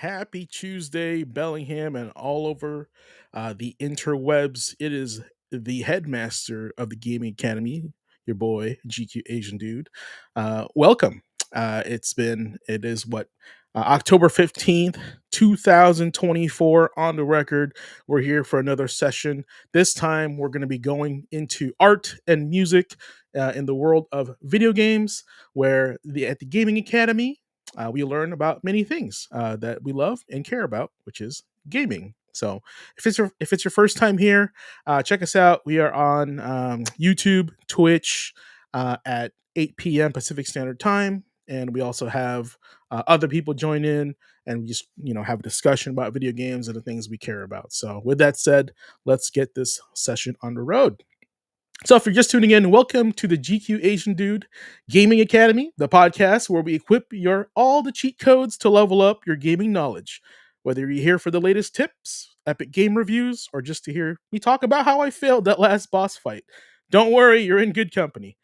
Happy Tuesday, Bellingham, and all over the interwebs. It is the headmaster of the Gaming Academy, your boy GQAzndood. Welcome. It is what October 15th, 2024 on the record. We're here for another session. This time we're going to be going into art and music in the world of video games, where at the Gaming Academy we learn about many things that we love and care about, which is gaming. So if it's your first time here, check us out. We are on YouTube, Twitch at 8 p.m. Pacific Standard Time, and we also have other people join in, and we just have a discussion about video games and the things we care about. So with that said, let's get this session on the road. So, if you're just tuning in, welcome to the GQAzndood Gaming Academy, the podcast where we equip your all the cheat codes to level up your gaming knowledge. Whether you're here for the latest tips, epic game reviews, or just to hear me talk about how I failed that last boss fight, don't worry, you're in good company.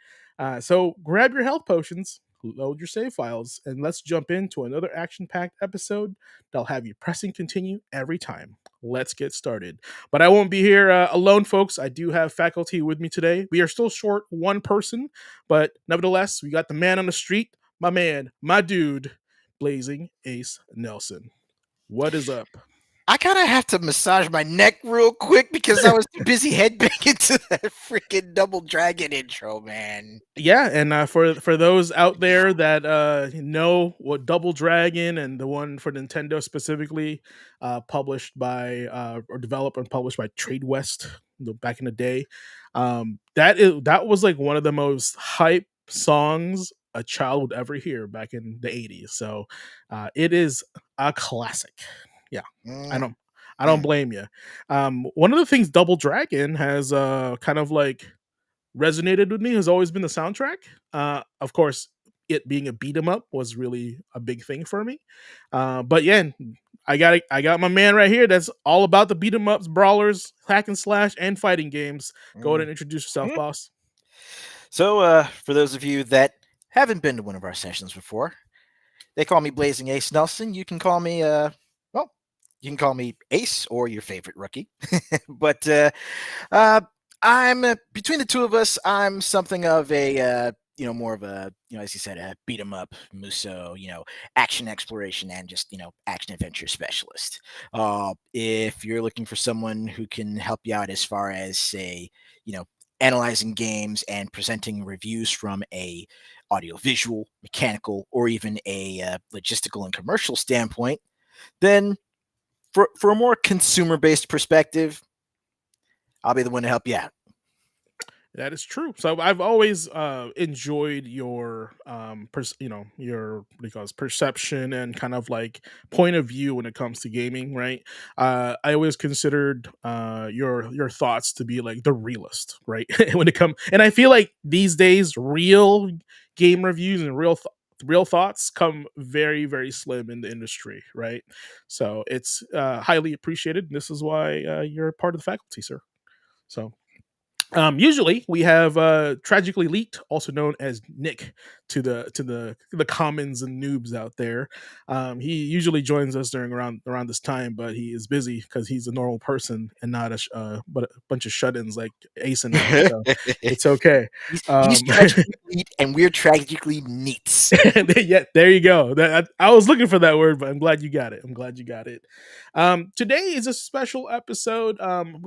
So, grab your health potions, load your save files, and let's jump into another action-packed episode that'll have you pressing continue every time. Let's get started. But I won't be here alone, folks. I do have faculty with me today. We are still short one person, but nevertheless, we got the man on the street, my man, my dude, Blazing Ace Nelson. What is up? I kind of have to massage my neck real quick because I was too busy headbanging to that freaking Double Dragon intro, man. Yeah, and for those out there that know what Double Dragon and the one for Nintendo specifically, published by or developed and published by Trade West back in the day, that was like one of the most hype songs a child would ever hear back in the 80s. So it is a classic. Yeah, I don't I don't blame you. One of the things Double Dragon has kind of like resonated with me has always been the soundtrack. Of course, it being a beat 'em up was really a big thing for me. But yeah, I got my man right here that's all about the beat 'em ups, brawlers, hack and slash, and fighting games. Go ahead and introduce yourself, boss. So, for those of you that haven't been to one of our sessions before, they call me Blazing Ace Nelson. You can call me, you can call me Ace or your favorite rookie. But I'm between the two of us, I'm something of a more of a, as you said, a beat 'em up muso, action exploration and just action adventure specialist. If you're looking for someone who can help you out as far as, say, analyzing games and presenting reviews from a audiovisual, mechanical, or even a logistical and commercial standpoint, then for a more consumer-based perspective, I'll be the one to help you out. That is true. So I've always enjoyed your your what do you call this, perception and kind of like point of view when it comes to gaming, right? I always considered your thoughts to be like the realist, right? When it come, and I feel like these days real game reviews and real thoughts come very very slim in the industry, right? So it's highly appreciated. And this is why you're part of the faculty, sir. So usually we have tragically leaked, also known as Nick, to the commons and noobs out there. He usually joins us during around this time, but he is busy because he's a normal person and not but a bunch of shut-ins like Ace and I. So it's okay. He's tragically neat and we're tragically neats. Yeah, there you go. I was looking for that word, but I'm glad you got it. I'm glad you got it. Today is a special episode.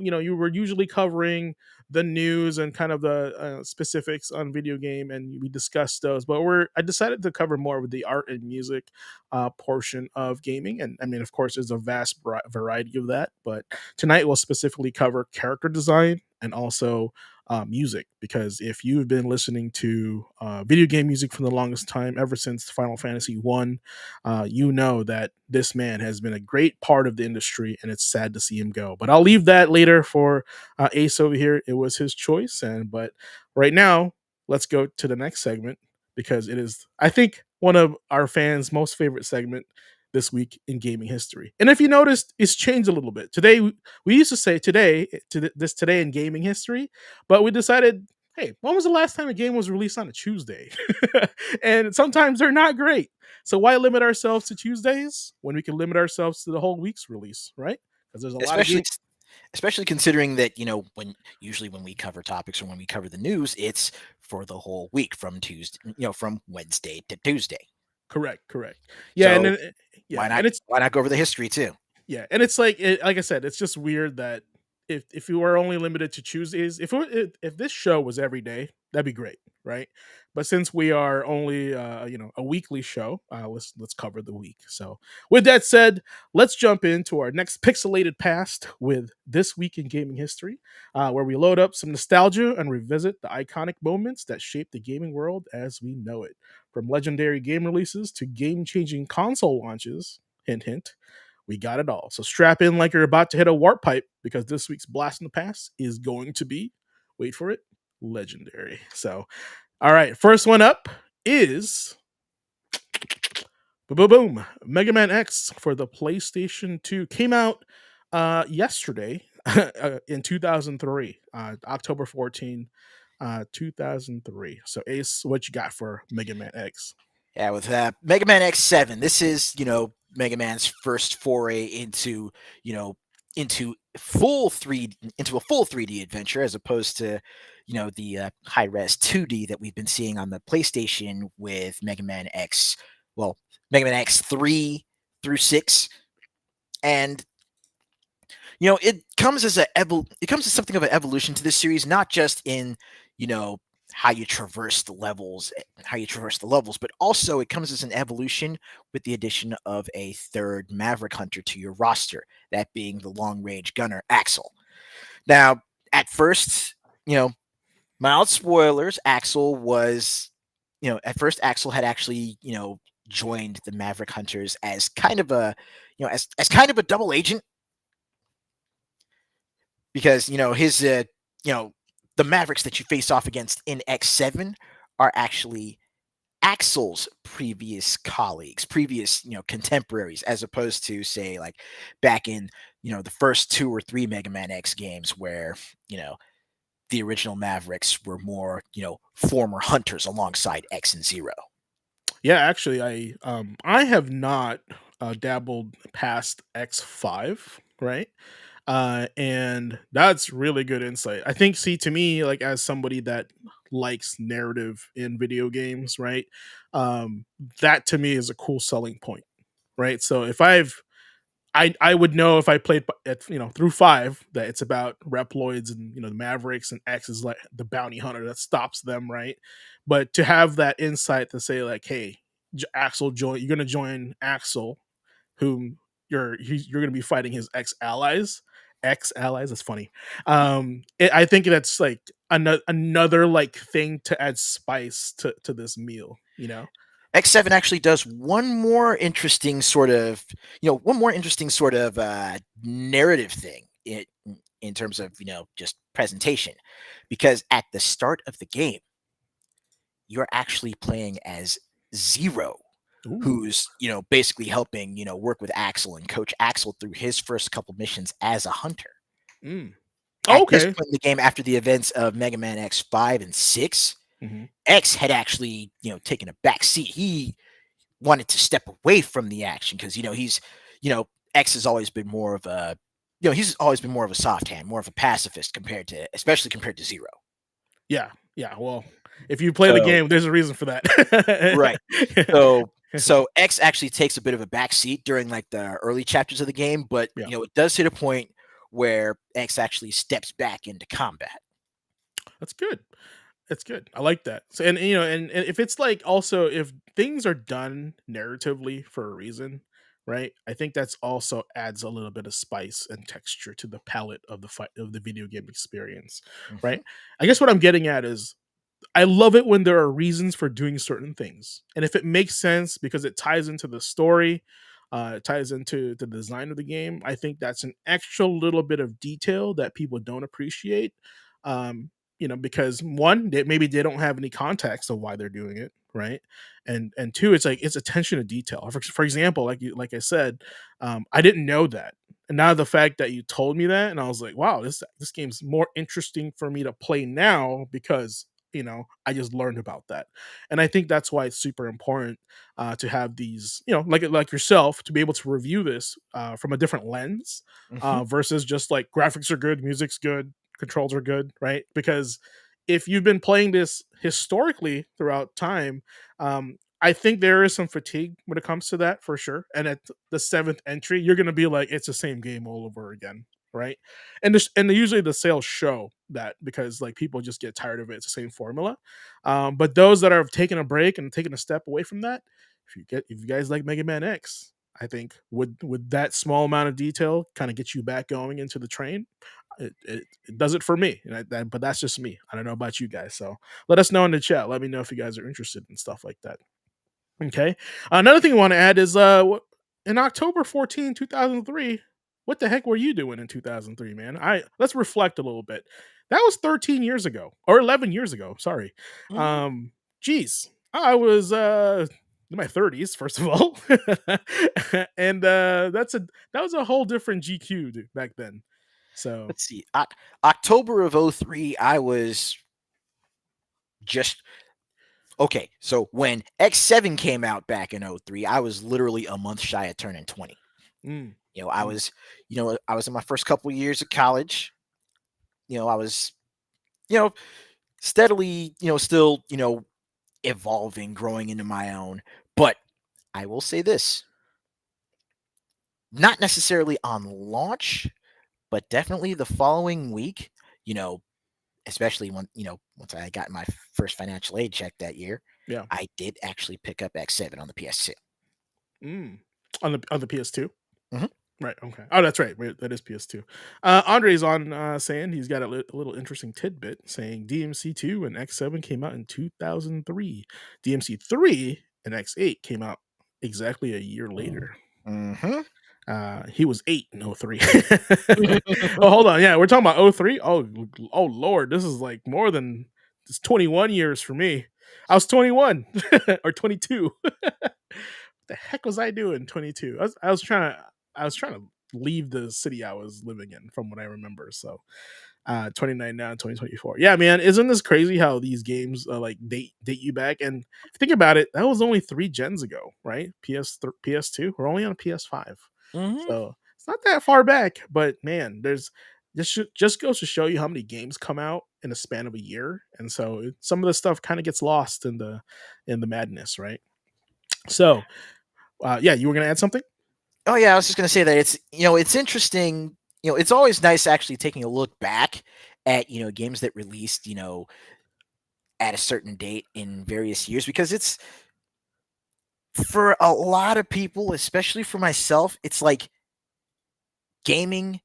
You were usually covering the news and kind of the specifics on video game, and we discussed those. But I decided to cover more of the art and music portion of gaming, and I mean, of course, there's a vast variety of that. But tonight we'll specifically cover character design and also music, because if you've been listening to video game music for the longest time, ever since Final Fantasy 1, you know that this man has been a great part of the industry, and it's sad to see him go. But I'll leave that later for Ace over here. It was his choice, but right now, let's go to the next segment, because it is, I think, one of our fans' most favorite segment this week in gaming history. And if you noticed, it's changed a little bit. Today, we used to say today in gaming history, but we decided Hey, when was the last time a game was released on a Tuesday? And sometimes they're not great. So why limit ourselves to Tuesdays when we can limit ourselves to the whole week's release, right? Because there's a lot of Especially games. especially considering that, when usually when we cover topics or when we cover the news, it's for the whole week from Tuesday, from Wednesday to Tuesday. Correct, correct. Yeah, and So then why yeah, not and it's why not go over the history too? yeah, and it's like I said, it's just weird that if you were only limited to Tuesdays, if this show was every day, that'd be great, right? But since we are only a weekly show, let's cover the week. So with that said, let's jump into our next pixelated past with this week in gaming history, where we load up some nostalgia and revisit the iconic moments that shaped the gaming world as we know it, from legendary game releases to game-changing console launches. Hint, hint, we got it all. So strap in like you're about to hit a warp pipe because this week's Blast in the Past is going to be, wait for it, legendary. So, all right, first one up is boom, boom, boom. Mega Man X for the PlayStation 2 came out yesterday in 2003, October 14, 2003. So, Ace, what you got for Mega Man X? Yeah, with Mega Man X7, this is Mega Man's first foray you know into a full 3D adventure, as opposed to the high res 2D that we've been seeing on the PlayStation with Mega Man X. Well, Mega Man X3 through 6, and it comes as something of an evolution to this series, not just in you know how you traverse the levels, but also it comes as an evolution with the addition of a third Maverick Hunter to your roster, that being the long range gunner Axel. Now, at first, mild spoilers, Axel had actually joined the Maverick Hunters as kind of a as kind of a double agent, because you know the Mavericks that you face off against in X7 are actually Axel's previous colleagues, previous contemporaries, as opposed to, say, like back in the first 2 or 3 Mega Man X games, where the original Mavericks were more former hunters alongside X and Zero. Yeah, actually, I have not dabbled past X5, right? And that's really good insight. I think, see, to me, like as somebody that likes narrative in video games, right? Um, that to me is a cool selling point, right? So if I would know if I played at through 5 that it's about Reploids and the Mavericks, and X is like the bounty hunter that stops them, right? But to have that insight to say like, hey, Axel join, you're gonna join Axel, whom you're gonna be fighting his ex allies. That's funny. I think that's like another like thing to add spice to this meal. X7 actually does one more interesting sort of narrative thing in terms of just presentation, because at the start of the game you're actually playing as Zero, Ooh. who's basically helping work with Axel and coach Axel through his first couple missions as a hunter. Mm. At this Okay. point in the game, after the events of Mega Man X5 and 6, Mhm. X had actually taken a back seat. He wanted to step away from the action, because you know X has always been more of a he's always been more of a soft hand, more of a pacifist, especially compared to Zero. Yeah, yeah. Well, if you play the So game, there's a reason for right. that. So X actually takes a bit of a back seat during like the early chapters of the game, but Yeah, it does hit a point where X actually steps back into combat. that's good. That's good. I like that. So, and and if it's like also if things are done narratively for a reason, right? I think that's also adds a little bit of spice and texture to the palette of the video game experience, right? Mhm. I guess what I'm getting at is I love it when there are reasons for doing certain things. And if it makes sense because it ties into the story, it ties into the design of the game, I think that's an extra little bit of detail that people don't appreciate. Um, because one, maybe they don't have any context of why they're doing it, right? And two, it's like it's attention to detail. For example, like I said, I didn't know that. And now the fact that you told me that, and I was like, wow, this game's more interesting for me to play now because I just learned about that. And I think that's why it's super important to have these, like yourself, to be able to review this from a different lens, Hmm. versus just like graphics are good, music's good, controls are good, right? Because if you've been playing this historically throughout time, I think there is some fatigue when it comes to that for sure. And at the seventh entry, you're gonna be like, it's the same game all over again, right? And usually the sales show that, because like people just get tired of it. It's the same formula. But those that are taking a break and taking a step away from that, if you guys like Mega Man X, I think would that small amount of detail kind of get you back going into the train. It does it for me, but that's just me. I don't know about you guys, so let us know in the chat. Let me know if you guys are interested in stuff like that. Okay. Another thing I want to add is in October 14, 2003, what the heck were you doing in 2003, man? I Let's reflect a little bit. That was 13 years ago, or 11 years ago, sorry. Hmm. Um Geez. I was in my 30s, first of all. And that was a whole different GQ back then. So, Let's see. October of '03, I was just okay. So when X7 came out back in '03, I was literally a month shy of turning 20. mm, I mm, was, I was in my first couple years of college. I was, you know, steadily, still, evolving, growing into my own. But I will say this, not necessarily on launch, but definitely the following week, you know, especially when, once I got my first financial aid check that year, yeah. I did actually pick up X7 on the PS2. Mm. On the PS2. Hmm. Right. Okay. Oh, that's right. Wait, that is PS2. Andre's on saying he's got a little interesting tidbit saying DMC2 and X7 came out in 2003. DMC3 and X8 came out exactly a year later. Hmm. He was 8 in '03. Oh, hold on. Yeah, we're talking about '03. Oh, Lord. This is like more than it's 21 years for me. I was 21 or 22. The heck was I doing 22? I was trying to leave the city I was living in from what I remember. So 29 now, 2024. Yeah, man, isn't this crazy how these games like date you back? And if you think about it, that was only 3 gens ago, right? PS2. We're only on a PS5, Hmm. so it's not that far back. But man, there's just goes to show you how many games come out in a span of a year, and so some of the stuff kind of gets lost in the madness, right? So yeah, you were gonna add something? Oh yeah, I was just gonna say that it's interesting. It's always nice actually taking a look back at games that released at a certain date in various years because it's for a lot of people, especially for myself, it's like gaming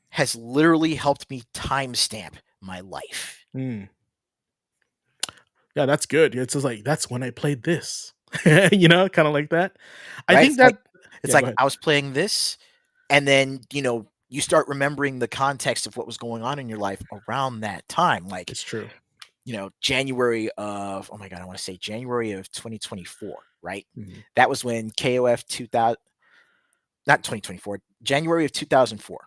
has literally helped me timestamp my life, Hmm. Yeah, that's good. It's just like that's when I played this, kind of like that. I right? think It's like that. it's Yeah, go like ahead. I was playing this, and then you start remembering the context of what was going on in your life around that time, like It's true. January of oh my god, I want to say January of 2024, right? Mhm, That was when KOF 2000, not 2024, January of 2004.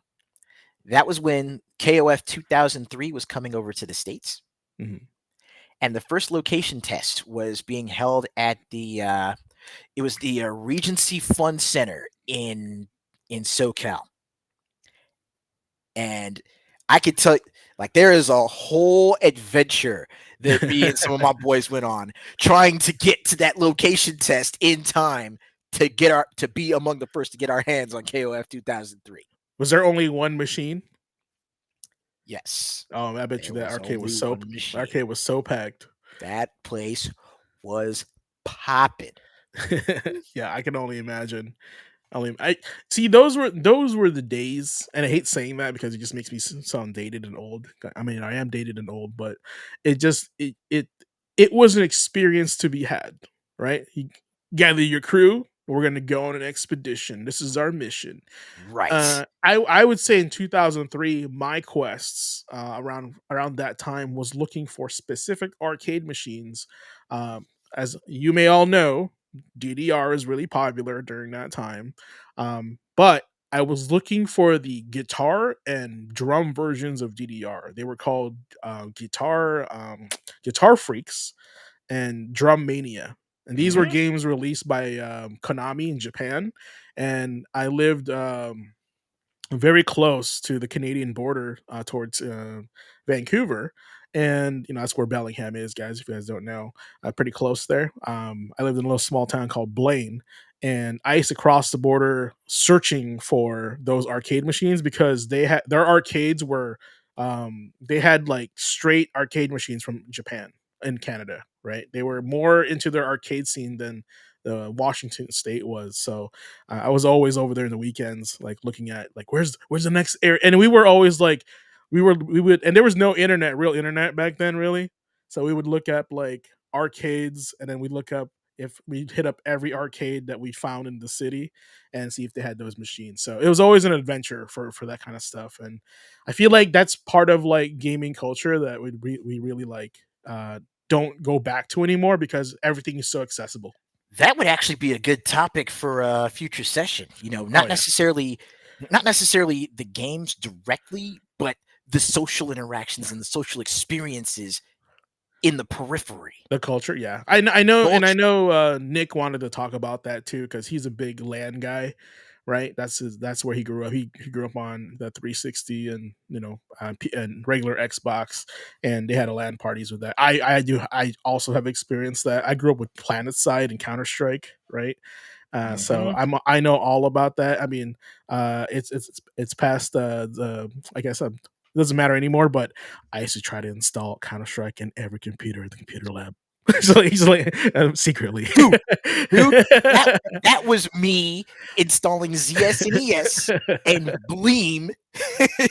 That was when KOF 2003 was coming over to the States. mhm, And the first location test was being held at it was the Regency Fun Center in SoCal. And I could tell like there is a whole adventure that me and some of my boys went on trying to get to that location test in time to be among the first to get our hands on KOF 2003. Was there only one machine? Yes, Oh, I bet you there that was only one machine. arcade was so packed. That place was popping. Yeah, I can only imagine. I see those were the days, and I hate saying that because it just makes me sound dated and old. I mean, I am dated and old, but it just it was an experience to be had, right? You gather your crew. We're gonna go on an expedition. This is our mission. Right. I would say in 2003, my quests around that time was looking for specific arcade machines. Um, as you may all know, DDR is really popular during that time, but I was looking for the guitar and drum versions of DDR. They were called Guitar Freaks and Drum Mania. And these were Mhm. games released by Konami in Japan. And I lived very close to the Canadian border towards Vancouver. And that's where Bellingham is, guys. If you guys don't know, pretty close there. I lived in a little small town called Blaine, and I used to cross the border searching for those arcade machines because their arcades were they had like straight arcade machines from Japan and Canada, right? They were more into their arcade scene than the Washington State was. So I was always over there in the weekends, like looking at like where's the next area, and we were always like we would, and there was no real internet back then, really. So we would look up like arcades, and then we'd look up if we hit up every arcade that we found in the city and see if they had those machines. So it was always an adventure for that kind of stuff, and I feel like that's part of like gaming culture that we really like don't go back to anymore because everything is so accessible. That would actually be a good topic for a future session. Oh Not yeah, necessarily the games directly, but the social interactions and the social experiences in the periphery. the culture, yeah. I know, and I Culture. know Nick wanted to talk about that too because he's a big LAN guy, right? That's where he grew up. He grew up on the 360 and and regular Xbox, and they had a LAN parties with that. I also have experienced that. I grew up with PlanetSide and Counter Strike, right? So Mhm. I know all about that. I mean, it's past the I guess it doesn't matter anymore. But I used to try to install Counter Strike in every computer in the computer lab. So he's like secretly. Dude, dude, that that was me installing ZS and ES and Bleem.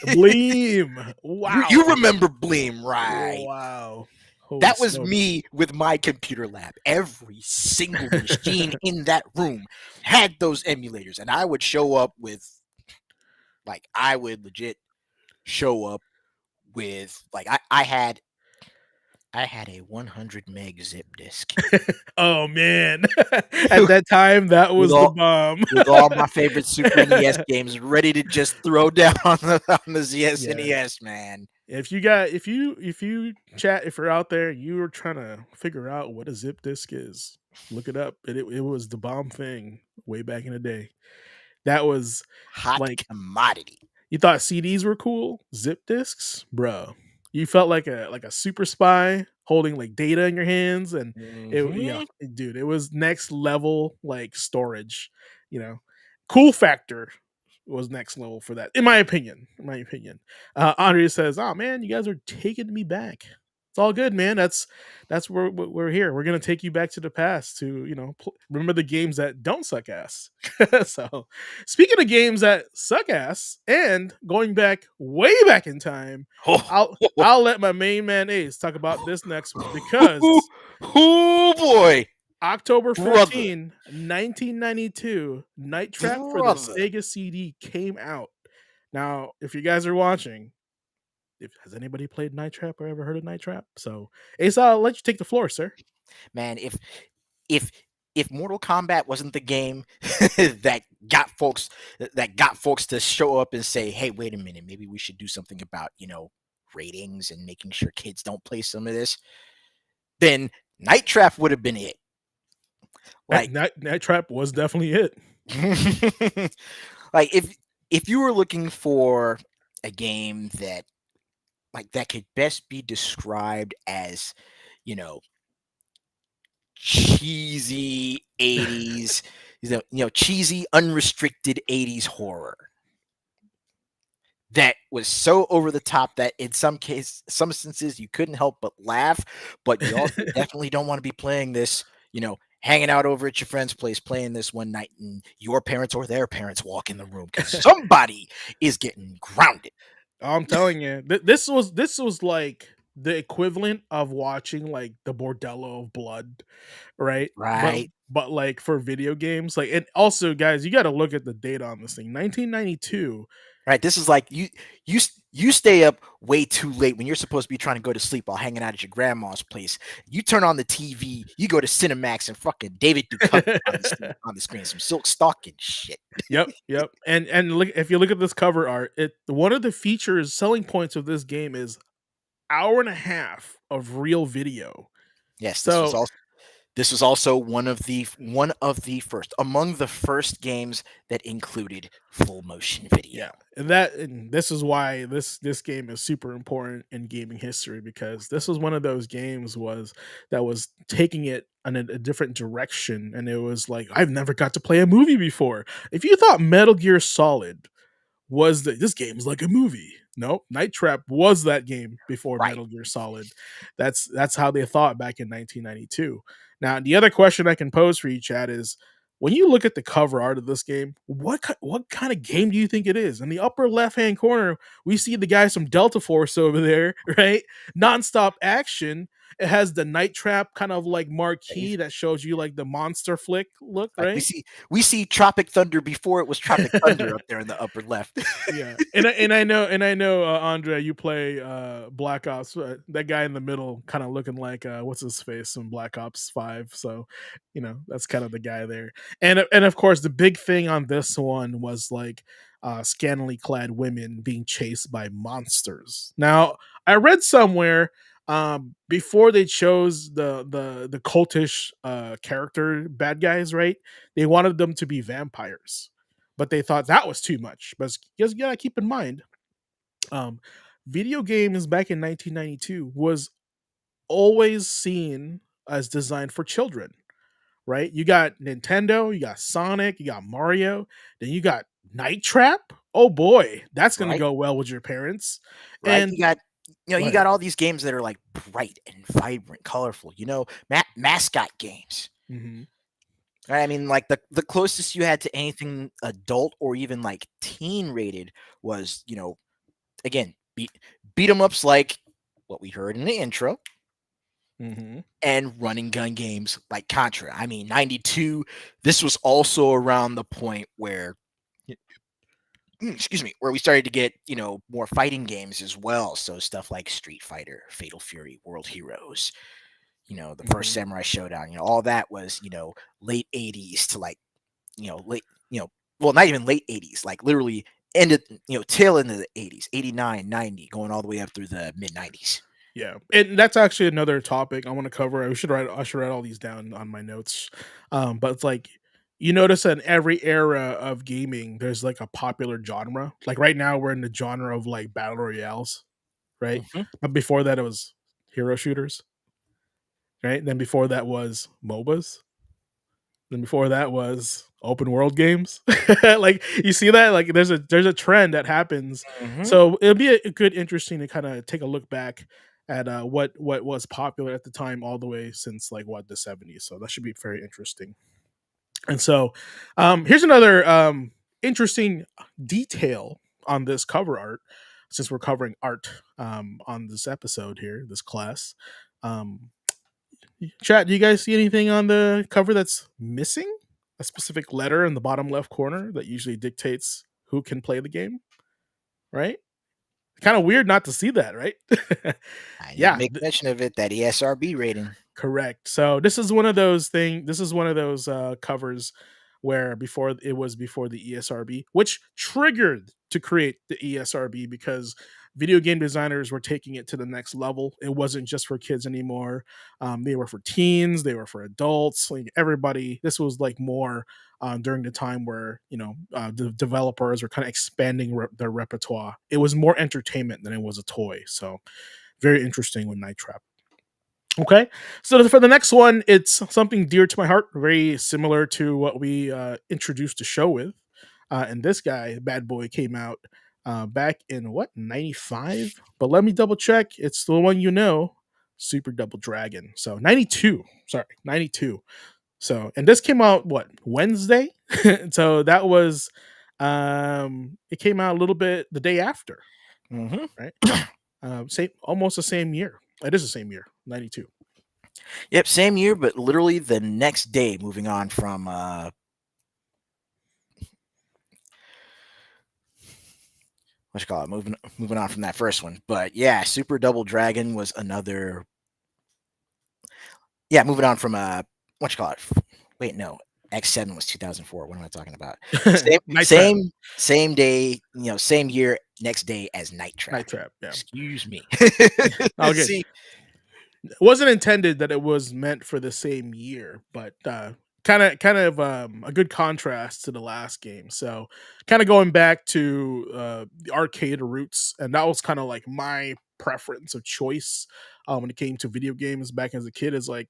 Bleem. You Wow. remember Bleem, right? Wow. Holy That was smokes. me with my computer lab. Every single machine in that room had those emulators, and I would show up with I would legit show up with I had a 100 meg zip disk Oh man. At that time that with was the bomb. all my favorite Super NES games ready to just throw down on the ZS Yeah. NES, man. If you're out there, you were trying to figure out what a zip disk is, look it up. It was the bomb thing way back in the day. That was Hot like commodity. you thought CDs were cool, zip disks, bro. You felt like a super spy holding like data in your hands, and yeah, Mhm. dude, it was next level like storage. You know, cool factor was next level for that, in my opinion. In my opinion, Andre says, "Oh man, you guys are taking me back. It's all good, man. That's where we're here. We're gonna take you back to the past to remember the games that don't suck ass." So, speaking of games that suck ass, and going back way back in time, I'll let my main man Ace talk about this next one because Oh boy, brother, October 15, 1992, Night Trap for the brother. Sega CD came out. Now, if you guys are watching, if has anybody played Night Trap or ever heard of Night Trap? So, Ace, I'll let you take the floor, sir. Man, if if Mortal Kombat wasn't the game that got folks to show up and say, "Hey, wait a minute, maybe we should do something about, ratings and making sure kids don't play some of this," then Night Trap would have been it. Like Night Trap was definitely it. like if you were looking for a game that that could best be described as, you know, cheesy 80s, cheesy unrestricted 80s horror that was so over the top that in some instances you couldn't help but laugh, but you also definitely don't want to be playing this, hanging out over at your friend's place playing this one night and your parents or their parents walk in the room because somebody is getting grounded. I'm telling you, this was like the equivalent of watching like the Bordello of Blood, right? But Right. like for video games, like, and also, guys, you got to look at the data on this thing. 1992. Right. This is like You stay up way too late when you're supposed to be trying to go to sleep while hanging out at your grandma's place. You turn on the TV, you go to Cinemax, and fucking David Duchovny on the screen, some silk stocking shit. Yep, yep. And look, if you look at this cover art, it one of the features selling points of this game is hour and a half of real video. Yes, So this was also one of the first among the first games that included full motion video. yeah, and this is why this game is super important in gaming history, because this was one of those games that was taking it in a different direction, and it was like, I've never got to play a movie before. If you thought Metal Gear Solid was that this game is like a movie. No, Night Trap was that game before Right. Metal Gear Solid. That's how they thought back in 1992. Now, the other question I can pose for you, Chad, is when you look at the cover art of this game, what kind of game do you think it is? In the upper left hand corner, we see the guys from Delta Force over there, right? Nonstop action. It has the Night Trap kind of like marquee that shows you like the monster flick look, Like we right? see we see Tropic Thunder before it was Tropic Thunder up there in the upper left. Yeah, and I know, Andre, you play Black Ops. That guy in the middle, kind of looking like what's his face from Black Ops 5. So, that's kind of the guy there. And of course, the big thing on this one was like scantily clad women being chased by monsters. Now, I read somewhere before they chose the cultish character bad guys, right? They wanted them to be vampires, but they thought that was too much. But you gotta keep in mind, um, video games back in 1992 was always seen as designed for children, right? You got Nintendo, you got Sonic, you got Mario, then you got Night Trap. Oh boy, that's gonna Right? go well with your parents. Right? And You what? got all these games that are like bright and vibrant, colorful, mascot games. Hmm. Right? I mean, like the closest you had to anything adult or even like teen rated was, again, beat 'em ups like what we heard in the intro, Hmm. and running gun games like Contra. I mean, 92, this was also around the point where excuse me, where we started to get, more fighting games as well. So stuff like Street Fighter, Fatal Fury, World Heroes, the first Hmm. Samurai Showdown, all that was, late 80s to like, late, well, not even late 80s, like literally ended, tail end of the 80s, 89, 90, going all the way up through the mid 90s. Yeah, and that's actually another topic I want to cover. I should write all these down on my notes. But it's like, you notice in every era of gaming, there's like a popular genre. Like right now, we're in the genre of like battle royales, right? Hmm. But before that, it was hero shooters, right? Then before that was MOBAs. Then before that was open world games. Like, you see that? Like, there's a trend that happens. Hmm. So it'll be a good interesting to kind of take a look back at what was popular at the time, all the way since like what, the 70s. So that should be very interesting. And so here's another interesting detail on this cover art, since we're covering art on this episode here, this class. Um, Chat, do you guys see anything on the cover that's missing? A specific letter in the bottom left corner that usually dictates who can play the game, right? Kind of weird not to see that, right? I didn't Yeah, make mention of it, that ESRB rating. correct. So this is one of those things. This is one of those covers where before the ESRB, which triggered to create the ESRB because video game designers were taking it to the next level. It wasn't just for kids anymore. They were for teens. They were for adults. Like everybody. This was like more during the time where the developers were kind of expanding their repertoire. It was more entertainment than it was a toy. So very interesting with Night Trap. Okay, so for the next one, it's something dear to my heart, very similar to what we introduced the show with. And this guy, Bad Boy, came out back in what, 95? But let me double check. It's the one Super Double Dragon. So 92. Sorry, 92. So, and this came out what, Wednesday? So that was it came out a little bit the day after, Hmm. right? Same, almost the same year. It is the same year, 92. Yep, same year, but literally the next day, moving on from what you call it, moving on from that first one. But yeah, Super Double Dragon was another. Yeah, moving on from what you call it. Wait, no, X7 was 2004. What am I talking about? Same Night Trap, same same day, same year, next day as Night Night Trap. Trap. Yeah. Excuse me. Okay. See, It wasn't intended that it was meant for the same year, but kind of a good contrast to the last game. So kind of going back to the arcade roots, and that was kind of like my preference of choice when it came to video games back as a kid. Is like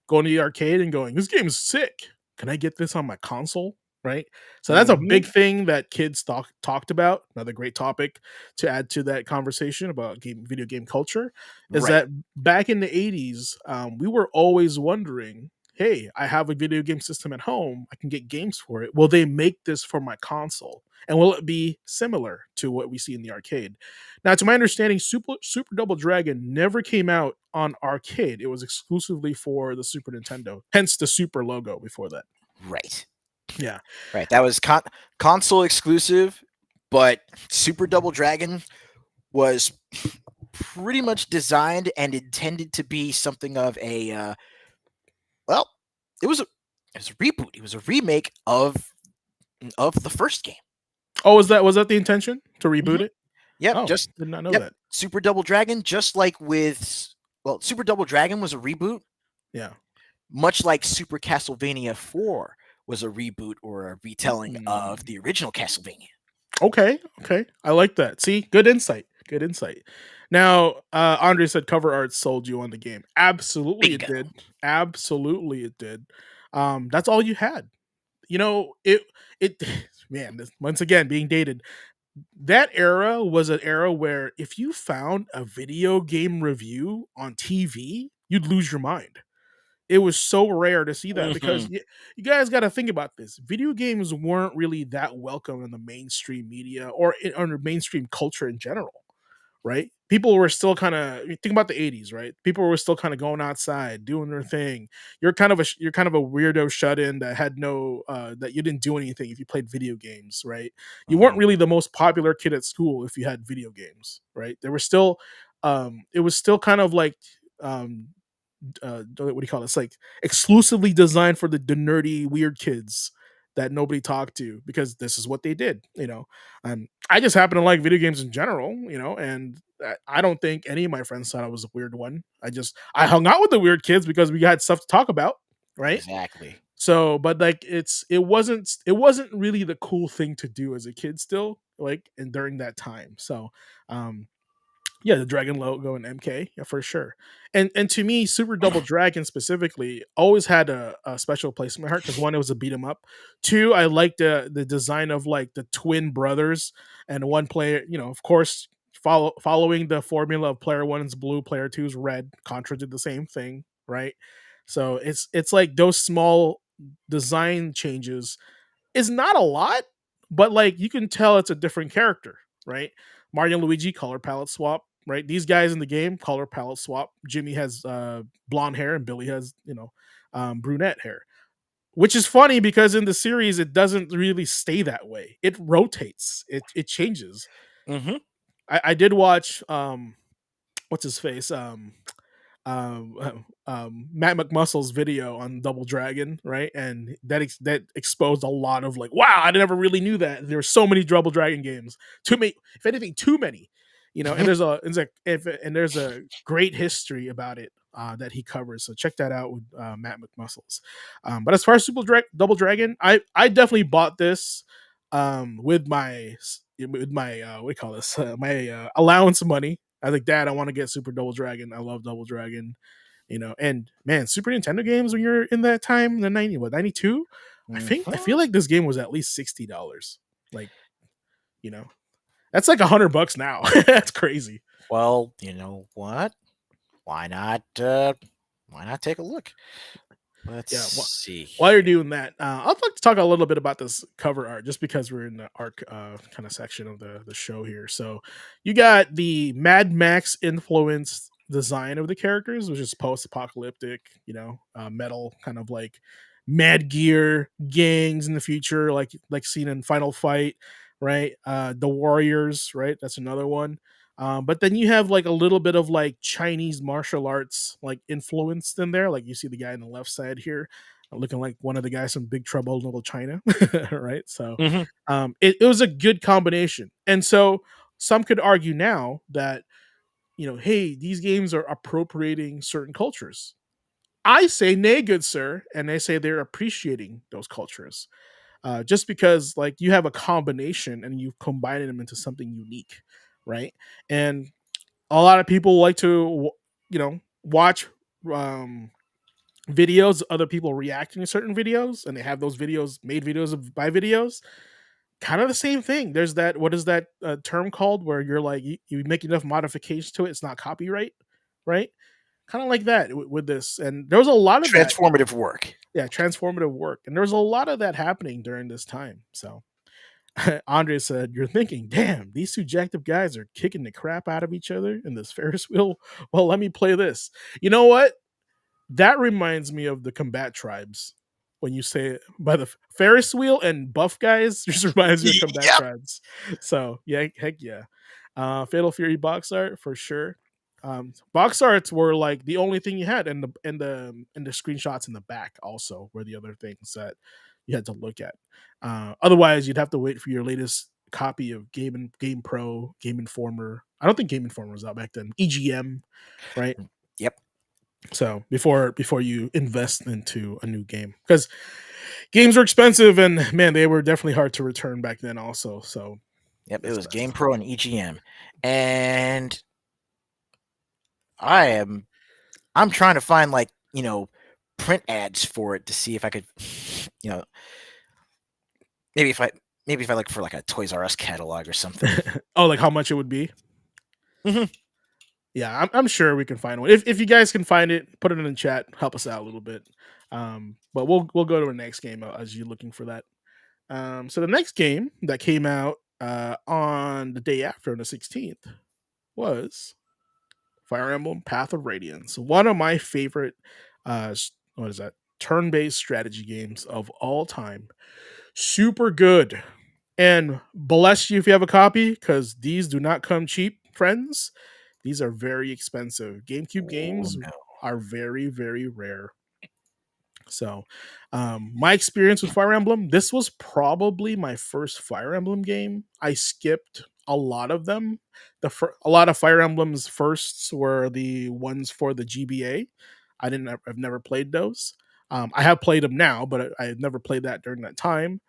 going to the arcade and going, "This game is sick. Can I get this on my console?" Right? So that's a big hmm thing that kids talked about. Another great topic to add to that conversation about video game culture is right, that back in the 80s, we were always wondering, "Hey, I have a video game system at home. I can get games for it. Will they make this for my console? And will it be similar to what we see in the arcade?" Now, to my understanding, Super Double Dragon never came out on arcade. It was exclusively for the Super Nintendo. Hence the Super logo before that. right, Yeah. right. That was console exclusive, but Super Double Dragon was pretty much designed and intended to be something of a well, it was a reboot. It was a remake of the first game. Oh, was that the intention to reboot hmm it? Yep, Oh, just did not know yep. that. Super Double Dragon, just like with Super Double Dragon was a reboot, Yeah. much like Super Castlevania 4 was a reboot or a retelling of Mm. the original Castlevania. Okay, okay. I like that. See, good insight. Good insight. Now, Andre said cover art sold you on the game. Absolutely it Bingo. did. Absolutely it did. That's all you had. It man, once again being dated. That era was an era where if you found a video game review on TV, you'd lose your mind. It was so rare to see that because hmm you guys got to think about this. Video games weren't really that welcome in the mainstream media or under mainstream culture in general, right? People were still kind of think about the 80s, right? People were still kind of going outside, doing their thing. You're kind of a weirdo shut in that had no that you didn't do anything if you played video games, right? You weren't really the most popular kid at school if you had video games, right? There were still it was still kind of like um what do you call it? It's like exclusively designed for the nerdy weird kids that nobody talked to because this is what they did, I just happen to like video games in general, and I don't think any of my friends thought I was a weird one. I hung out with the weird kids because we had stuff to talk about, right? Exactly. So, but like it wasn't really the cool thing to do as a kid still, like and during that time. So, um yeah, the dragon logo and MK, yeah, for sure. And to me, Super Double Dragon specifically always had a special place in my heart because one, it was a beat 'em up. Two, I liked the design of like the twin brothers and one player, of course, following the formula of player one is blue, player two is red. Contra did the same thing, right? So it's like those small design changes is not a lot, but like you can tell it's a different character, right? Mario and Luigi color palette swap, right? These guys in the game color palette swap. Jimmy has blonde hair and Billy has brunette hair, which is funny because in the series it doesn't really stay that way. It rotates. It changes. hmm I did watch what's his face Matt McMuscle's video on Double Dragon, right? And that exposed a lot of like, wow, I never really knew that there were so many Double Dragon games. Too many, if anything, too many. And there's a great history about it that he covers. So check that out with Matt McMuscles. But as far as Double Dragon, I definitely bought this with my what do you call this my allowance money. I was like, Dad, I want to get Super Double Dragon. I love Double Dragon. And man, Super Nintendo games when you're in that time, the 92? I feel like this game was at least $60. Like, you know, that's like $100 now. That's crazy. Well, you know what? Why not? Why not take a look? Let's Yeah. see While you're here. doing that, I'd like to talk a little bit about this cover art, just because we're in the art kind of section of the show here. So, you got the Mad Max influenced design of the characters, which is post apocalyptic, metal kind of like Mad Gear gangs in the future, like seen in Final Fight, right? The Warriors, right? That's another one. But then you have like a little bit of like Chinese martial arts like influenced in there. Like you see the guy on the left side here, looking like one of the guys from Big Trouble in Little China, right? So Hmm. it was a good combination. And so some could argue now that, hey, these games are appropriating certain cultures. I say nay, good sir, and they say they're appreciating those cultures. Just because like you have a combination and you combine them into something unique, right? And a lot of people like to, watch um, videos, other people reacting to certain videos, and they have those videos made videos of by videos. Kind of the same thing. There's that. What is that term called? Where you're like you make enough modifications to it, it's not copyright, right? Kind of like that with this, and there was a lot of that. Transformative work. Yeah, transformative work, and there was a lot of that happening during this time. So Andre said, "You're thinking, damn, these two jacked up guys are kicking the crap out of each other in this Ferris wheel. Well, let me play this. You know what? That reminds me of the combat tribes. When you say it by the Ferris wheel and buff guys, just reminds me of combat Yep. tribes. So yeah, heck yeah. Fatal Fury box art for sure. Box arts were like the only thing you had, and the screenshots in the back also were the other things that you had to look at. Otherwise, you'd have to wait for your latest copy of Game Pro, Game Informer. I don't think Game Informer was out back then. EGM, right? Yep. So before you invest into a new game, because games were expensive and man, they were definitely hard to return back then. Also, so Yep. It that's was Game best. Pro and EGM, and I am I'm trying to find like print ads for it to see if I could you know maybe if I maybe if I look for like a Toys R Us catalog or something. Oh, like how much it would be? Hmm. Yeah, I'm sure we can find one. If you guys can find it, put it in the chat. Help us out a little bit. But we'll go to the next game as you're looking for that. So the next game that came out on the day after, on the 16th, was Fire Emblem Path of Radiance. One of my favorite, what is that? Turn-based strategy games of all time. Super good. And bless you if you have a copy, because these do not come cheap, friends. These are very expensive. GameCube Oh games no. are very, very rare. So, my experience with Fire Emblem, this was probably my first Fire Emblem game. I skipped a lot of them. A lot of Fire Emblem's firsts were the ones for the GBA. I've never played those. I have played them now, but I had never played that during that time.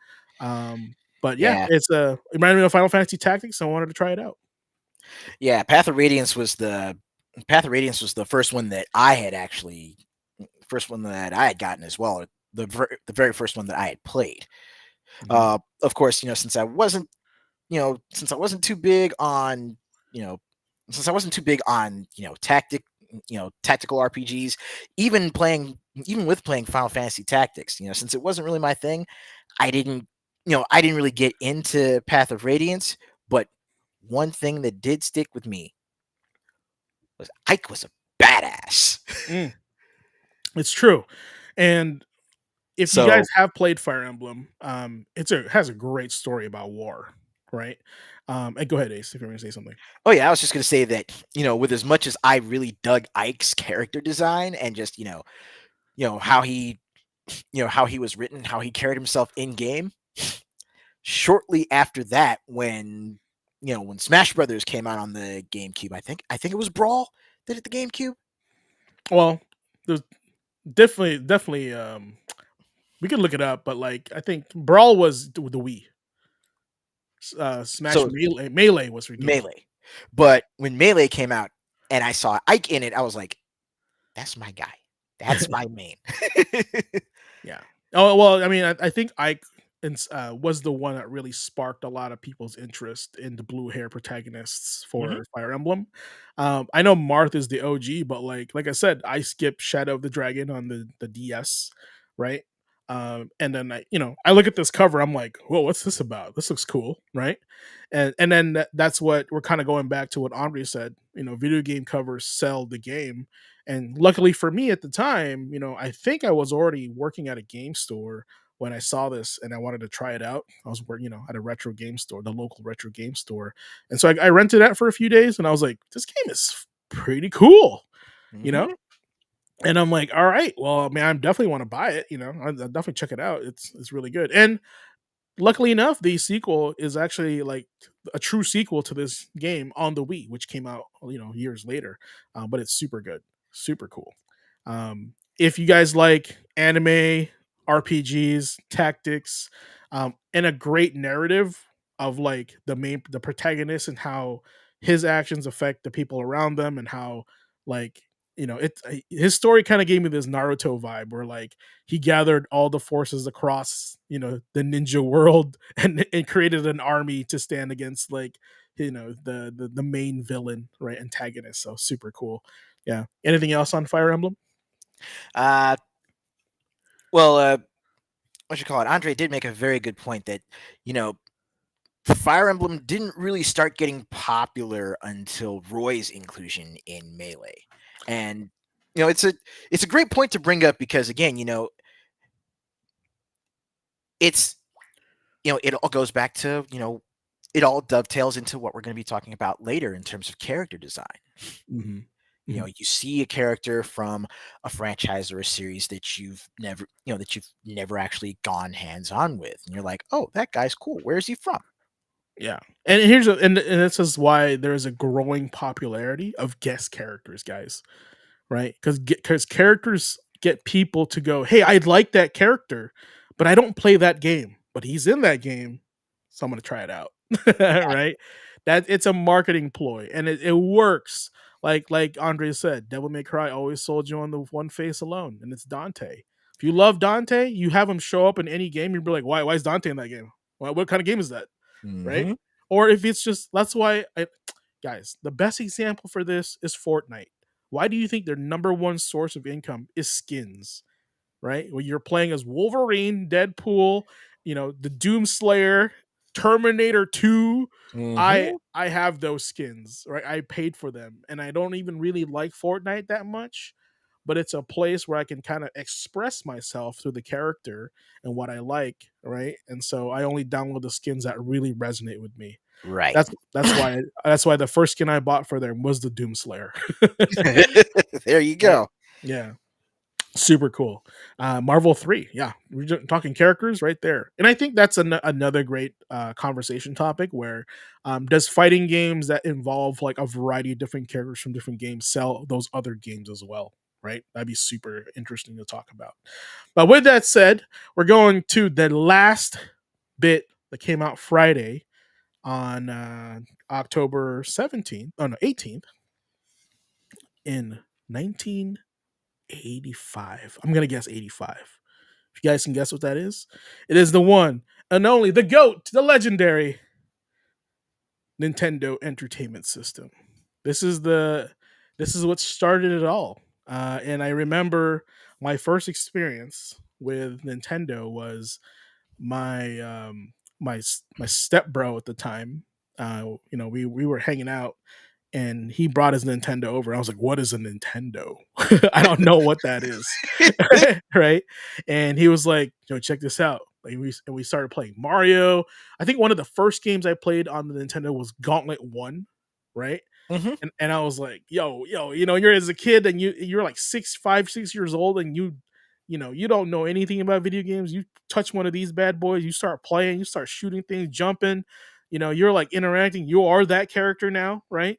But yeah, Yeah. it reminded me of Final Fantasy Tactics. So I wanted to try it out. Yeah, Path of Radiance was the first one that I had actually first one that I had gotten as well. The very first one that I had played. Mhm. Of course, since I wasn't too big on, you know, since I wasn't too big on, tactical RPGs, even with playing Final Fantasy Tactics, since it wasn't really my thing, I didn't, I didn't really get into Path of Radiance. But one thing that did stick with me was Ike was a badass. Mm, it's true, and if you guys So, have played Fire Emblem, has a great story about war, right? And go ahead, Ace, if you're going to say something. oh yeah, I was just gonna say that with as much as I really dug Ike's character design and just how how he was written, how he carried himself in game. Shortly after that, when Smash Brothers came out on the GameCube, I think it was Brawl that hit the GameCube. Well, there's definitely. We can look it up, but like I think Brawl was the Wii. Smash So Melee was for GameCube. Melee, but when Melee came out and I saw Ike in it, I was like, "That's my guy. That's my main." Yeah. Oh well, I mean, I think Ike was the one that really sparked a lot of people's interest in the blue hair protagonists Hmm. for Fire Emblem. I know Marth is the OG, but like I said, I skipped Shadow of the Dragon on the DS, right? And then I look at this cover, I'm like, whoa, what's this about? This looks cool, right? And then that's what we're kind of going back to what Andre said. Video game covers sell the game, and luckily for me at the time, I think I was already working at a game store when I saw this and I wanted to try it out. I was working, at a retro game store, the local retro game store, and so I rented it for a few days, and I was like, this game is pretty cool, you know. Hmm. And I'm like, all right, well, I mean, I definitely want to buy it. I'll definitely check it out. It's really good. And luckily enough, the sequel is actually like a true sequel to this game on the Wii, which came out years later. But it's super good, super cool. If you guys like anime, RPGs, tactics, and a great narrative of like the protagonist and how his actions affect the people around them, and how like his story kind of gave me this Naruto vibe where like he gathered all the forces across the ninja world and created an army to stand against like the main villain, right, antagonist. So super cool. Yeah. Anything else on Fire Emblem? Uh, well, what you call it? Andre did make a very good point that you know Fire Emblem didn't really start getting popular until Roy's inclusion in Melee, and it's a great point to bring up because again, it's it all goes back to it all dovetails into what we're going to be talking about later in terms of character design. Mm-hmm. Mm-hmm. You see a character from a franchise or a series that you've never actually gone hands on with, and you're like, oh, that guy's cool. Where is he from? Yeah. And this is why there is a growing popularity of guest characters, guys, right? Because characters get people to go, hey, I like that character, but I don't play that game, but he's in that game, so I'm gonna try it out, right? That it's a marketing ploy, and it works. Like Andre said, Devil May Cry always sold you on the one face alone, and it's Dante. If you love Dante, you have him show up in any game, you'd be like, why is Dante in that game? What kind of game is that, right? Hmm. Or if it's just that's why guys, the best example for this is Fortnite. Why do you think their number one source of income is skins? Right? When you're playing as Wolverine, Deadpool, the Doomslayer, Terminator 2. I Hmm. I have those skins, right? I paid for them. And I don't even really like Fortnite that much, but it's a place where I can kind of express myself through the character and what I like, right? And so I only download the skins that really resonate with me. Right. That's why the first skin I bought for them was the Doomslayer. There you Right? go. Yeah. Super cool. Marvel 3. Yeah. We're just talking characters right there. And I think that's another great conversation topic where does fighting games that involve like a variety of different characters from different games sell those other games as well? Right? That'd be super interesting to talk about. But with that said, we're going to the last bit that came out Friday on October 17th. Oh, no, 18th in 1985. I'm going to guess 85. If you guys can guess what that is, it is the one and only, the GOAT, the legendary Nintendo Entertainment System. This is the this is what started it all. And I remember my first experience with Nintendo was my my step bro at the time. We were hanging out and he brought his Nintendo over. I was like, "What is a Nintendo? I don't know what that is." Right? And he was like, check this out." Like we started playing Mario. I think one of the first games I played on the Nintendo was Gauntlet 1, right? Hmm. And I was like, yo, you're as a kid and you're like 6 years old, and you don't know anything about video games. You touch one of these bad boys, you start playing, you start shooting things, jumping, you're like interacting, you are that character now, right?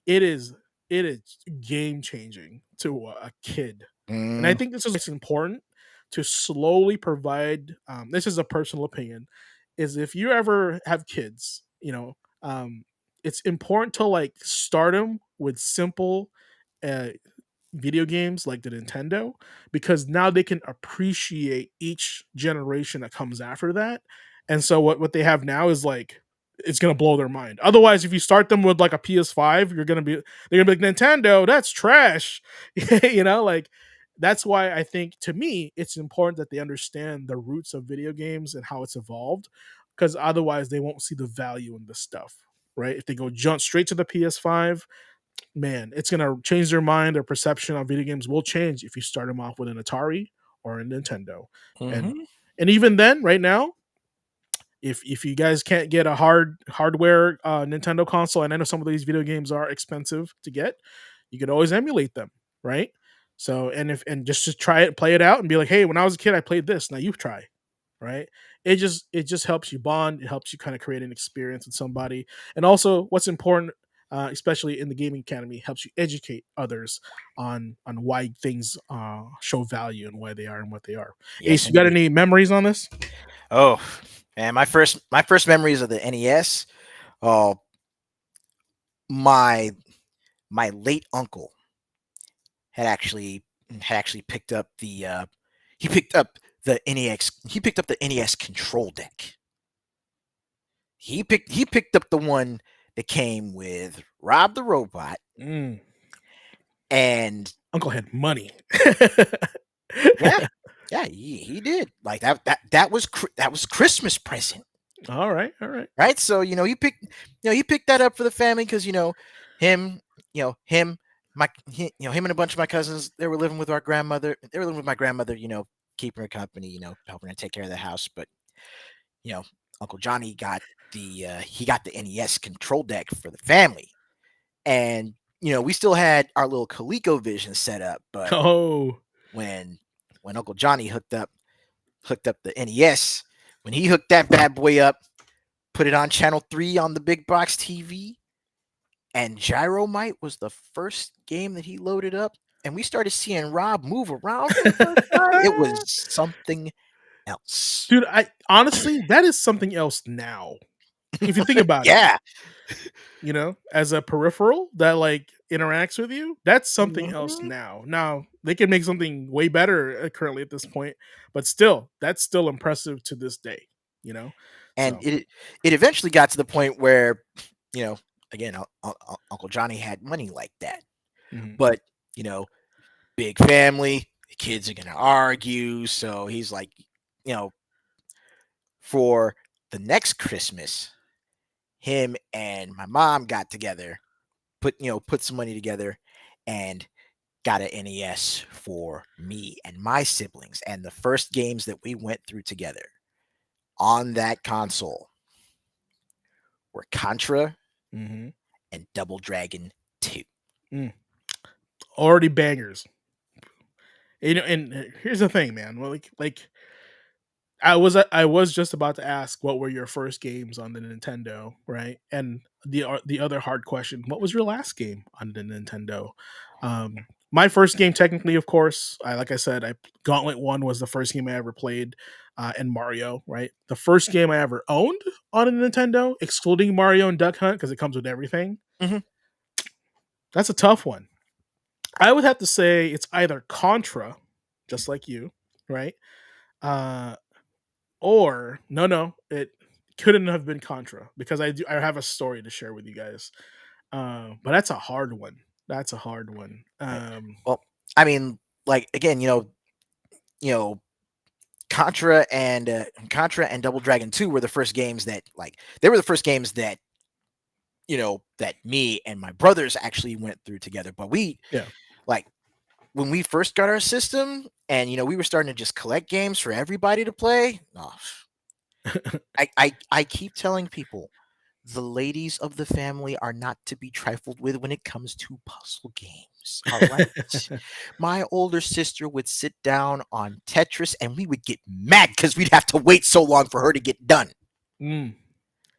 It is it is game changing to a kid. And I Mm. think this is important to slowly provide, this is a personal opinion, is if you ever have kids, it's important to like start them with simple uh, video games like the Nintendo, because now they can appreciate each generation that comes after that. And so what they have now is like it's gonna blow their mind. Otherwise, if you start them with like a PS5, they're gonna be like, Nintendo, that's trash. Like that's why I think, to me, it's important that they understand the roots of video games and how it's evolved, because otherwise they won't see the value in this stuff. Right? If they go jump straight to the PS5, man, it's gonna change their mind. Their perception on video games will change if you start them off with an Atari or a Nintendo. And Hmm. and even then, right now, if you guys can't get a hardware Nintendo console, and I know some of these video games are expensive to get, you can always emulate them, right? So and just to try it, play it out, and be like, hey, when I was a kid, I played this. Now you try, right? It just helps you bond. It helps you kind of create an experience with somebody, and also what's important, especially in the gaming academy, helps you educate others on why things show value and why they are and what they are. Yes, Ace, you got indeed. any memories on this? Oh, and my first memories of the NES. Oh, my my late uncle had actually picked up the NES control deck. He picked up the one that came with Rob the Robot Mm, and Uncle had money. yeah, yeah, he did. Like that was Christmas present, All right, all right. right? So he picked that up for the family because him, him, him and a bunch of my cousins, they were living with our grandmother. They were living with my grandmother, keeping her company, helping her take care of the house. But you know, Uncle Johnny got the NES control deck for the family, and we still had our little ColecoVision set up. But Oh, when Uncle Johnny hooked up the NES, when he hooked that bad boy up, put it on channel 3 on the big box TV, and Gyromite was the first game that he loaded up, and we started seeing Rob move around for the first time. It was something else. dude, I honestly that is something else now. If you think about it, Yeah. as a peripheral that like interacts with you, that's something else Mhm. now. Now they can make something way better currently at this point, but still, that's still impressive to this day. You know, And so it eventually got to the point where, you know, again, Uncle Johnny had money like that. mhm. But, you know, big family, the kids are going to argue. So he's like, you know, for the next Christmas, him and my mom got together, put some money together and got an NES for me and my siblings. And the first games that we went through together on that console were Contra Mhm. and Double Dragon 2. Mm. Already bangers. And here's the thing, man. Well, like I was just about to ask what were your first games on the Nintendo, right? And the other hard question, what was your last game on the Nintendo? My first game, technically, of course, like I said, Gauntlet One was the first game I ever played, and Mario, right? The first game I ever owned on a Nintendo, excluding Mario and Duck Hunt because it comes with everything. Hmm. That's a tough one. I would have to say it's either Contra, just like you, right? Uh, or no, it couldn't have been Contra because I have a story to share with you guys. But that's a hard one. That's a hard one. Right. Well, I mean, like again, you know, Contra and Double Dragon 2 were the first games that they were the first games that that me and my brothers actually went through together. But we Yeah. like when we first got our system and we were starting to just collect games for everybody to play. Oh, I keep telling people the ladies of the family are not to be trifled with when it comes to puzzle games. All right. My older sister would sit down on Tetris and we would get mad because we'd have to wait so long for her to get done. Mm.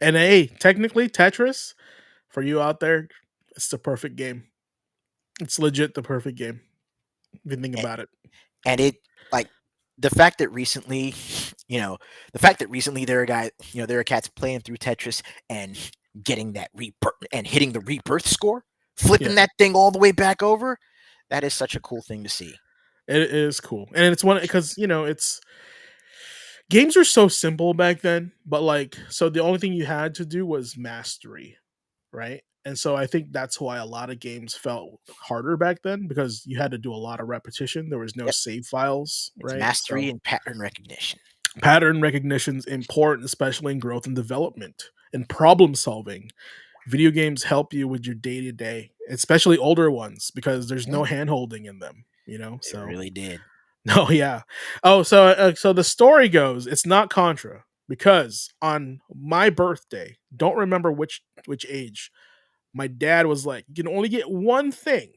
And hey, technically, Tetris for you out there, it's the perfect game. It's legit the perfect game. If you think And, about it. and it like the fact that recently, the fact that recently there are guys, there are cats playing through Tetris and getting that rebirth and hitting the rebirth score, Yeah, flipping that thing all the way back over. That is such a cool thing to see. it is cool, and it's one because it's games were so simple back then. But like, so the only thing you had to do was mastery, right? And so I think that's why a lot of games felt harder back then because you had to do a lot of repetition. There was no Yep. save files, It's right? mastery So and pattern recognition. pattern recognition is important, especially in growth and development and problem solving. Video games help you with your day to day, especially older ones, because there's no Mhm. hand holding in them. It So really did. Oh yeah. Oh, so the story goes, it's not Contra because on my birthday, don't remember which age, my dad was like, "You can only get one thing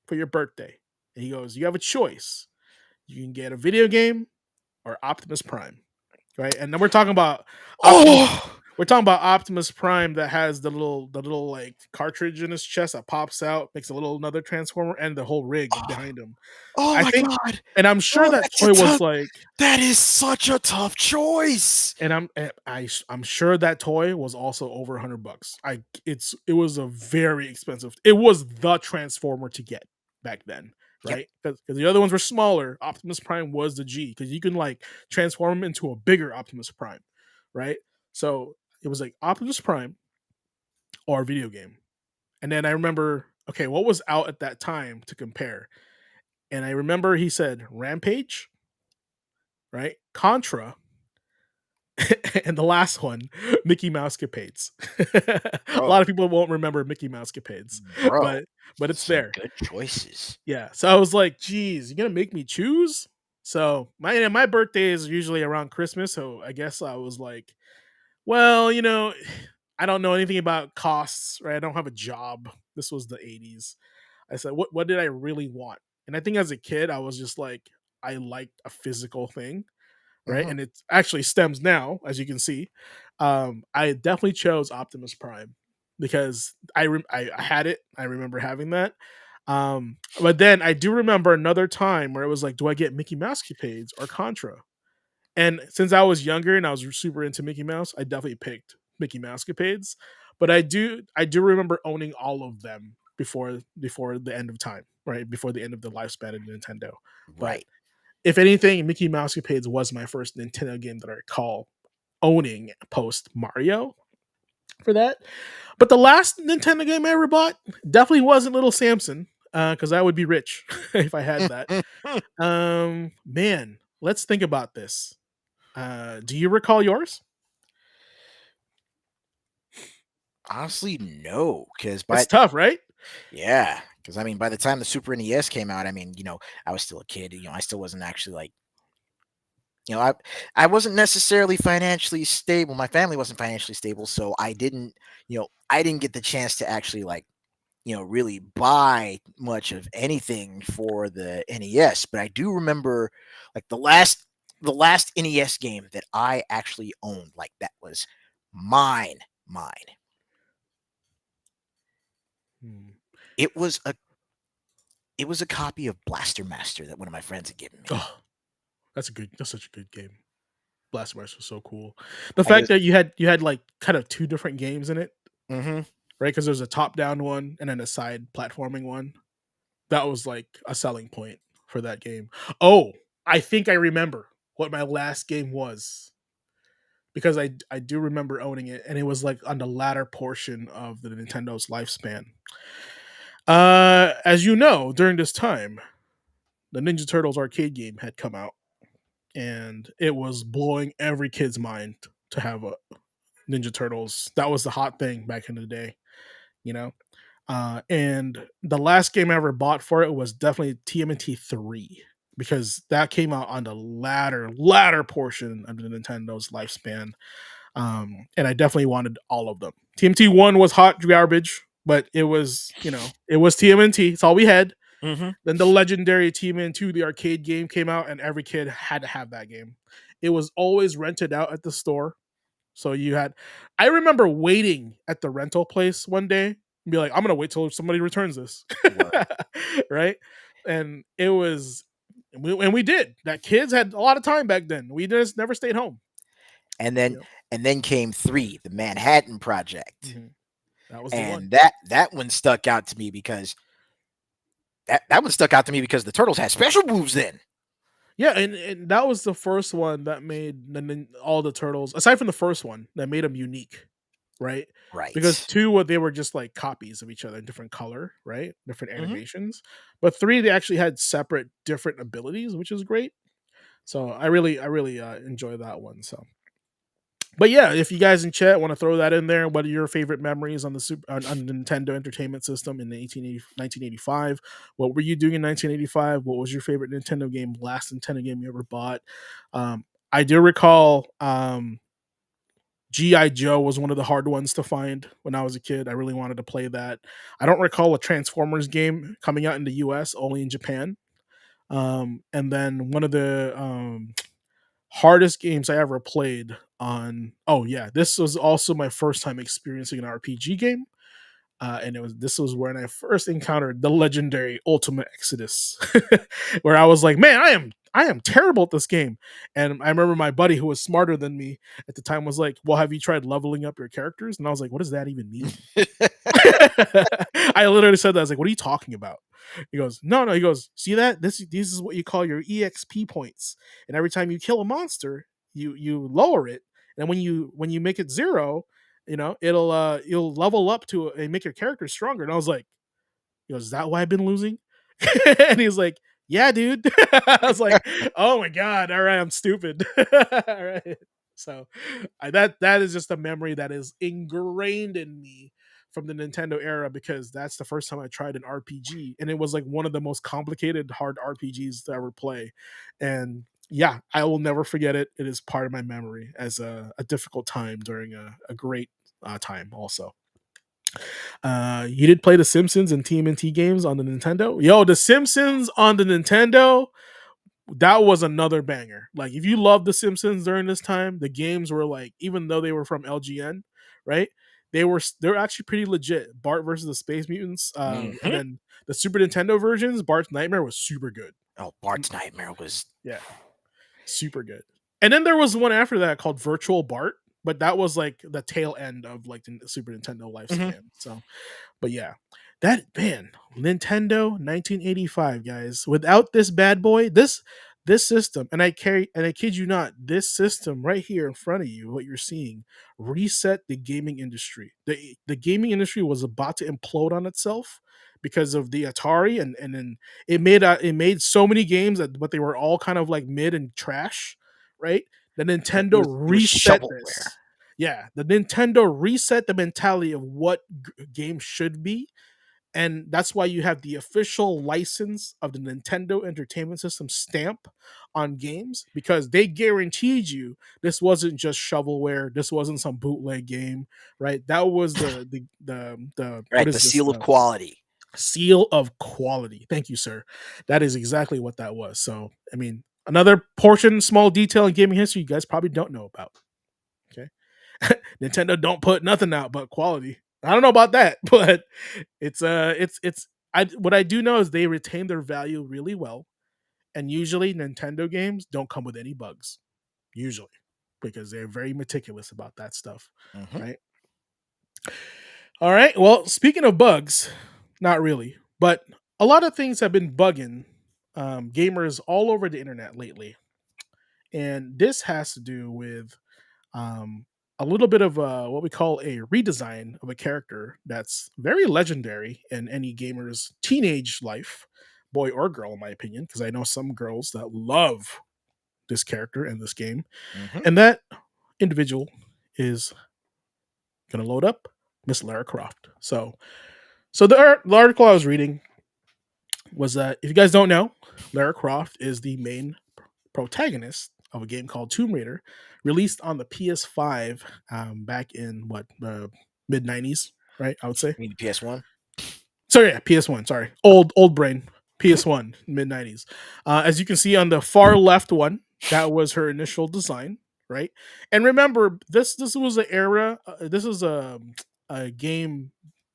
for your birthday." And he goes, "You have a choice. You can get a video game or Optimus Prime." Right? And then Optimus Oh, we're talking about Optimus Prime that has the little like cartridge in his chest that pops out, makes a little another transformer and the whole rig behind him. oh I my think god! and I'm sure Oh, that that's a toy was tough. like That is such a tough choice. and I'm sure that toy was also over $100. It was a very expensive. It was the transformer to get back then, Yep. right? Because the other ones were smaller. Optimus Prime was the G because you can like transform him into a bigger Optimus Prime, right? So it was like Optimus Prime or video game. And then I remember, okay, what was out at that time to compare? And I remember he said Rampage, right? Contra, and the last one, Mickey Mouse Capades. A lot Bro, of people won't remember Mickey Mouse Capades, bro, but it's some there. good choices. Yeah. So I was like, geez, you're gonna make me choose? So my birthday is usually around Christmas, so I guess I was like, well, I don't know anything about costs, right? I don't have a job. This was the 80s. I said, what did I really want? And I think as a kid, I was just like, I liked a physical thing, right? Hmm. And it actually stems now, as you can see. I definitely chose Optimus Prime because I had it. I remember having that. But then I do remember another time where it was like, do I get Mickey Mouse Capades or Contra? And since I was younger and I was super into Mickey Mouse, I definitely picked Mickey Mouse Capades. But I do remember owning all of them before the end of time, right? Before the end of the lifespan of Nintendo. But Right. if anything, Mickey Mouse Capades was my first Nintendo game that I recall owning post Mario for that. But the last Nintendo game I ever bought definitely wasn't Little Samson, because I would be rich if I had that. Man, let's think about this. Do you recall yours? Honestly, no, because It's tough, right? yeah, because I mean, by the time the Super NES came out, I mean, I was still a kid. I still wasn't actually like, you know, I wasn't necessarily financially stable. My family wasn't financially stable, so I didn't get the chance to actually like, really buy much of anything for the NES. But I do remember like the last NES game that I actually owned, like that was mine. Hmm. It was a it was a copy of Blaster Master that one of my friends had given me. Oh, that's such a good game. Blast Master was so cool. The Like it fact was, that you had like kind of two different games in it, hmm right? Because there's a top down one and then a side platforming one. That was like a selling point for that game. Oh, I think I remember what my last game was because I do remember owning it, and it was like on the latter portion of the Nintendo's lifespan. As you know, during this time, the Ninja Turtles arcade game had come out, and it was blowing every kid's mind to have a Ninja Turtles. That was the hot thing back in the day, you know. And the last game I ever bought for it was definitely TMNT 3 because that came out on the latter portion of the Nintendo's lifespan. And I definitely wanted all of them. TMT 1 was hot garbage, but it was TMNT. It's all we had. hmm Then the legendary TMNT 2, the arcade game, came out, and every kid had to have that game. It was always rented out at the store, so I remember waiting at the rental place one day and be like, I'm gonna wait till somebody returns this. Word. Right? And we did. That kids had a lot of time back then. We just never stayed home. And then You know? and then came 3, the Manhattan Project. Mhm. That was the one. And that one stuck out to me because that one stuck out to me because the Turtles had special moves then. Yeah, and that was the first one that made all the turtles, aside from the first one, that made them unique, right? Because Right. two, what they were just like copies of each other, different color, right? Different Hmm. animations. But three, they actually had separate, different abilities, which is great. So I really enjoy that one. So But yeah, if you guys in chat want to throw that in there, what are your favorite memories on the on the Nintendo Entertainment System in 1985? What were you doing in 1985? What was your favorite Nintendo game? Last Nintendo game you ever bought? I do recall GI Joe was one of the hard ones to find when I was a kid. I really wanted to play that. I don't recall a Transformers game coming out in the US, only in Japan. And then one of the hardest games I ever played on. Oh yeah, this was also my first time experiencing an RPG game, and this was when I first encountered the legendary Ultimate Exodus, where I was like, man, I am terrible at this game. And I remember my buddy who was smarter than me at the time was like, well, have you tried leveling up your characters? And I was like, what does that even mean? I literally said that. I was like, what are you talking about? He goes, no, no. He goes, see that? This is what you call your EXP points. And every time you kill a monster, you lower it. And when you make it zero, you'll level up to and make your character stronger. And I was like, he goes, is that why I've been losing? And he's like, yeah, dude. I was like, oh my god, all right, I'm stupid. All right. So that is just a memory that is ingrained in me from the Nintendo era because that's the first time I tried an RPG, and it was like one of the most complicated hard RPGs to ever play. And yeah, I will never forget it. It is part of my memory as a difficult time during a great time also. You did play The Simpsons and TMNT games on the Nintendo? Yo, The Simpsons on the Nintendo, that was another banger. Like, if you loved The Simpsons during this time, the games were like, even though they were from LGN, right? They were actually pretty legit. Bart versus the Space Mutants, and Hmm. then the Super Nintendo versions, Bart's Nightmare was super good. Oh, Bart's Nightmare was. Yeah, super good. And then there was one after that called Virtual Bart, but that was like the tail end of like the Super Nintendo Mhm. lifespan. So but yeah, that man, Nintendo 1985, guys. Without this bad boy, this system, and I kid you not, this system right here in front of you, what you're seeing, reset the gaming industry. The gaming industry was about to implode on itself because of the Atari, and then it made so many games that but they were all kind of like mid and trash, right? The It Nintendo was reset shovelware. this. Yeah, the Nintendo reset the mentality of what games should be, and that's why you have the official license of the Nintendo Entertainment System stamp on games because they guaranteed you this wasn't just shovelware, this wasn't some bootleg game, right? That was the what Right, the is this? seal of The quality. seal of quality. Thank you, sir. That is exactly what that was. So, I mean, another portion, small detail in gaming history you guys probably don't know about. Okay. Nintendo don't put nothing out but quality. I don't know about that, but it's I what I do know is they retain their value really well, and usually Nintendo games don't come with any bugs. Usually, because they're very meticulous about that stuff, Hmm. right? All right. Well, speaking of bugs, not really, but a lot of things have been bugging gamers all over the internet lately, and this has to do with um, a little bit of what we call a redesign of a character that's very legendary in any gamer's teenage life, boy or girl, in my opinion, because I know some girls that love this character in this game. Hmm. And that individual is going to load up Miss Lara Croft. So the article I was reading was that if you guys don't know, Lara Croft is the main protagonist of a game called Tomb Raider, released on the PS5 back in what mid '90s, right? I would say. You mean the PS1? So yeah, PS1. Sorry, old brain. PS1, mid '90s. As you can see on the far left one, that was her initial design, right? And remember, this was an era. This is a game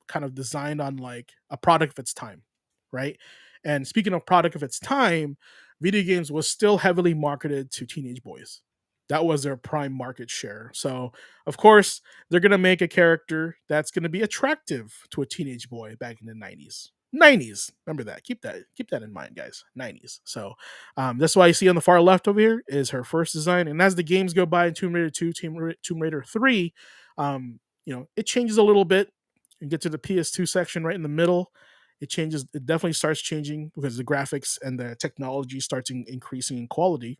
kind of designed on like a product of its time, right? And speaking of product of its time, video games was still heavily marketed to teenage boys. That was their prime market share. So, of course, they're going to make a character that's going to be attractive to a teenage boy back in the 90s. 90s. Remember that. Keep that in mind, guys. 90s. So, that's why you see on the far left over here is her first design. And as the games go by in Tomb Raider 2, Tomb Raider 3, it changes a little bit. You get to the PS2 section right in the middle, it changes. It definitely starts changing because the graphics and the technology starts increasing in quality,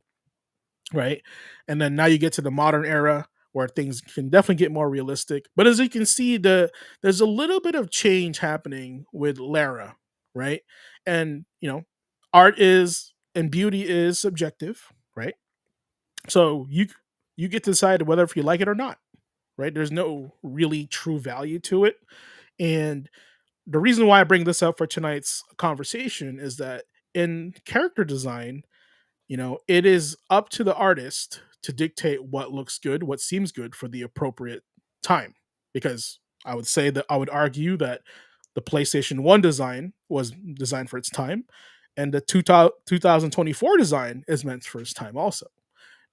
right? And then now you get to the modern era where things can definitely get more realistic. But as you can see, there's a little bit of change happening with Lara, right? And art is and beauty is subjective, right? So you get to decide whether if you like it or not, right? There's no really true value to it. And the reason why I bring this up for tonight's conversation is that in character design, it is up to the artist to dictate what looks good, what seems good for the appropriate time. Because I would argue that the PlayStation 1 design was designed for its time, and the 2024 design is meant for its time also.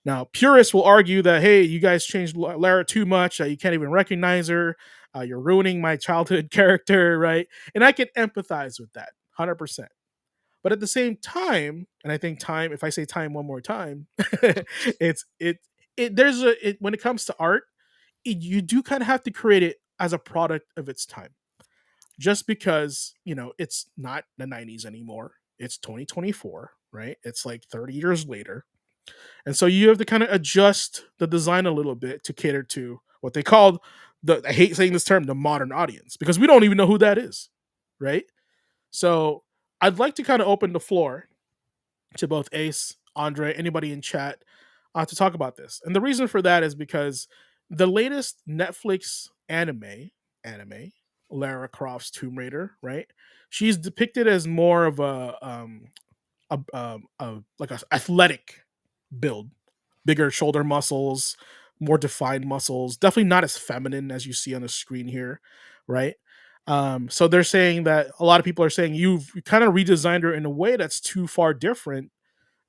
Now, purists will argue that, hey, you guys changed Lara too much. You can't even recognize her. You're ruining my childhood character, right? And I can empathize with that 100%. But at the same time, and I think time, if I say time one more time, it's there's when it comes to art, you do kind of have to create it as a product of its time. Just because, it's not the 90s anymore. It's 2024, right? It's like 30 years later. And so you have to kind of adjust the design a little bit to cater to what they called I hate saying this term, the modern audience, because we don't even know who that is, right? So I'd like to kind of open the floor to both Ace, Andre, anybody in chat to talk about this. And the reason for that is because the latest Netflix anime, Lara Croft's Tomb Raider, right? She's depicted as more of a like a athletic build, bigger shoulder muscles, more defined muscles. Definitely not as feminine as you see on the screen here, right? So they're saying that a lot of people are saying you've kind of redesigned her in a way that's too far different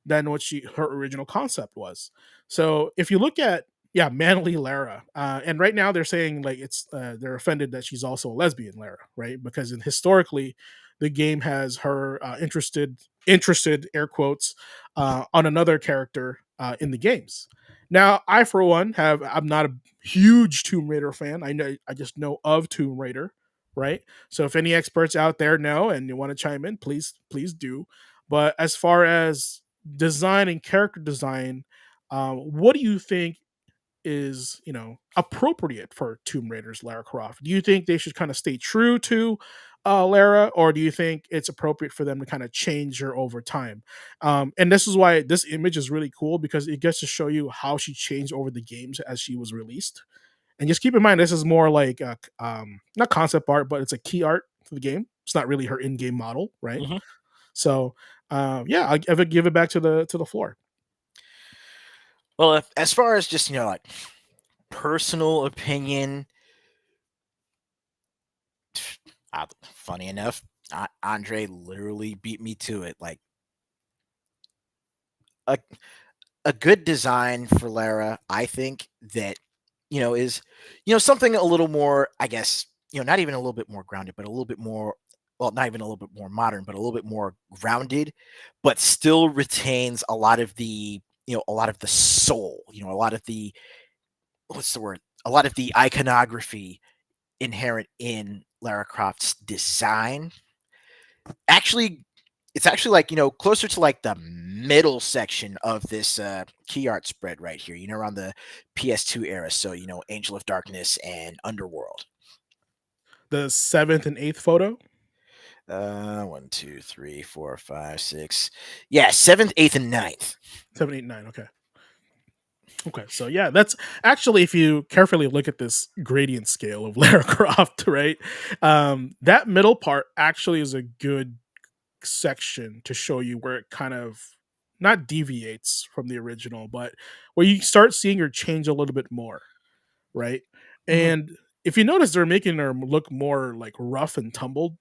than what her original concept was. So if you look at manly Lara, and right now they're saying like they're offended that she's also a lesbian Lara, right? Because historically, the game has her interested air quotes on another character in the games. Now, I for one I'm not a huge Tomb Raider fan. I just know of Tomb Raider, right? So if any experts out there know and you want to chime in, please do. But as far as design and character design, what do you think is appropriate for Tomb Raider's Lara Croft? Do you think they should kind of stay true to Lara, or do you think it's appropriate for them to kind of change her over time? And this is why this image is really cool, because it gets to show you how she changed over the games as she was released. And just keep in mind, this is more like not concept art, but it's a key art for the game. It's not really her in-game model, right? Mhm. So I would give it back to the floor. Well, as far as just like personal opinion, funny enough, Andre literally beat me to it. Like a a good design for Lara, I think that is something a little more, I guess, not even a little bit more grounded, but a little bit more, well, not even a little bit more modern, but a little bit more grounded, but still retains a lot of the a lot of the soul, a lot of the, what's the word, a lot of the iconography inherent in Lara Croft's design. Actually, it's actually like closer to like the middle section of this key art spread right here, around the PS2 era. So Angel of Darkness and Underworld. The seventh and eighth photo. 1, 2, 3, 4, 5, 6. Yeah, seventh, eighth, and ninth. 7, 8, 9. Okay. Okay. So yeah, that's actually, if you carefully look at this gradient scale of Lara Croft, right? That middle part actually is a good section to show you where it kind of not deviates from the original, but where you start seeing her change a little bit more, right? Mhm. And if you notice, they're making her look more like rough and tumbled,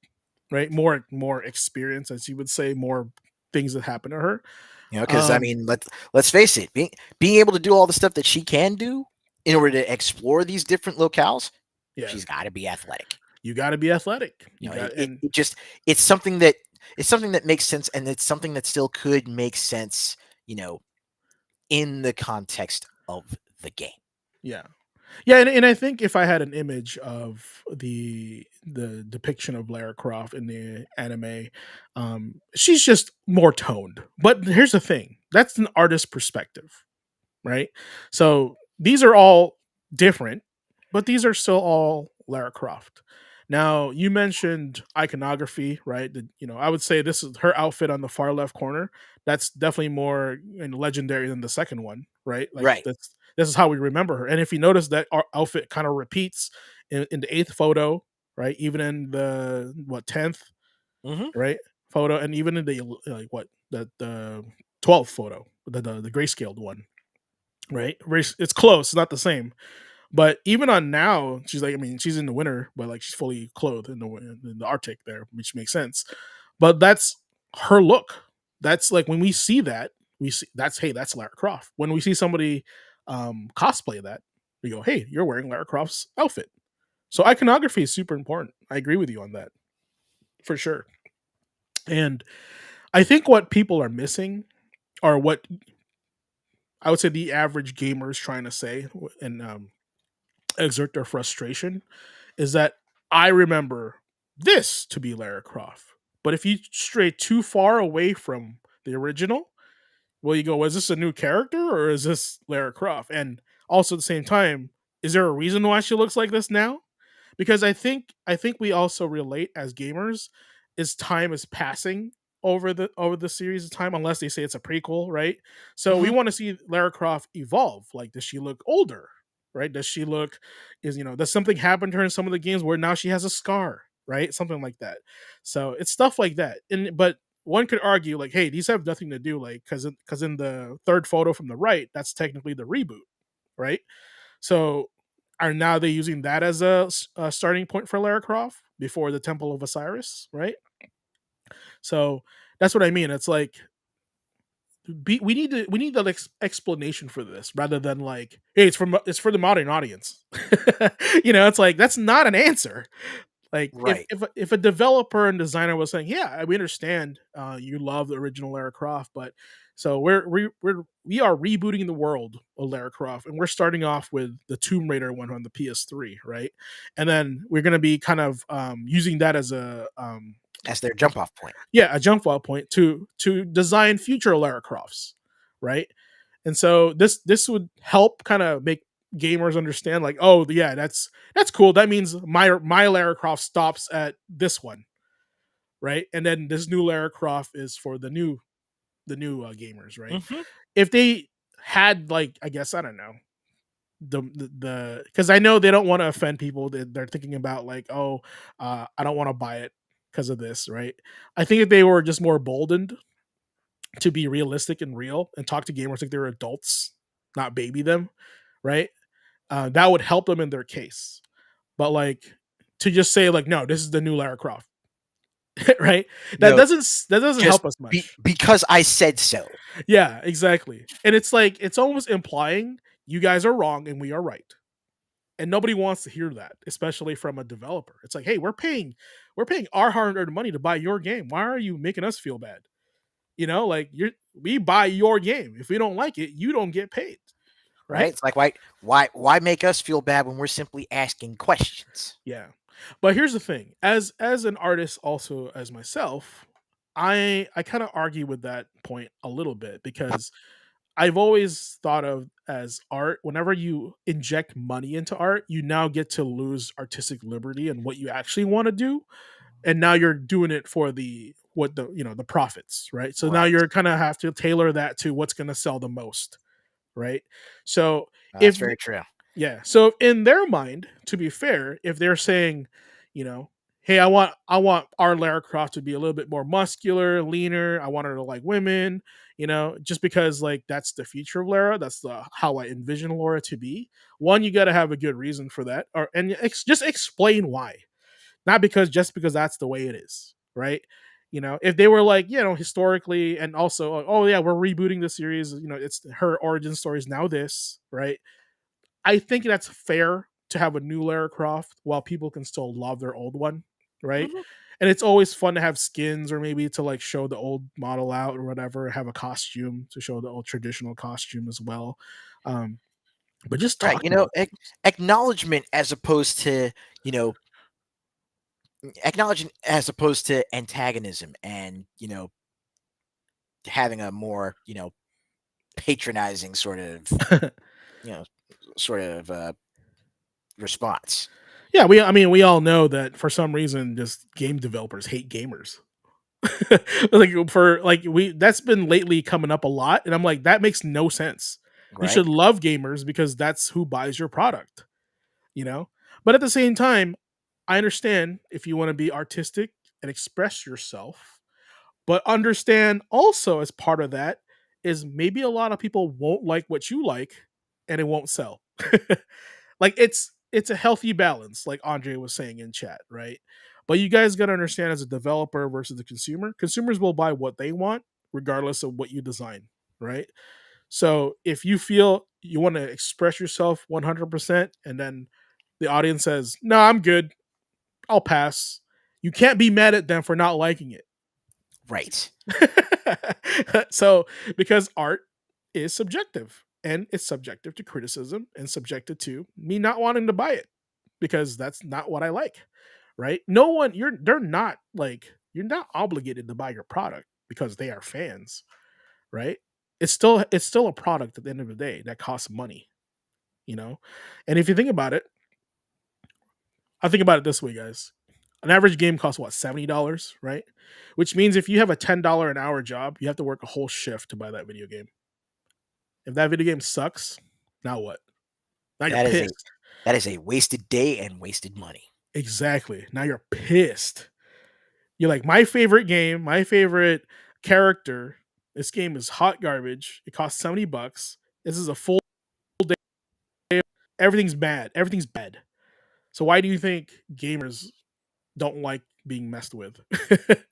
right? More experience, as you would say, more things that happen to her. Because I Um, mean, let's face it, being able to do all the stuff that she can do in order to explore these different locales, yeah, she's got to be athletic. you got to be athletic. You It, got it, and it just it's something that makes sense, and it's something that still could make sense, you know, in the context of the game. yeah, yeah, and I think if I had an image of the depiction of Lara Croft in the anime, she's just more toned. But here's the thing: that's an artist perspective, right? So these are all different, but these are still all Lara Croft. Now, you mentioned iconography, right? I would say this is her outfit on the far left corner. That's definitely more legendary than the second one, right? Like Right. this is how we remember her. And if you notice that our outfit kind of repeats in the eighth photo, right? Even in the what 10th, Hmm. right? Photo, and even in the like what the 12th photo, the grayscaled one, right? It's close, not the same, but even on now, she's like, I mean, she's in the winter, but like she's fully clothed in the Arctic there, which makes sense. But that's her look. That's like when we see that, we see that's hey, that's Lara Croft. When we see somebody cosplay that, we go, hey, you're wearing Lara Croft's outfit. So iconography is super important. I agree with you on that for sure. And I think what people are missing, or what I would say the average gamer is trying to say and exert their frustration, is that I remember this to be Lara Croft. But if you stray too far away from the original, well, you go, is this a new character or is this Lara Croft? And also at the same time, is there a reason why she looks like this now? Because I think we also relate as gamers as time is passing over the series of time, unless they say it's a prequel, right? So we Hmm. want to see Lara Croft evolve. Like, does she look older? Right? Does she look does something happen to her in some of the games where now she has a scar, right? Something like that. So it's stuff like that. And but one could argue like, hey, these have nothing to do, like, because in the third photo from the right, that's technically the reboot, right? So are now they using that as a starting point for Lara Croft before the Temple of Osiris, right? So that's what I mean. It's like we need an explanation for this rather than like, hey, it's for the modern audience. It's like that's not an answer. Like if Right. if a developer and designer was saying, yeah, we understand you love the original Lara Croft, but so we are rebooting the world of Lara Croft, and we're starting off with the Tomb Raider one on the PS3, right? And then we're going to be kind of using that as As their jump off point. a jump off point to design future Lara Crofts, right? And so this would help kind of make gamers understand, like, oh yeah, that's cool. That means my Lara Croft stops at this one, right? And then this new Lara Croft is for the new gamers, right? Hmm. If they had, like, I guess, I don't know, the because I know they don't want to offend people. They're thinking about like, oh, I don't want to buy it because of this, right? I think if they were just more boldened to be realistic and real and talk to gamers like they're adults, not baby them, right? That would help them in their case. But like, to just say like, no, this is the new Lara Croft, right? That No, doesn't just help us much. because I said so. Yeah, exactly. And it's like it's almost implying you guys are wrong and we are right. And nobody wants to hear that, especially from a developer. It's like, hey, we're paying our hard-earned money to buy your game. Why are you making us feel bad? Like, we buy your game. If we don't like it, you don't get paid, Right? right? It's like why make us feel bad when we're simply asking questions? Yeah. But here's the thing. As an artist, also as myself, I kind of argue with that point a little bit, because I've always thought of as art, whenever you inject money into art, you now get to lose artistic liberty and what you actually want to do. And now you're doing it for the profits, right? So now Right. you're kind of have to tailor that to what's going to sell the most, right? So That's if very true. yeah. So in their mind, to be fair, if they're saying, you know, hey, I want our Lara Croft to be a little bit more muscular, leaner. I want her to like women, just because like that's the future of Lara. That's how I envision Laura to be. One, you got to have a good reason for that, or and just explain why. Not just because that's the way it is, right? If they were like, historically, and also, oh yeah, we're rebooting the series. It's her origin story is now this, right? I think that's fair to have a new Lara Croft while people can still love their old one, right? Hmm. And it's always fun to have skins, or maybe to like show the old model out or whatever, have a costume to show the old traditional costume as well. Um, but just Right. talking about things. Acknowledgement as opposed to, you know, acknowledging as opposed to antagonism and, having a more, patronizing you know, sort of response. Yeah, I mean, we all know that for some reason, just game developers hate gamers. Like for like we that's been lately coming up a lot, and I'm like, that makes no sense. You Right? should love gamers because that's who buys your product, you know. But at the same time, I understand if you want to be artistic and express yourself, but understand also as part of that is maybe a lot of people won't like what you like, and it won't sell. Like it's a healthy balance, like Andre was saying in chat, right? But you guys got to understand, as a developer versus the consumer, consumers will buy what they want regardless of what you design, right? So if you feel you want to express yourself 100% and then the audience says, no, I'm good, I'll pass, you can't be mad at them for not liking it. Right. So because art is subjective, and it's subjective to criticism and subjective to me not wanting to buy it because that's not what I like, right? No one, they're not like, you're not obligated to buy your product because they are fans, right? It's still a product at the end of the day that costs money, you know. And if you think about it, I think about it this way, guys. An average game costs what, $70, right? Which means if you have a $10 an hour job, you have to work a whole shift to buy that video game. If that video game sucks, now what? Now you're That is a pissed. that is a wasted day and wasted money. Exactly. Now you're pissed. You're like, my favorite game, my favorite character. This game is hot garbage. It costs $70. This is a full day. Everything's bad. Everything's bad. So why do you think gamers don't like being messed with?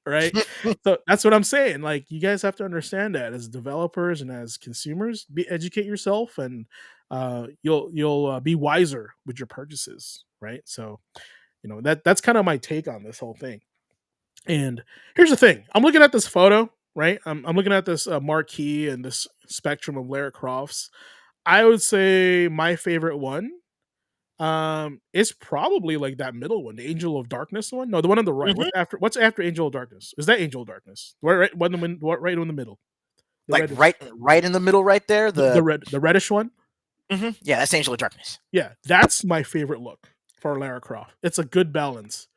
Right? So that's what I'm saying. Like, you guys have to understand that as developers and as consumers, educate yourself, and you'll be wiser with your purchases, right? So that's kind of my take on this whole thing. And here's the thing: I'm looking at this photo, right? I'm looking at this marquee and this spectrum of Lara Crofts. I would say my favorite one is probably like that middle one, the Angel of Darkness one. No, the one on the right. Mhm. What's after Angel of Darkness? Is that Angel of Darkness? Right in the middle. The Like reddish, right in the middle, right there. the reddish one. Yeah, that's Angel of Darkness. Yeah, that's my favorite look for Lara Croft. It's a good balance,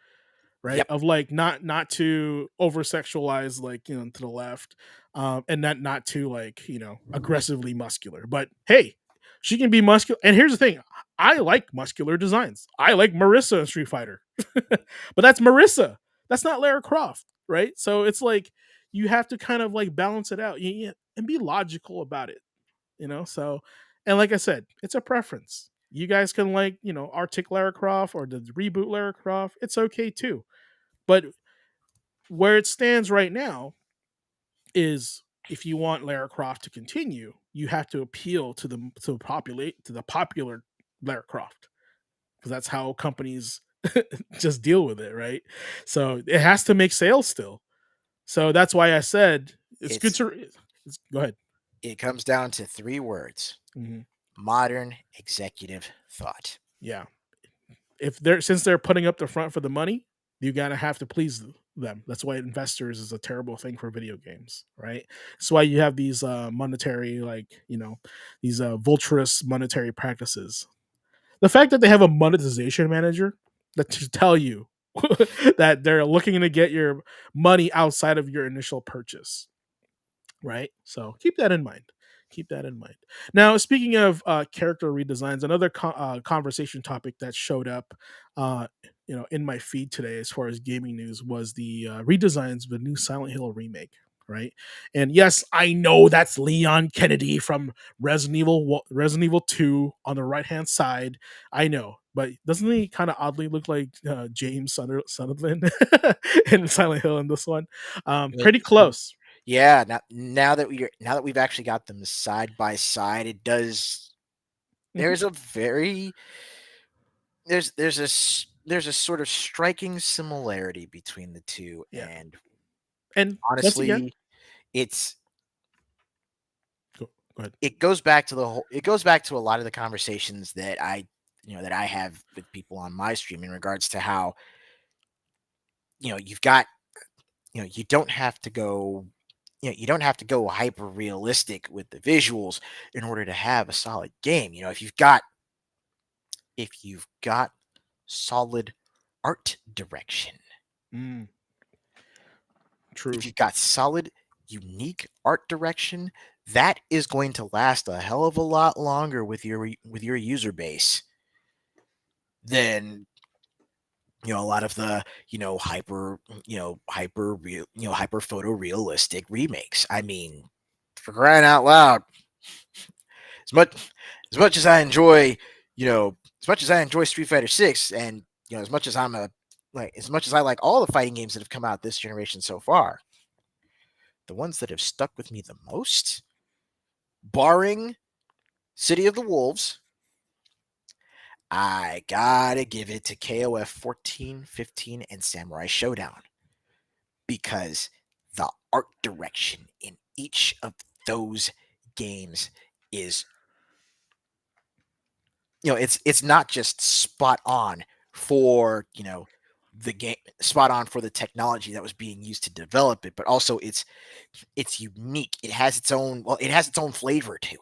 right? Yep. Of like not to over sexualize, like, to the left, and not too, like, aggressively muscular. But hey, she can be muscular. And here's the thing: I like muscular designs. I like Marissa in Street Fighter, but that's Marissa. That's not Lara Croft, right? So it's like you have to kind of like balance it out, and be logical about it, So, and like I said, it's a preference. You guys can like, Arctic Lara Croft or the reboot Lara Croft. It's okay too. But where it stands right now is, if you want Lara Croft to continue, you have to appeal to the popular Lara Croft, because that's how companies just deal with it, right? So it has to make sales still. So that's why I said it's good It's to go ahead. it comes down to three words: Mhm. modern executive thought. Yeah, if they're since they're putting up the front for the money, you gotta have to please them. That's why investors is a terrible thing for video games, right? That's why you have these monetary, like, these vulturous monetary practices. The fact that they have a monetization manager that to tell you that they're looking to get your money outside of your initial purchase, right? So keep that in mind. Keep that in mind. Now, speaking of character redesigns, another conversation topic that showed up, uh, in my feed today, as far as gaming news, was the redesigns of the new Silent Hill remake. Right, and yes, I know that's Leon Kennedy from Resident Evil 2 on the right hand side. I know, but doesn't he kind of oddly look like James Sunderland in Silent Hill in this one? It- Pretty close. yeah. Now that we've actually got them side by side, it does. Mhm. There's a very there's a sort of striking similarity between the two, Yeah. and And once again, honestly, it's go ahead. it goes back to a lot of the conversations that I have with people on my stream in regards to how you've got you don't have to go you don't have to go hyper realistic with the visuals in order to have a solid game. If you've got if you've got solid art direction. Mm, If true. you've got solid, unique art direction, that is going to last a hell of a lot longer with your user base than a lot of the hyper real hyper photorealistic remakes. I mean, for crying out loud, as much as much as I enjoy as much as I enjoy Street Fighter 6, and as much as as much as I like all the fighting games that have come out this generation so far, the ones that have stuck with me the most, barring City of the Wolves, I gotta give it to KOF 14, 15, and Samurai Showdown, because the art direction in each of those games is, it's not just spot on for, the game, spot on for the technology that was being used to develop it, but also it's unique. It has its own, it has its own flavor to it.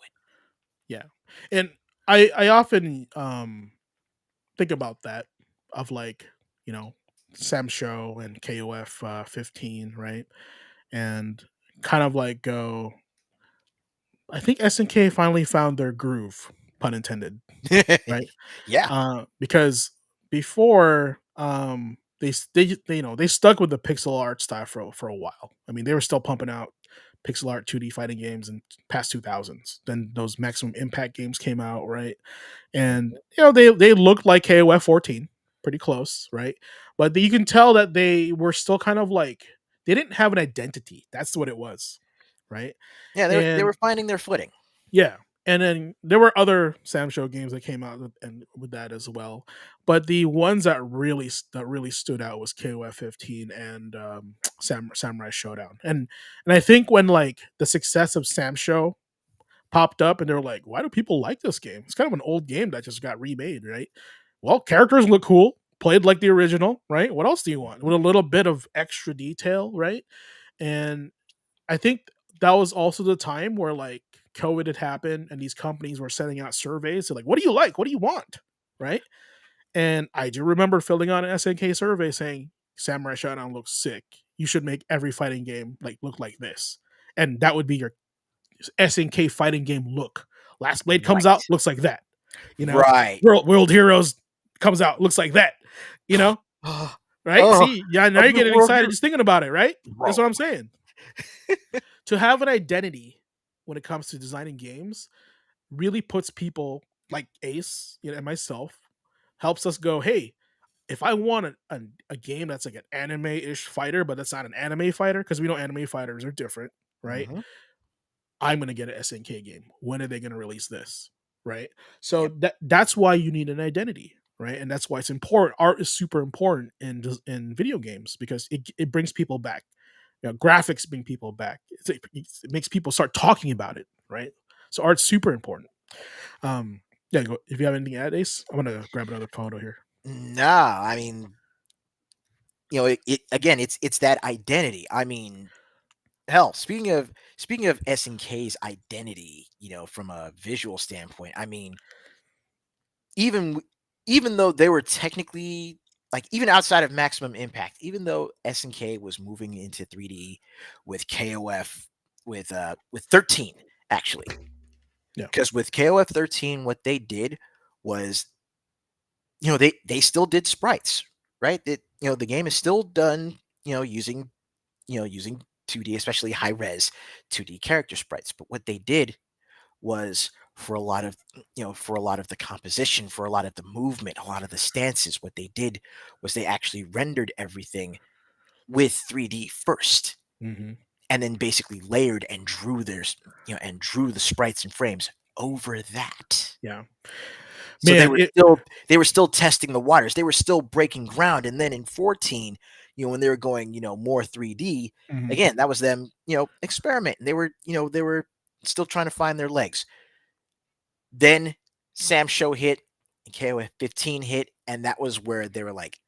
Yeah. And I often think about that, of like, you know, Sam Show and KOF 15, right? And kind of like go, I think SNK finally found their groove, pun intended, right? Yeah. Because before, they they stuck with the pixel art style for a while. I mean, they were still pumping out pixel art 2D fighting games in past 2000s. Then those Maximum Impact games came out, right? And they looked like KOF 14, pretty close, right? But you can tell that they were still kind of like, they didn't have an identity. That's what it was, right? Yeah, they were And finding their footing. yeah, and then there were other Sam Show games that came out with that as well. But the ones that really stood out was KOF 15 and Samurai Showdown. And I think when like the success of Sam Show popped up and they were like, why do people like this game? It's kind of an old game that just got remade, right? Well, characters look cool, played like the original, right? What else do you want? With a little bit of extra detail, right? And I think that was also the time where like COVID had happened and these companies were sending out surveys. So like, what do you like? What do you want? Right. And I do remember filling out an SNK survey saying Samurai Shodown looks sick. You should make every fighting game like look like this. And that would be your SNK fighting game look. Last Blade comes out, Right. looks like that. You know, Right. World Heroes comes out, looks like that. You know, Oh, right? oh, See, yeah, now a you're new getting world excited here, just thinking about it, right? That's what bro. I'm saying. To have an identity when it comes to designing games really puts people like Ace, and myself, helps us go, hey, if I want a game that's like an anime-ish fighter, but that's not an anime fighter, because we know anime fighters are different, right? Hmm. I'm gonna get an SNK game. When are they gonna release this? Right. So Yep. that's why you need an identity, right? And that's why it's important. Art is super important in video games because it brings people back. Graphics bring people back. It makes people start talking about it, right? So art's super important. Yeah, if you have anything to add, Ace, I'm gonna grab another photo here. Nah, I mean, it again, it's that identity. I mean, hell, speaking of SNK's identity, from a visual standpoint, I mean, even even though they were technically, like, even outside of Maximum Impact, even though SNK was moving into 3D with KOF, with 13, actually, Yeah. because with KOF 13, what they did was, they still did sprites, right? The game is still done, using 2D, especially high res 2D character sprites. But what they did was, for a lot of for a lot of the composition, for a lot of the movement, a lot of the stances, what they did was they actually rendered everything with 3D first, Hmm. and then basically layered and drew the sprites and frames over that. Yeah. So Man, it. they were still testing the waters. They were still breaking ground. And then in 14, when they were going, more 3D, Mhm. again, that was them, experimenting. They were still trying to find their legs. Then Sam Show hit and KOF 15 hit, and that was where they were like,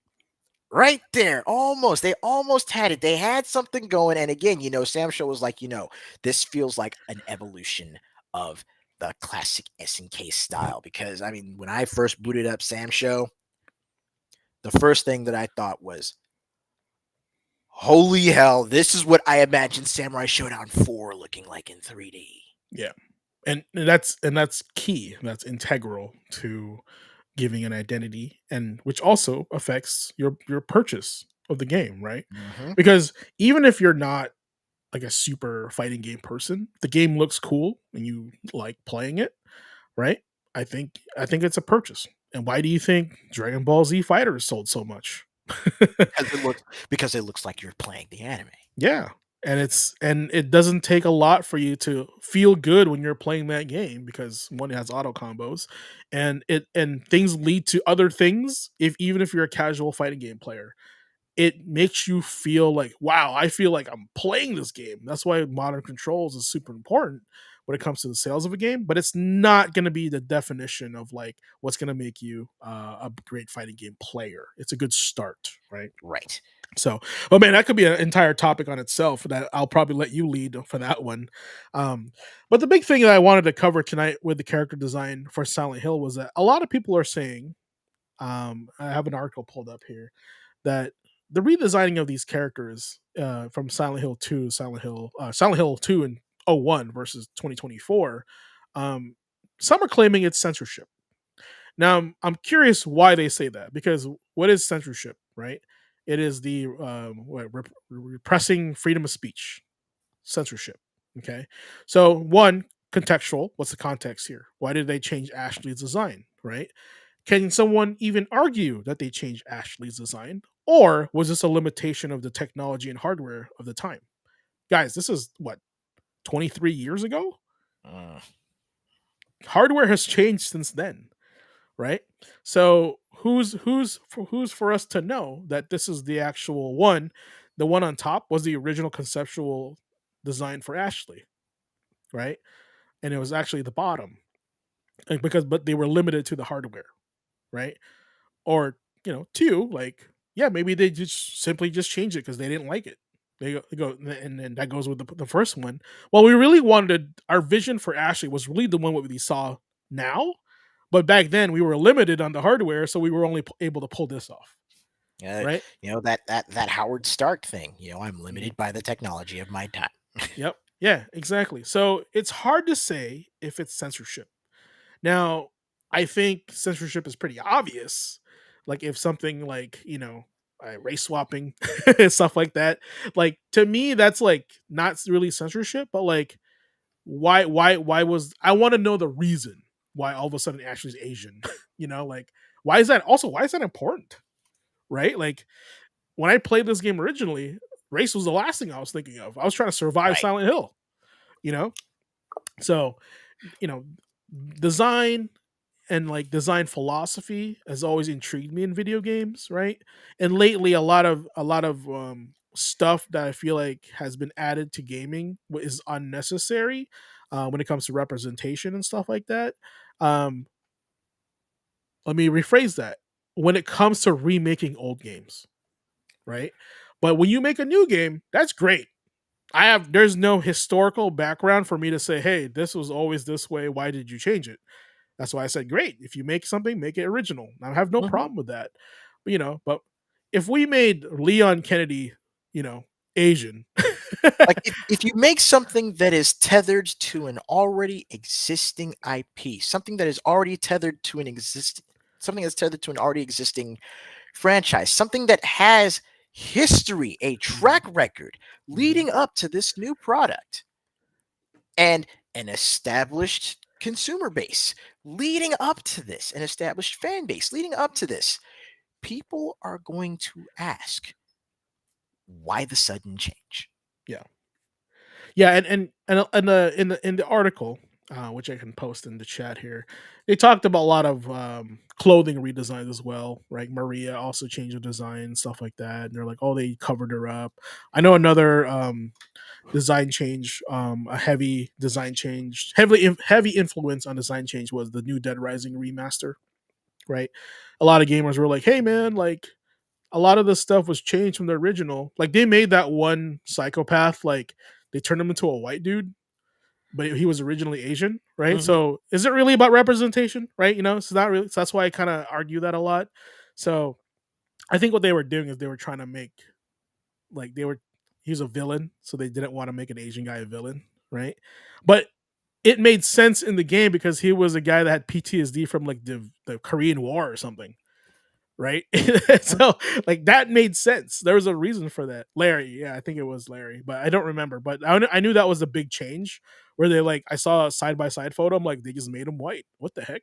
right there, almost. They almost had it. They had something going. And again, Sam Show was like, this feels like an evolution of the classic SNK style. Because I mean, when I first booted up Sam Show, the first thing that I thought was, holy hell, this is what I imagined Samurai Showdown 4 looking like in 3D. Yeah. And that's key. That's integral to giving an identity, and which also affects your purchase of the game, right? Mm-hmm. Because even if you're not like a super fighting game person, the game looks cool and you like playing it, right? I think it's a purchase. And why do you think Dragon Ball Z Fighters sold so much? Because it looks like you're playing the anime. Yeah. And it doesn't take a lot for you to feel good when you're playing that game, because one, it has auto combos, and things lead to other things. If even if you're a casual fighting game player, it makes you feel like, wow, I feel like I'm playing this game. That's why modern controls is super important when it comes to the sales of a game, but it's not going to be the definition of like what's going to make you a great fighting game player. It's a good start, right? Right. So, oh man, that could be an entire topic on itself that I'll probably let you lead for that one. Um, but the big thing that I wanted to cover tonight with the character design for Silent Hill was that a lot of people are saying, I have an article pulled up here, that the redesigning of these characters from Silent Hill 2, Silent Hill 2 and '01 versus 2024, um, some are claiming it's censorship. Now, I'm curious why they say that, because what is censorship, right? It is the repressing freedom of speech, censorship. Okay, so one, contextual. What's the context here? Why did they change Ashley's design? Right? Can someone even argue that they changed Ashley's design, or was this a limitation of the technology and hardware of the time? Guys, this is what, 23 years ago. Mm. Hardware has changed since then, right? So who's for us to know that this is the actual one? The one on top was the original conceptual design for Ashley, right? And it was actually the bottom, but they were limited to the hardware, right? Or two, like, yeah, maybe they just simply just changed it because they didn't like it. They go, and then that goes with the first one. Well, we really wanted, our vision for Ashley was really the one what we saw now, but back then we were limited on the hardware, so we were only able to pull this off, Uh, right? that Howard Stark thing. I'm Mhm. limited by the technology of my time. Yep. Yeah, exactly. So it's hard to say if it's censorship. Now, I think censorship is pretty obvious. Like if something like, race swapping stuff like that. Like to me, that's like not really censorship, but like why was, I want to know the reason why all of a sudden Ashley's Asian. Like why is that, also why is that important? Right? Like when I played this game originally, race was the last thing I was thinking of. I was trying to survive Right. Silent Hill, you know? So, you know, design and like design philosophy has always intrigued me in video games, right? And lately a lot of stuff that I feel like has been added to gaming is unnecessary when it comes to representation and stuff like that. Um, Let me rephrase that. When it comes to remaking old games, right? But when you make a new game, that's great. There's no historical background for me to say, hey, this was always this way. Why did you change it? That's why I said, great. If you make something, make it original. I have no Mhm. problem with that. But if we made Leon Kennedy, you know, Asian, Like if you make something that is tethered to an already existing IP, something that's tethered to an already existing franchise, something that has history, a Mhm, track record mhm, leading up to this new product, and an established consumer base leading up to this, an established fan base leading up to this, people are going to ask, why the sudden change? yeah, yeah, and in the article, which I can post in the chat here, they talked about a lot of clothing redesigns as well. Right, Maria also changed the design, stuff like that. And they're like, oh, they covered her up. I know another design change, a heavy design change, heavy influence on design change was the new Dead Rising remaster. Right, a lot of gamers were like, hey man, like a lot of the stuff was changed from the original. Like they made that one psychopath, like they turned him into a white dude, but he was originally Asian, right? Hmm. So is it really about representation, right? It's not really. So that's why I kind of argue that a lot. So I think what they were doing is they were trying to make like they were he's a villain, so they didn't want to make an Asian guy a villain, right? But it made sense in the game because he was a guy that had PTSD from like the Korean War or something, right? So like that made sense. There was a reason for that. Larry, yeah, I think it was Larry, but I don't remember. But I knew that was a big change where they like I saw a side by side photo. I'm like, they just made him white. What the heck?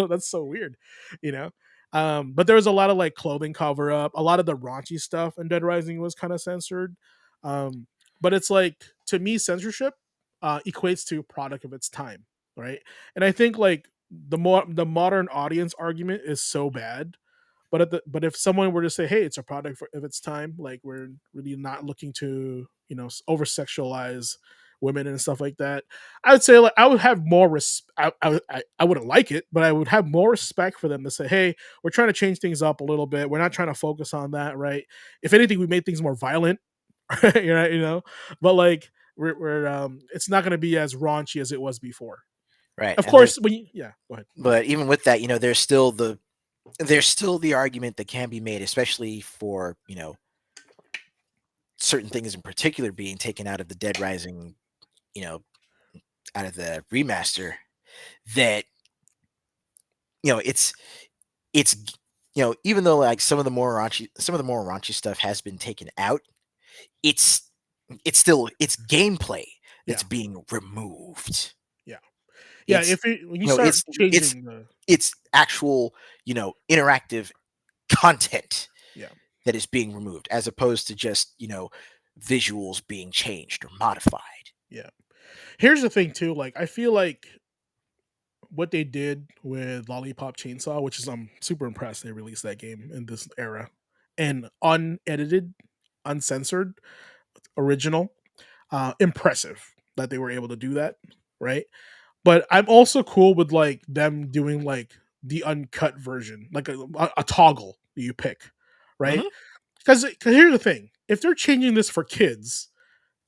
That's so weird. You know. But there was a lot of like clothing cover up. A lot of the raunchy stuff in Dead Rising was kind of censored. Um, but it's like to me, censorship equates to product of its time, right? And I think like the modern audience argument is so bad, but if someone were to say, "Hey, it's a product of its time," like we're really not looking to over sexualize women and stuff like that, I would say like I would have more I wouldn't like it, but I would have more respect for them to say, "Hey, we're trying to change things up a little bit. We're not trying to focus on that, right? If anything, we made things more violent, but like we're it's not going to be as raunchy as it was before." Right. Of And there's course, when you, yeah, go ahead. but even with that, there's still the argument that can be made, especially for certain things in particular being taken out of the Dead Rising, you know, out of the remaster, that it's even though like some of the more raunchy stuff has been taken out, it's it's gameplay Yeah, that's being removed. yeah, yeah. It's If when you you know start it's it's changing the it's actual interactive content yeah, that is being removed, as opposed to just visuals being changed or modified. yeah. Here's the thing too. Like I feel like what they did with Lollipop Chainsaw, which is I'm super impressed they released that game in this era, and unedited, uncensored, original, impressive that they were able to do that, right? But I'm also cool with like them doing like the uncut version, like a toggle you pick, right? Hmm. Because here's the thing: if they're changing this for kids,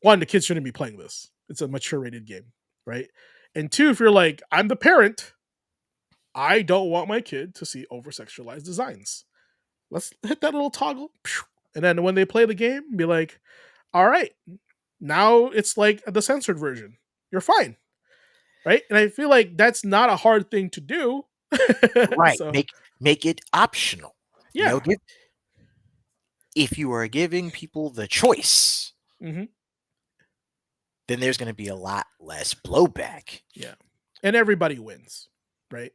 one, the kids shouldn't be playing this. It's a mature rated game, right? And two, if you're like, I'm the parent, I don't want my kid to see over sexualized designs. Let's hit that little toggle, and then when they play the game, be like, all right, now it's like the censored version. You're fine, right? And I feel like that's not a hard thing to do. Right. So Make it optional. yeah, If you are giving people the choice, hmm then there's going to be a lot less blowback. yeah, and everybody wins, right?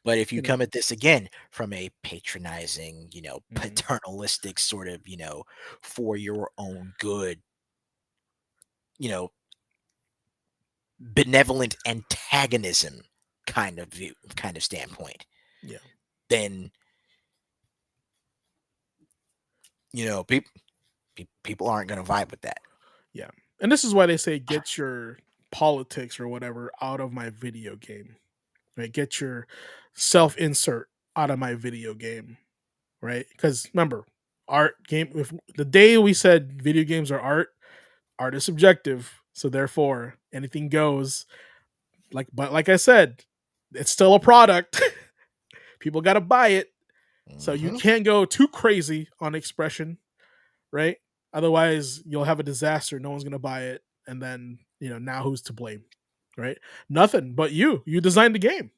But if you You know, come at this again from a patronizing, hmm paternalistic sort of, for your own good, you know, benevolent antagonism kind of standpoint, yeah, then, people people aren't going to vibe with that. yeah. And this is why they say get your politics or whatever out of my video game, right? Get your self insert out of my video game, right? Because remember, art game. If the day we said video games are art is subjective, so therefore anything goes. But like I said, it's still a product. People got to buy it, so you Hmm. can't go too crazy on expression, right? Otherwise, you'll have a disaster. No one's gonna buy it, and then now who's to blame, right? Nothing but you. You designed the game.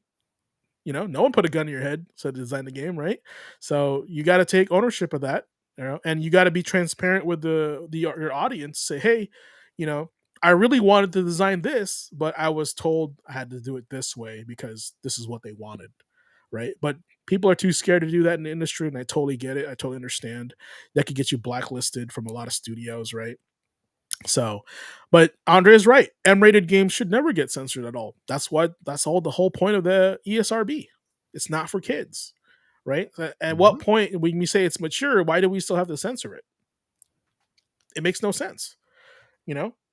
No one put a gun in your head, so to design the game, right? So you got to take ownership of that, and you got to be transparent with your audience. Say, hey, you know, I really wanted to design this, but I was told I had to do it this way because this is what they wanted, right? But people are too scared to do that in the industry, and I totally get it. I totally understand. That could get you blacklisted from a lot of studios, right? So, but Andre is right. M-rated games should never get censored at all. That's all the whole point of the ESRB. It's not for kids, right? At what Hmm. point when we say it's mature, why do we still have to censor it? It makes no sense,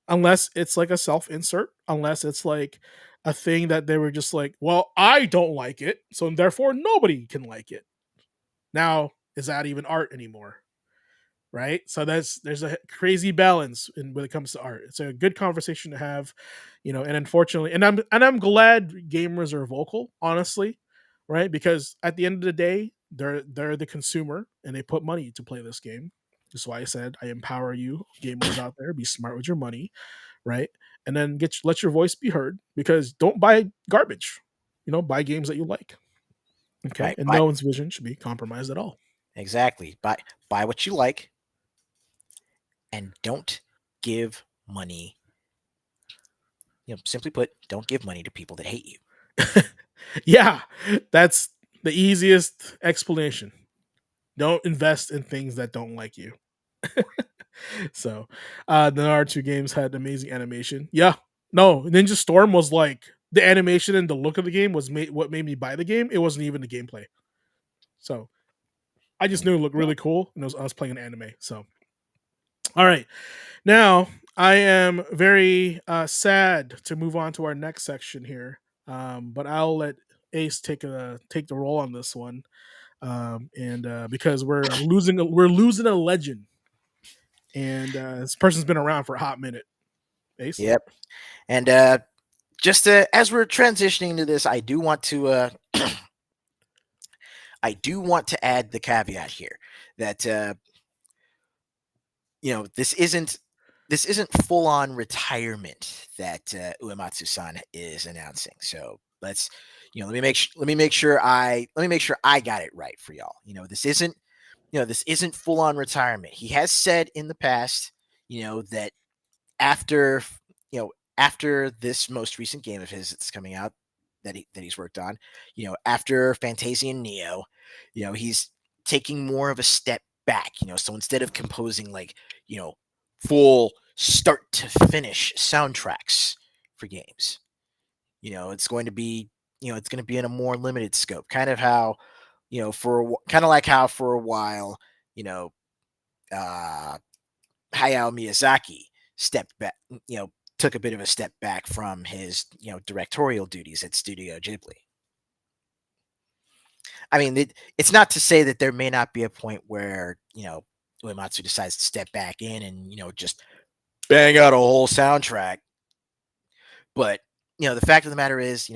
unless it's like a self-insert, unless it's like a thing that they were just like, well, I don't like it, so therefore nobody can like it. Now, is that even art anymore? right? So there's a crazy balance when it comes to art. It's a good conversation to have, and unfortunately, and I'm glad gamers are vocal, honestly, right? Because at the end of the day, they're the consumer and they put money to play this game. That's why I said I empower you, gamers out there, be smart with your money, right? And then let your voice be heard, because don't buy garbage. Buy games that you like. Okay, Right. and no one's vision should be compromised at all. Exactly. Buy what you like and don't give money. Simply put, don't give money to people that hate you. Yeah, that's the easiest explanation. Don't invest in things that don't like you. So, the R2 games had amazing animation. Yeah, no, Ninja Storm was like the animation and the look of the game was what made me buy the game. It wasn't even the gameplay. So I just Mm. knew it looked really cool, and I was playing an anime. So, all right, now I am very sad to move on to our next section here, but I'll let Ace take the role on this one, and because we're losing a legend, and this person's been around for a hot minute. Ace. Yep. And just as we're transitioning to this, I do want to add the caveat here that this isn't full on retirement that Uematsu-san is announcing. So let me make sure I got it right for y'all. This isn't full on retirement. He has said in the past, that after after this most recent game of his that's coming out that he's worked on, after Fantasia and Neo, he's taking more of a step back. So instead of composing like full start to finish soundtracks for games, it's going to be in a more limited scope, kind of how kind of like how for a while, you know uh Hayao Miyazaki stepped back, took a bit of a step back from his, directorial duties at Studio Ghibli. I mean, it's not to say that there may not be a point where, Uematsu decides to step back in and, just bang out a whole soundtrack. But, the fact of the matter is,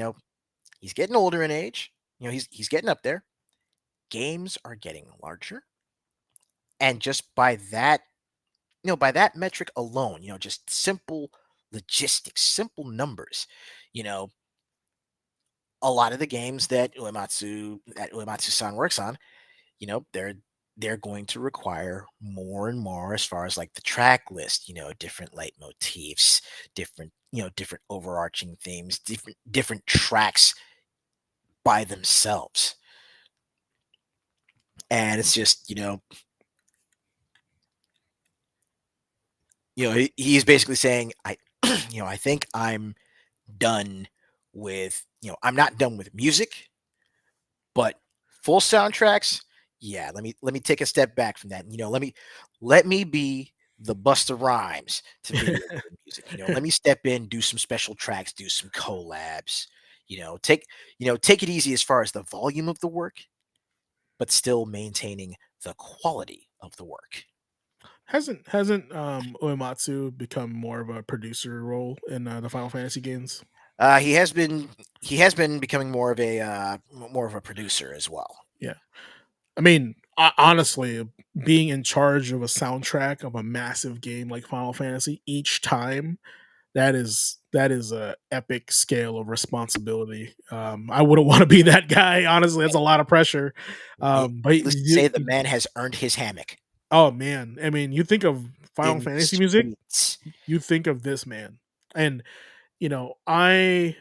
he's getting older in age. He's getting up there. Games are getting larger. And just by that metric alone, just simple logistics, simple numbers, you know, a lot of the games that Uematsu-san works on, they're going to require more and more as far as like the track list, different leitmotifs, different overarching themes, different tracks by themselves. And it's just, he's basically saying, I think I'm done I'm not done with music, but full soundtracks, yeah, let me take a step back from that. Let me be the Busta Rhymes to video game music. Let me step in, do some special tracks, do some collabs. Take it easy as far as the volume of the work, but still maintaining the quality of the work. Hasn't Uematsu become more of a producer role in the Final Fantasy games? He has been becoming more of a producer as well. Yeah. I mean, honestly, being in charge of a soundtrack of a massive game like Final Fantasy each time, that is a epic scale of responsibility. I wouldn't want to be that guy. Honestly, that's a lot of pressure. But Needless to say, the man has earned his hammock oh man, I mean, you think of Final in the Fantasy music, streets. you think of this man, and I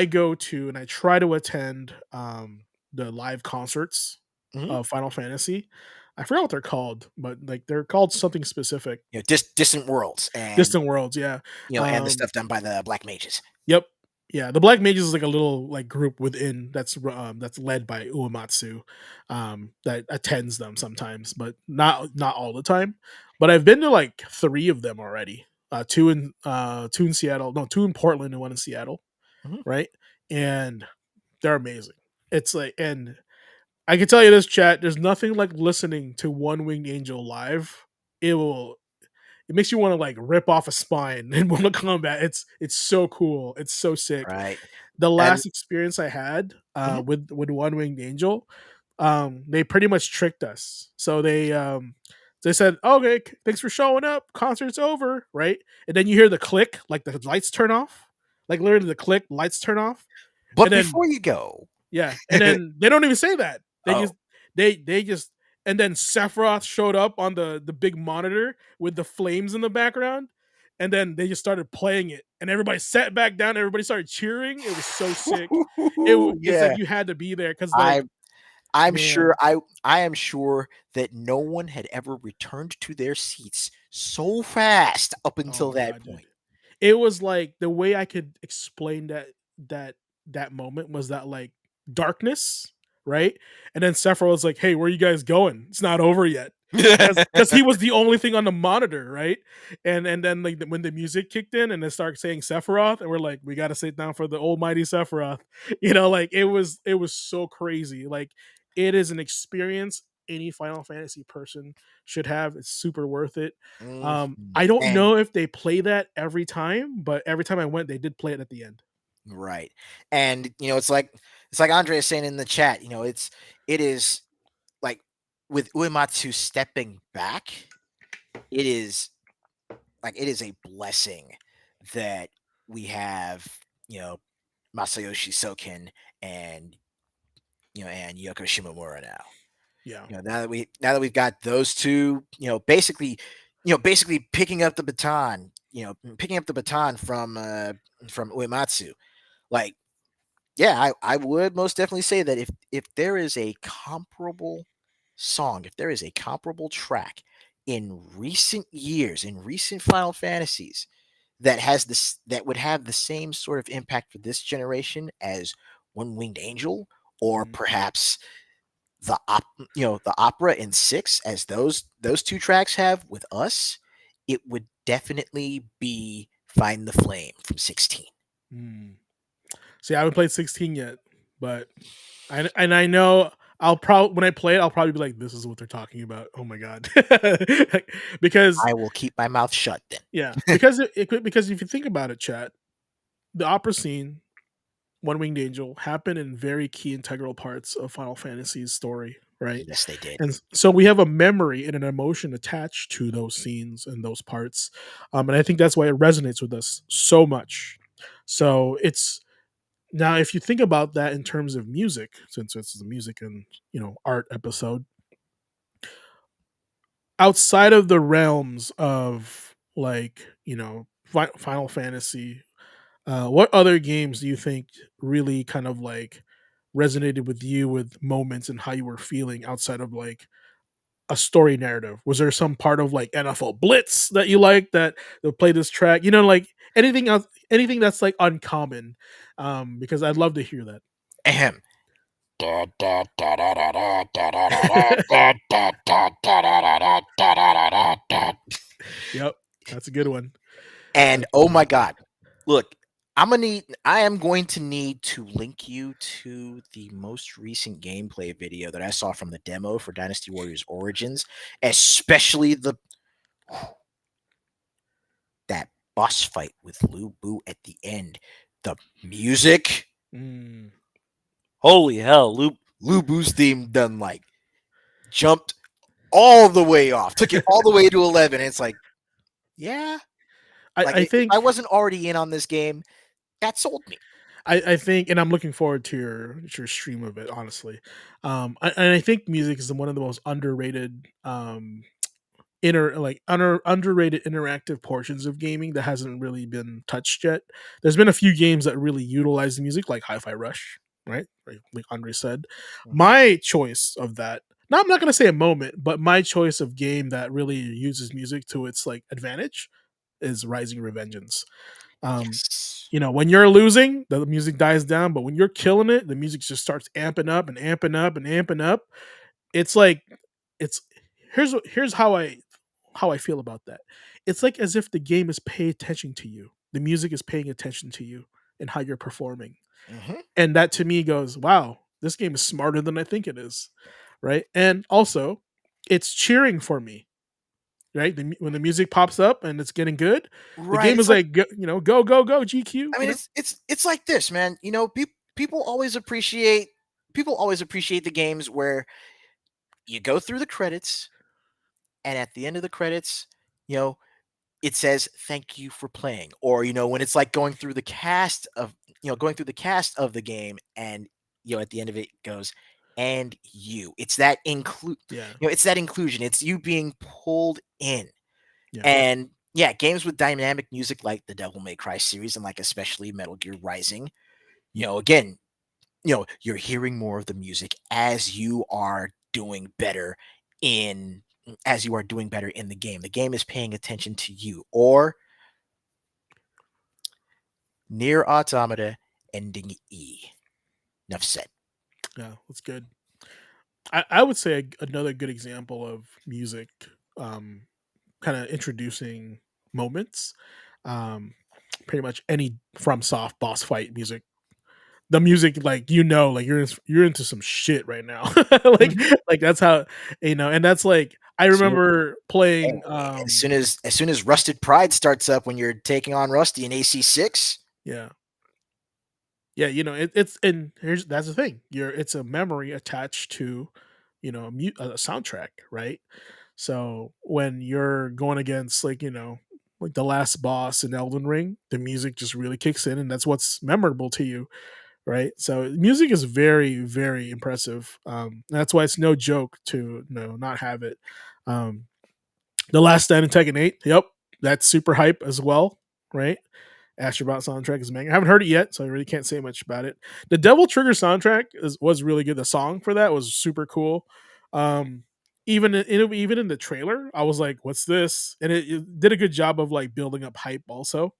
go to and I try to attend the live concerts Mhm. of Final Fantasy. I forgot what they're called, but like they're called something specific. Distant worlds, and Distant Worlds, yeah. and the Um, stuff done by the Black Mages. yep, yeah. The Black Mages is like a little like group within that's led by Uematsu, that attends them sometimes, but not all the time. But I've been to like three of them already. Two in Seattle, no, two in Portland and one in Seattle, Mhm. right? And they're amazing. It's like, and I can tell you this, chat. There's nothing like listening to One Winged Angel live. It will. It makes you want to like rip off a spine in Mortal Kombat. It's so cool. It's so sick. Right. The And last experience I had mhm. with One Winged Angel, they pretty much tricked us. So they said, "Okay, thanks for showing up. Concert's over," right? And then you hear the click, like the lights turn off, like literally the click, lights turn off, and But then before you go, yeah, and then they don't even say that. They oh, just they just and then Sephiroth showed up on the big monitor with the flames in the background, and then they just started playing it, and everybody sat back down. Everybody started cheering. It was so sick. It's like yeah, you had to be there because I like I'm sure man, I am sure that no one had ever returned to their seats so fast up oh until my that god, dude. point. It was like the way I could explain that that moment was that like darkness, right? And then Sephiroth was like, "Hey, where you guys going? It's not over yet." Because he was the only thing on the monitor, right? And then like when the music kicked in and they started saying Sephiroth, and we're like, we got to sit down for the almighty Sephiroth. Like it was so crazy. Like it is an experience any Final Fantasy person should have. It's super worth it. Mhm. I don't And know if they play that every time, but every time I went, they did play it at the end. right. And it's like Andre is saying in the chat, it is like with Uematsu stepping back, it is it is a blessing that we have, you know, Masayoshi Soken and and Yoko Shimomura now. Yeah. Now that we've got those two, basically picking up the baton from Uematsu. Like, yeah, I would most definitely say that if there is a comparable song, if there is a comparable track in recent years, in recent Final Fantasies that would have the same sort of impact for this generation as One Winged Angel, or Mhm. perhaps the opera in 6 as those two tracks have with us, it would definitely be Find the Flame from 16. Mm. See, I haven't played 16 yet, but I know I'll probably when I play it, I'll probably be like, "This is what they're talking about." Oh my god, because I will keep my mouth shut then. yeah, because if you think about it, chat, the opera scene, One Winged Angel, happened in very key integral parts of Final Fantasy's story, right? Yes, they did. And so we have a memory and an emotion attached to those scenes and those parts, and I think that's why it resonates with us so much. So it's now if you think about that in terms of music, since it's a music and art episode, outside of the realms of like Final Fantasy, what other games do you think really kind of like resonated with you with moments and how you were feeling outside of like a story narrative? Was there some part of like NFL Blitz that you like that play this track? Like anything else, anything that's like uncommon, because I'd love to hear that. Ahem. Yep, that's a good one. And That's a oh good my one. god. Look, I am going to need to link you to the most recent gameplay video that I saw from the demo for Dynasty Warriors Origins, especially that boss fight with Lu Bu at the end. The music, Mm. holy hell, Lu Bu's theme done jumped all the way off, took it all the way to 11. And it's like, yeah, I if I think wasn't already in on this game, that sold me. I think, and I'm looking forward to your stream of it. Honestly, and I think music is one of the most underrated underrated interactive portions of gaming that hasn't really been touched yet. There's been a few games that really utilize the music, like Hi-Fi Rush, right? Like Andre said. Mhm. My choice of that. Now I'm not gonna say a moment, but my choice of game that really uses music to its like advantage is Rising Revengeance. Um, Yes. when you're losing, the music dies down, but when you're killing it, the music just starts amping up and amping up and amping up. It's like it's here's how I feel about that. It's like as if the game is paying attention to you. The music is paying attention to you and how you're performing. Hmm. And that to me goes, wow. This game is smarter than I think it is, right? And also, it's cheering for me, right? When the music pops up and it's getting good, the Right. game It's is like, like, go, go, go, GQ, I mean, it's like this, man. You know, people always appreciate people always appreciate the games where you go through the credits, and at the end of the credits, you know, it says thank you for playing, or when it's like going through the cast of the game, and at the end of it goes, and it's that Yeah, it's that inclusion, it's you being pulled in. yeah, And yeah, games with dynamic music like the Devil May Cry series, and like especially Metal Gear Rising, again, you're hearing more of the music in as you are doing better in the game. The game is paying attention to you. Or Near Automata ending E. Enough said. yeah. That's good. I would say another good example of music, um, kind of introducing moments. Um, Pretty much any from soft boss fight music, the music, like, like you're into some shit right now. like Mhm. like that's how, and that's like I Soon as, remember playing hey, as soon as Rusted Pride starts up when you're taking on Rusty in AC6. yeah. Yeah, it's, and here's that's the thing. It's a memory attached to, a soundtrack, right? So when you're going against, like, like the last boss in Elden Ring, the music just really kicks in, and that's what's memorable to you, right? So music is very, very impressive. That's why it's no joke to not have it. Um, the Last Stand in Tekken 8, yep, that's super hype as well, right? Astrobot soundtrack is amazing. I haven't heard it yet, so I really can't say much about it. The Devil Trigger soundtrack was really good. The song for that was super cool. Um, even in the trailer, I was like, "What's this?" And it did a good job of like building up hype. Also,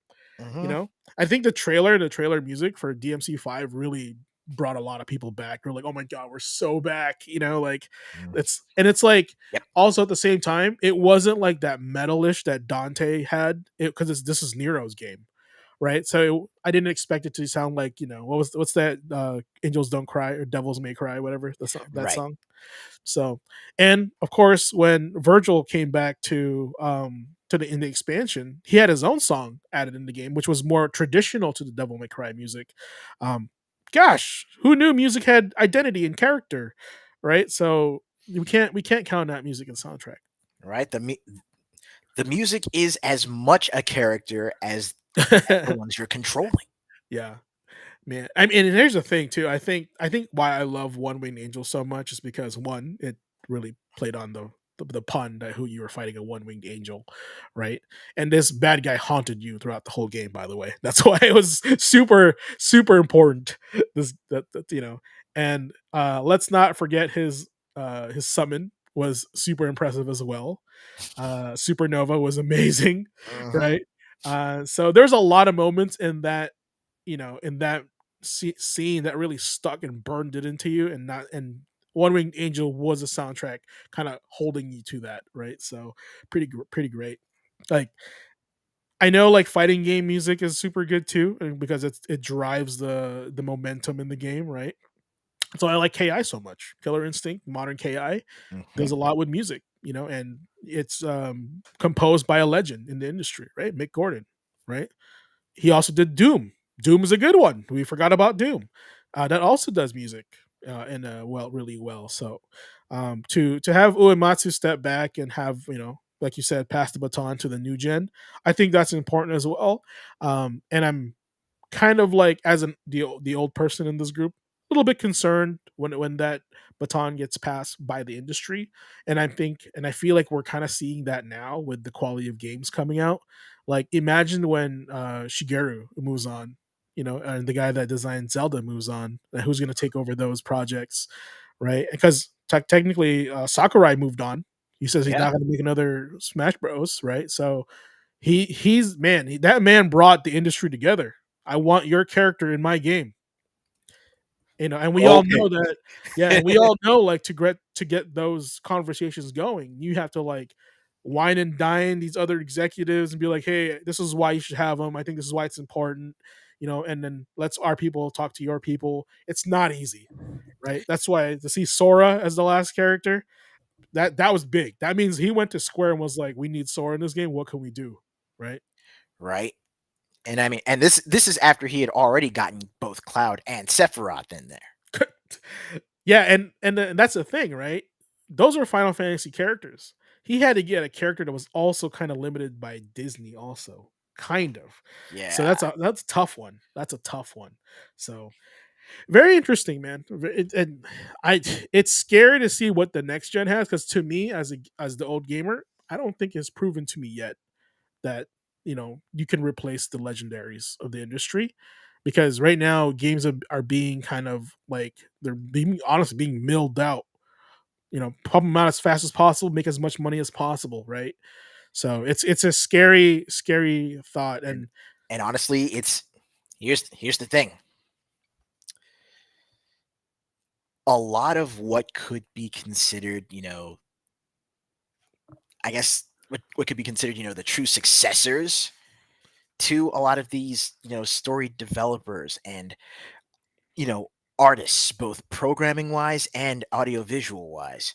you Hmm. know, I think the trailer music for DMC5 really brought a lot of people back. They're like, "Oh my god, we're so back!" Like it's like, Yep. also at the same time, it wasn't like that metalish that Dante had, because this is Nero's game, right? So I didn't expect it to sound like, what's that, Angels Don't Cry or Devils May Cry, whatever that Right. song. So, and of course, when Virgil came back to the in the expansion, he had his own song added in the game, which was more traditional to the Devil May Cry music. Um, Gosh, who knew music had identity and character, right? So we can't count out music and soundtrack. Right. The music is as much a character as the ones you're controlling. Yeah. Man, I mean, and here's the thing too. I think why I love One Winged Angel so much is because, one, it really played on the pun that who you were fighting, a one winged angel, right? And this bad guy haunted you throughout the whole game. By the way, that's why it was super super important. And let's not forget his summon was super impressive as well. Supernova was amazing, Hmm. right? So there's a lot of moments in that scene that really stuck and burned it into you, and One Winged Angel was a soundtrack kind of holding you to that, right? So pretty great. Like, I know, like, fighting game music is super good too, and because it drives the momentum in the game, right? So I like KI so much. Killer Instinct, modern KI Hmm. does a lot with music, and it's composed by a legend in the industry, right? Mick Gordon, right? He also did Doom. Doom is a good one. We forgot about Doom. That also does music, and really well. So, to have Uematsu step back and have, like you said, pass the baton to the new gen, I think that's important as well. And I'm kind of like, as the old person in this group, a little bit concerned when that baton gets passed by the industry. And I feel like we're kind of seeing that now with the quality of games coming out. Like, imagine when Shigeru moves on, and the guy that designed Zelda moves on, who's going to take over those projects, right? Because technically, Sakurai moved on. He says he's Yeah. not going to make another Smash Bros, right? So he's man he, that man brought the industry together. I want your character in my game, and we all Okay. know that. Yeah, and we all know, like, to get those conversations going, you have to, like, wine and dine these other executives and be like, hey, this is why you should have them. I think this is why it's important. and then lets our people talk to your people. It's not easy, right? That's why to see Sora as the last character, that was big. That means he went to Square and was like, "We need Sora in this game. What can we do?" Right? right? And I mean, and this is after he had already gotten both Cloud and Sephiroth in there. Yeah, and that's the thing, right? Those are Final Fantasy characters. He had to get a character that was also kind of limited by Disney, also kind of. So Yeah, that's a tough one. That's a tough one. So very interesting, man. And it's scary to see what the next gen has because to me, as the old gamer, I don't think it's proven to me yet that you can replace the legendaries of the industry because right now games are being kind of like they're being honestly being milled out, pump them out as fast as possible, make as much money as possible, right? So it's a scary thought. and And and honestly, it's here's the thing. A lot of what could be considered, I guess what could be considered, the true successors to a lot of these, story developers and, you know, artists, both programming wise and audiovisual wise.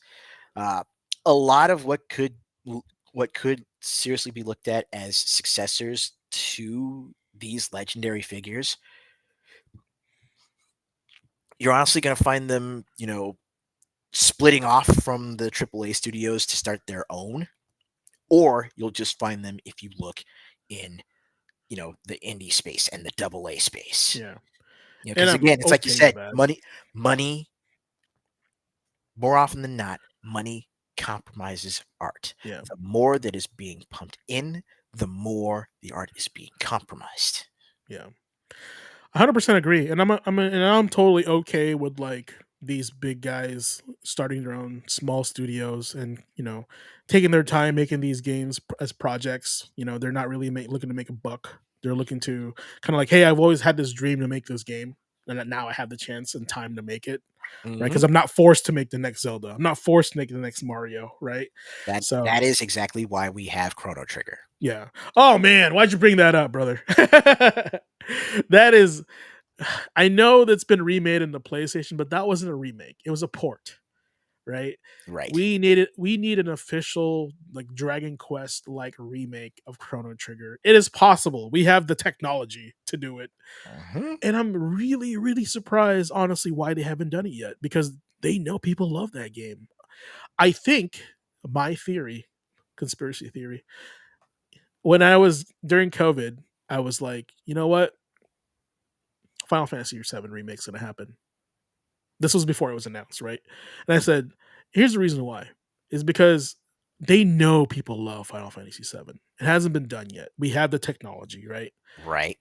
Uh, a lot of what could seriously be looked at as successors to these legendary figures, you're honestly going to find them, splitting off from the AAA studios to start their own, or you'll just find them if you look in, the indie space and the double A space. yeah, and Because I'm again, it's like you okay with said, that. money, more often than not, money compromises art. Yeah, The more that is being pumped in, the more the art is being compromised. yeah, 100% agree. And I'm totally okay with like these big guys starting their own small studios and taking their time making these games as projects. They're not really looking to make a buck. They're looking to kind of like, hey, I've always had this dream to make this game, and that now I have the chance and time to make it. Right, Mhm. because I'm not forced to make the next Zelda. I'm not forced to make the next Mario. Right, so That is exactly why we have Chrono Trigger. yeah. Oh man, why'd you bring that up, brother? That is, I know that's been remade in the PlayStation, but that wasn't a remake. It was a port, right? Right. We need an official like Dragon Quest like remake of Chrono Trigger. It is possible. We have the technology to do it. Mhm. And I'm really, really surprised, honestly, why they haven't done it yet because they know people love that game. I think my theory, conspiracy theory, when I was during COVID, I was like, you know what? Final Fantasy VII remake's gonna happen. This was before it was announced, right? And I said, here's the reason why. Is because they know people love Final Fantasy VII. It hasn't been done yet. We have the technology, right? Right.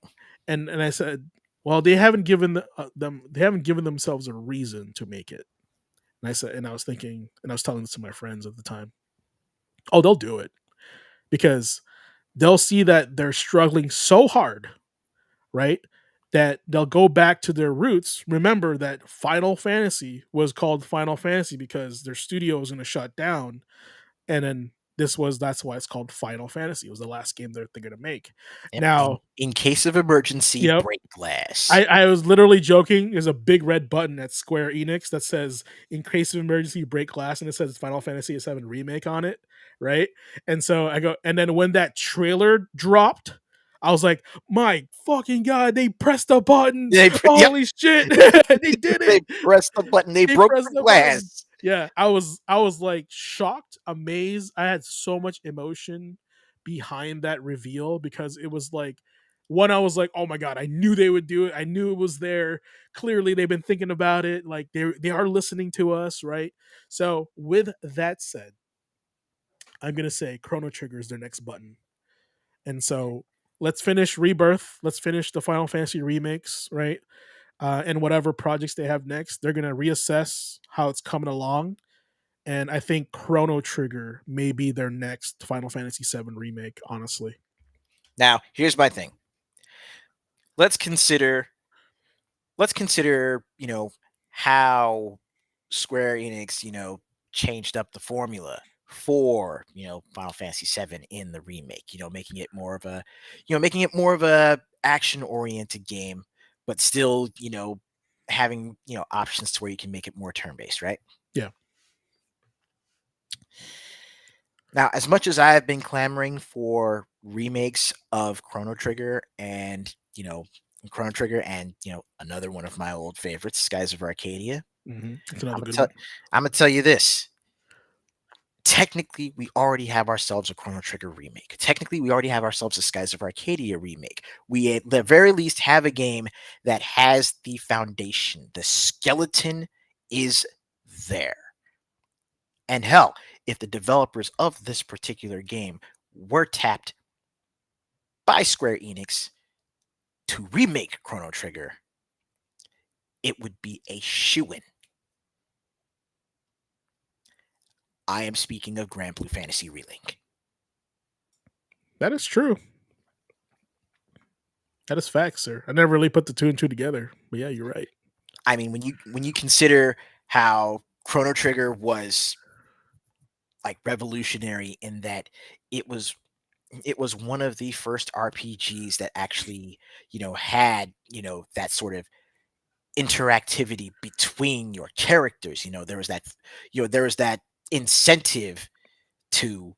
And I said, well, they haven't given they haven't given themselves a reason to make it. And I said, and I was thinking, and I was telling this to my friends at the time, oh, they'll do it because they'll see that they're struggling so hard, right? That they'll go back to their roots. Remember that Final Fantasy was called Final Fantasy because their studio was going to shut down, and then that's why it's called Final Fantasy. It was the last game they're going to make. Yep. Now, In case of emergency, yep, break glass. I was literally joking. There's a big red button at Square Enix that says "In case of emergency, break glass," and it says Final Fantasy VII Remake on it, right? And so I go, and then when that trailer dropped, I was like, "My fucking god! They pressed the button! Yep. Holy shit! They did They it! pressed the button. They They broke pressed the the button!" glass. Yeah, I was like shocked, amazed. I had so much emotion behind that reveal because it was like one, I was like, oh my god, I knew they would do it. I knew it was there. Clearly, they've been thinking about it. Like they are listening to us, right? So, with that said, I'm gonna say Chrono Trigger is their next button, and so let's finish Rebirth. Let's finish the Final Fantasy remakes, right? And whatever projects they have next, they're gonna reassess how it's coming along. And I think Chrono Trigger may be their next Final Fantasy VII remake. Honestly, Now, here's my thing. Let's consider how Square Enix, changed up the formula for Final Fantasy VII in the remake. Making it more of a making it more of a action oriented game, but still having options to where you can make it more turn based, right? Yeah. Now, as much as I have been clamoring for remakes of Chrono Trigger and another one of my old favorites, Skies of Arcadia, That's I'm another gonna good tell one. I'm gonna tell you this. Technically, we already have ourselves a Chrono Trigger remake. Technically, we already have ourselves a Skies of Arcadia remake. We at the very least have a game that has the foundation. The skeleton is there. And hell, if the developers of this particular game were tapped by Square Enix to remake Chrono Trigger, it would be a shoo-in. I am speaking of Grand Blue Fantasy Relink. That is true. That is facts, sir. I never really put the two and two together, but yeah, you're right. I mean, when you consider how Chrono Trigger was like revolutionary in that it was it was one of the first RPGs that actually, had, that sort of interactivity between your characters. There was that incentive to,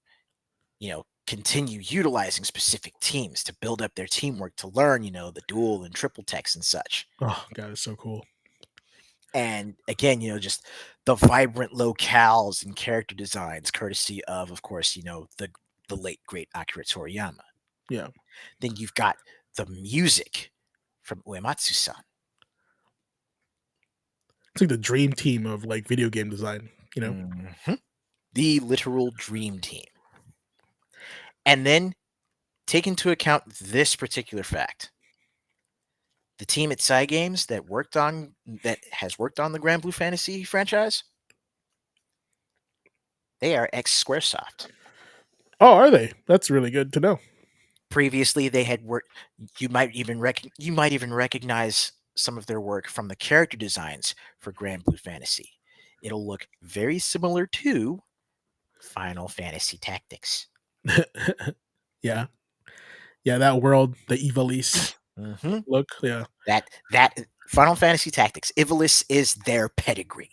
continue utilizing specific teams to build up their teamwork to learn, the dual and triple text and such. Oh god, it's so cool. And again, just the vibrant locales and character designs, courtesy of course, the late great Akira Toriyama. Yeah. Then you've got the music from Uematsu-san. It's like the dream team of like video game design, you know? Mhm. The literal dream team. And then take into account this particular fact. The team at Cygames that has worked on the Grand Blue Fantasy franchise, they are ex Squaresoft. Oh, are they? That's really good to know. Previously, they had worked. You might even recognize some of their work from the character designs for Grand Blue Fantasy. It'll look very similar to Final Fantasy Tactics. Yeah. Yeah, that world, the Ivalice hmm look, yeah. that Final Fantasy Tactics, Ivalice is their pedigree.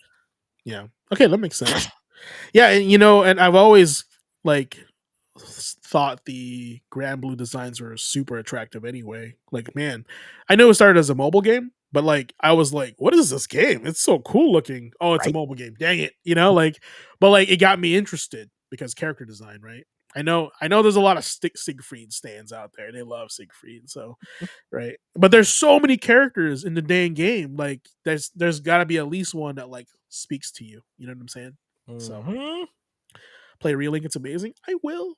Yeah. Okay, that makes sense. Yeah, and and I've always like thought the Grand Blue designs were super attractive anyway. Like, man, I know it started as a mobile game, but like I was like, what is this game? It's so cool looking. Oh, it's a Right? mobile game. Dang it. Like but like it got me interested because character design, right? I know there's a lot of Siegfried stands out there. They love Siegfried, so right. But there's so many characters in the dang game. Like there's gotta be at least one that like speaks to you. You know what I'm saying? So hmm play Relink. It's amazing. I will.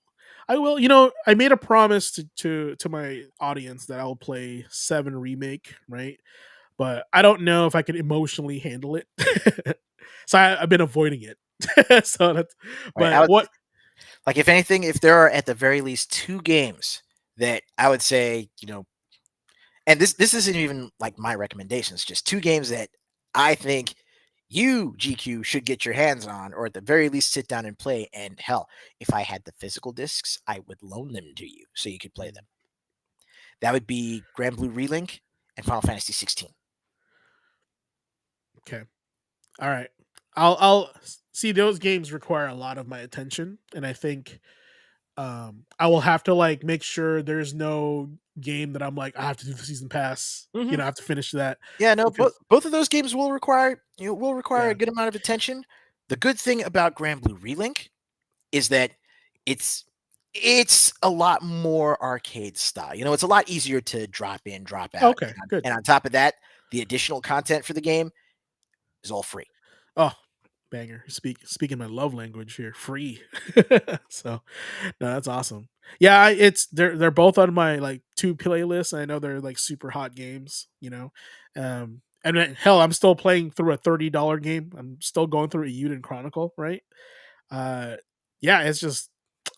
I will. I made a promise to my audience that I'll play 7 remake, right? But I don't know if I could emotionally handle it. So I've been avoiding it. So that's Right. I but would what like if anything, if there are at the very least two games that I would say, and this isn't even like my recommendations, just two games that I think you GQ should get your hands on, or at the very least sit down and play. And hell, if I had the physical discs, I would loan them to you so you could play them. That would be Grand Blue Relink and Final Fantasy 16. okay. All right. I'll see those games require a lot of my attention and I think I will have to like make sure there's no game that I'm like I have to do the season pass. hmm I have to finish that Yeah, no, both because both of those games will require a yeah. good amount of attention. The good thing about Grand Blue Relink is that it's it's a lot more arcade style. It's a lot easier to drop in, drop out, Okay, good. and on top of that, the additional content for the game is all free. Oh, banger. Speaking my love language here, free. So, no, that's awesome. Yeah, it's they're both on my like two playlists. I know they're like super hot games. And then, hell, I'm still playing through a $30 game. I'm still going through a Yuden Chronicle, right? Uh, yeah, it's just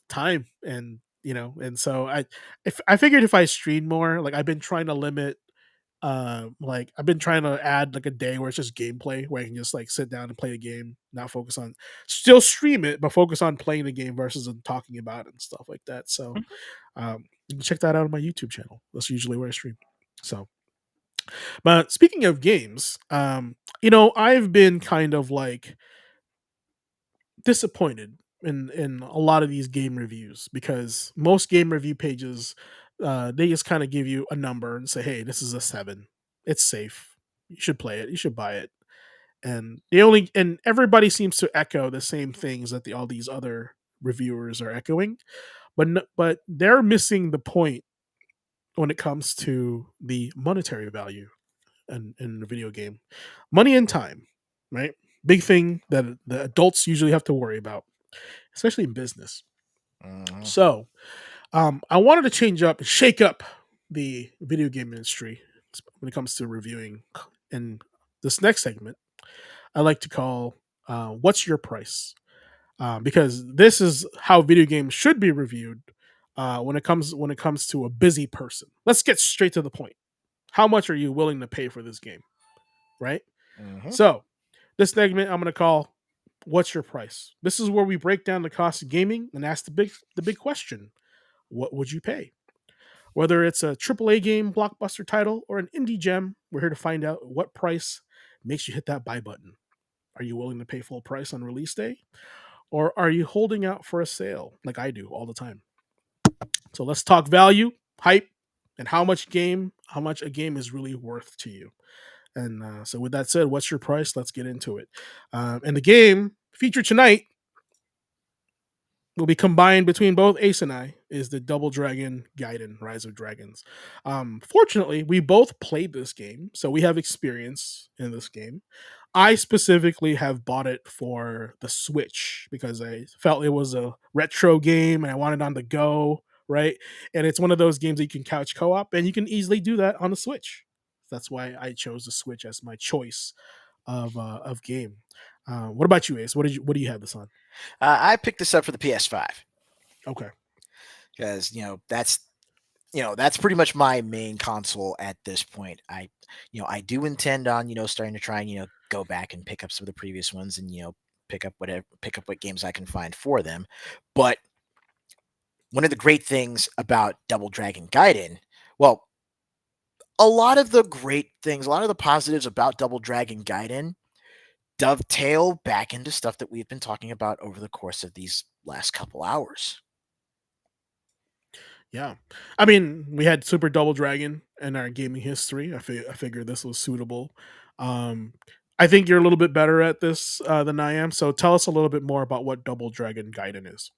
time and so I figured if I stream more, like I've been trying to limit Like I've been trying to add like a day where it's just gameplay, where I can just like sit down and play a game, not focus on still stream it, but focus on playing the game versus talking about it and stuff like that. So Mhm. you can check that out on my YouTube channel. That's usually where I stream. So, but speaking of games, I've been kind of like disappointed in a lot of these game reviews because most game review pages, they just kind of give you a number and say, "Hey, this is a 7. It's safe. You should play it. You should buy it." And everybody seems to echo the same things that all these other reviewers are echoing, but they're missing the point when it comes to the monetary value in the video game, money and time, right? Big thing that the adults usually have to worry about, especially in business. Mhm. So, I wanted to change up, shake up the video game industry when it comes to reviewing. And this next segment, I like to call "What's Your Price?" Because this is how video games should be reviewed when it comes to a busy person. Let's get straight to the point. How much are you willing to pay for this game? Right. Mhm. So, this segment I'm going to call "What's Your Price?" This is where we break down the cost of gaming and ask the big question: What would you pay? Whether it's a AAA game, blockbuster title, or an indie gem, we're here to find out what price makes you hit that buy button. Are you willing to pay full price on release day? Or are you holding out for a sale like I do all the time? So let's talk value, hype, and how much a game is really worth to you. And so, with that said, what's your price? Let's get into it. And the game featured tonight will be combined between both Ace and I is the Double Dragon Gaiden Rise of Dragons. Fortunately, we both played this game, so we have experience in this game. I specifically have bought it for the Switch because I felt it was a retro game and I wanted it on the go, right? And it's one of those games that you can couch co-op and you can easily do that on the Switch. That's why I chose the Switch as my choice of game. What about you, Ace? What do you have this on? I picked this up for the PS5 Okay. because that's pretty much my main console at this point. I do intend on starting to try and go back and pick up some of the previous ones and pick up what games I can find for them. But one of the great things about Double Dragon Gaiden, well, a lot of the great things, a lot of the positives about Double Dragon Gaiden dovetail back into stuff that we've been talking about over the course of these last couple hours. Yeah. I mean, we had Super Double Dragon in our gaming history. I figured this was suitable. Um, I think you're a little bit better at this than I am. So tell us a little bit more about what Double Dragon Gaiden is.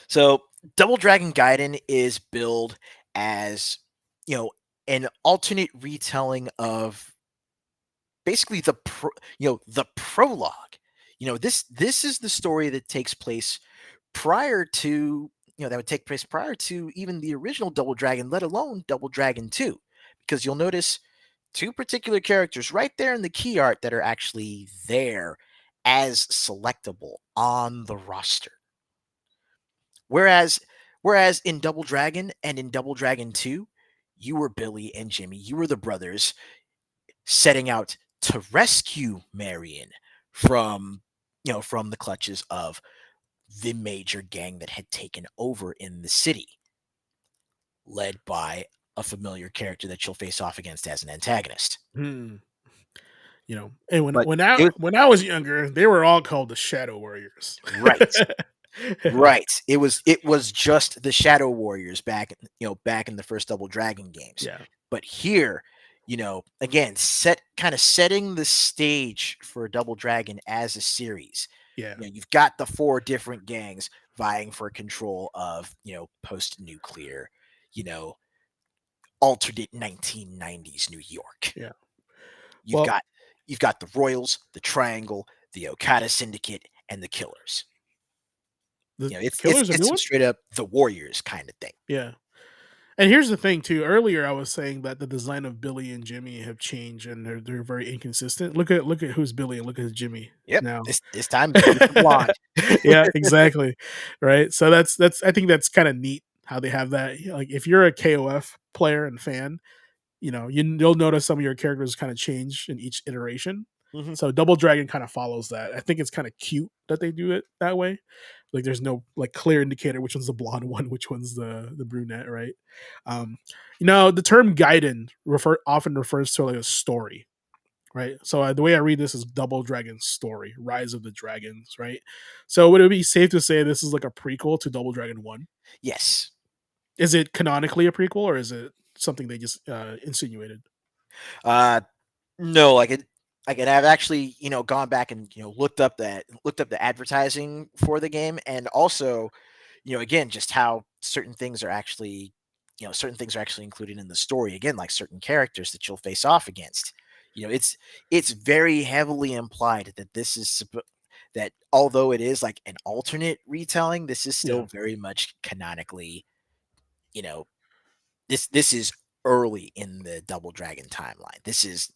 So, Double Dragon Gaiden is billed as, you know, an alternate retelling of basically the prologue. This is the story that takes place prior to, that would take place prior to even the original Double Dragon, let alone Double Dragon 2. Because you'll notice two particular characters right there in the key art that are actually there as selectable on the roster. Whereas whereas in Double Dragon and in Double Dragon 2, you were Billy and Jimmy. You were the brothers setting out to rescue Marion from from the clutches of the major gang that had taken over in the city, led by a familiar character that you'll face off against as an antagonist. Hmm. And when But when I it was when I was younger, they were all called the Shadow Warriors. right. Right. It was just the Shadow Warriors back in the first Double Dragon games. Yeah. But here, again, setting the stage for Double Dragon as a series. Yeah. You've got the four different gangs vying for control of, post-nuclear, you know, alternate 1990s New York. Yeah. You've Well, got you've got the Royals, the Triangle, the Okada Syndicate, and the Killers. the It's it's Killer's a new it's one. straight up the Warriors kind of thing. Yeah. And here's the thing too. Earlier, I was saying that the design of Billy and Jimmy have changed, and they're very inconsistent. Look at who's Billy and look at who's Jimmy Yep, now. this time Billy's the blonde. Yeah, exactly. Right. So that's I think that's kind of neat how they have that. Like if you're a KOF player and fan, you'll notice some of your characters kind of change in each iteration. Hmm. So Double Dragon kind of follows that. I think it's kind of cute that they do it that way. Like there's no like clear indicator which one's the blonde one, which one's the brunette, right? Um, the term Gaiden often refers to like a story, right? So the way I read this is Double Dragon story, Rise of the Dragons, right? So would it be safe to say this is like a prequel to Double Dragon One? Yes. Is it canonically a prequel, or is it something they just insinuated? Uh, no, I've actually gone back and looked up the advertising for the game, and also again just how certain things are actually included in the story. Again, like certain characters that you'll face off against. It's very heavily implied that that although it is like an alternate retelling, this is Yeah, still very much canonically, you know, this is early in the Double Dragon timeline. This is,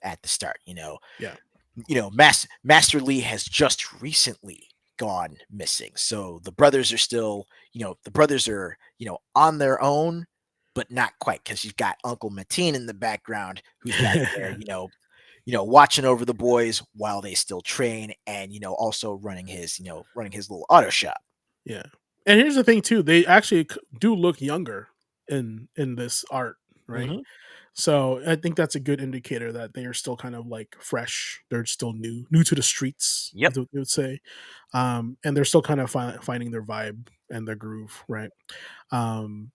at the start, yeah, Master Lee has just recently gone missing. So the brothers are still, the brothers are, on their own, but not quite, because you've got Uncle Mateen in the background who's back there, watching over the boys while they still train, and also running his little auto shop. yeah. And here's the thing too: they actually do look younger in this art, right? Hmm. So I think that's a good indicator that they are still kind of like fresh. They're still new to the streets, Yep. they would say, and they're still kind of finding their vibe and their groove, right? Um,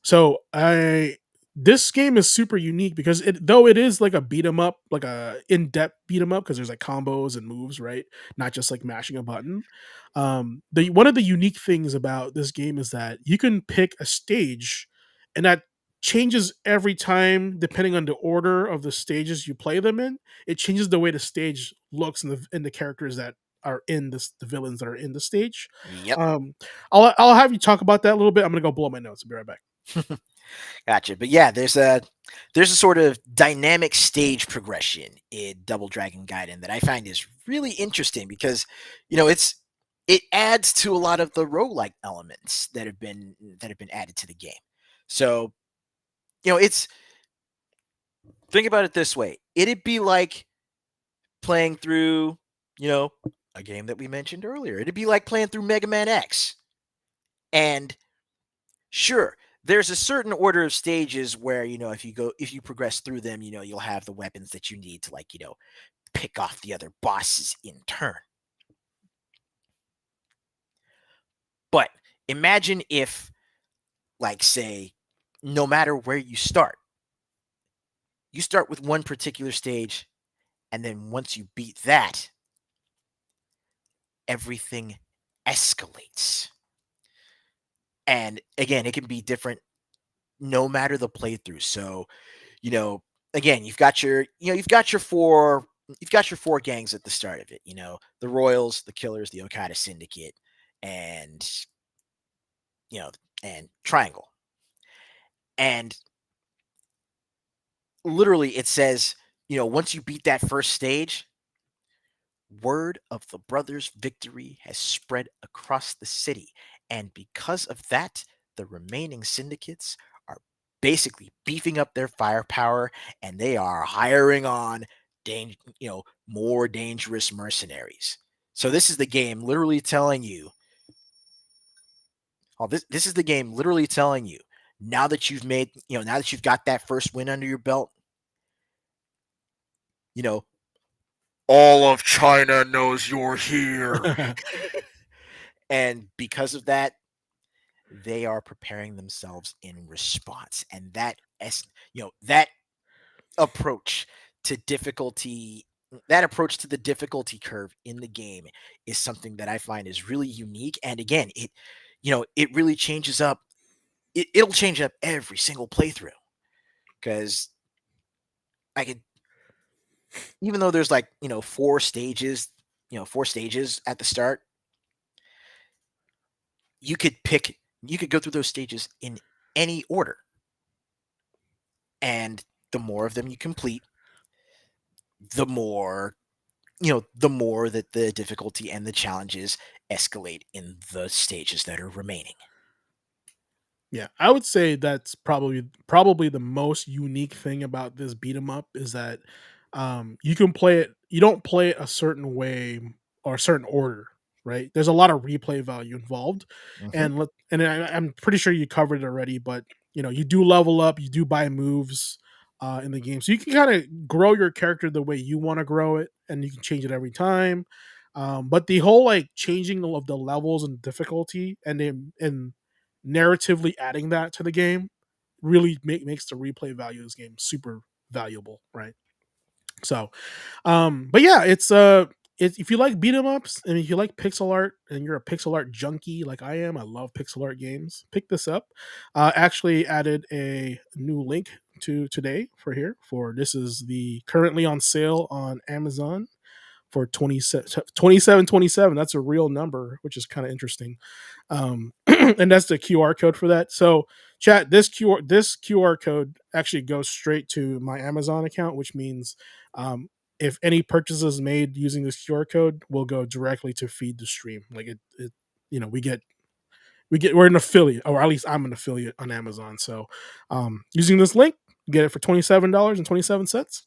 So I this game is super unique because though it is like a beat 'em up, like a in-depth beat 'em up because there's like combos and moves, right? Not just like mashing a button. The one of the unique things about this game is that you can pick a stage and that changes every time depending on the order of the stages you play them in. It changes the way the stage looks and the characters that are in this the villains that are in the stage. Yep. Um I'll have you talk about that a little bit. I'm gonna go blow my nose. I'll be right back. Gotcha. But yeah, there's a sort of dynamic stage progression in Double Dragon Gaiden that I find is really interesting because it adds to a lot of the roguelike elements that have been added to the game. So, it's think about it this way. It'd be like playing through, you know, a game that we mentioned earlier. It'd be like playing through Mega Man X. And sure, there's a certain order of stages where, if you progress through them, you'll have the weapons that you need to, like, pick off the other bosses in turn. But imagine if, like, say, no matter where you start with one particular stage, and then once you beat that, everything escalates. And again, it can be different no matter the playthrough. So, you know, again, you've got your four gangs at the start of it, the Royals, the Killers, the Okada Syndicate, and you know, and Triangle. And literally it says, once you beat that first stage, word of the brothers' victory has spread across the city. And because of that, the remaining syndicates are basically beefing up their firepower, and they are hiring on more dangerous mercenaries. So this is the game literally telling you, this is the game literally telling you, now that you've got that first win under your belt, you know, all of China knows you're here. And because of that, they are preparing themselves in response. And that approach to difficulty, that approach to the difficulty curve in the game is something that I find is really unique. And again, it really changes up. It'll change up every single playthrough because I could, even though there's like, four stages at the start, you could go through those stages in any order. And the more of them you complete, the more the more that the difficulty and the challenges escalate in the stages that are remaining. Yeah, I would say that's probably the most unique thing about this beat 'em up is that you can play it. You don't play it a certain way or a certain order, right? There's a lot of replay value involved, Hmm. and I'm pretty sure you covered it already, but you do level up, you do buy moves in the game, so you can kind of grow your character the way you want to grow it, and you can change it every time. But the whole like changing of the levels and difficulty, and narratively adding that to the game really makes the replay value of this game super valuable, right? So, but yeah, if you like beat 'em ups and if you like pixel art and you're a pixel art junkie like I am, I love pixel art games. Pick this up. Actually added a new link to today for here for this is the currently on sale on Amazon for 2727. That's a real number, which is kind of interesting. And that's the QR code for that. So, chat, this QR code actually goes straight to my Amazon account, which means if any purchases made using this QR code will go directly to feed the stream. Like it we're an affiliate, or at least I'm an affiliate on Amazon. So, using this link, you get it for $27.27.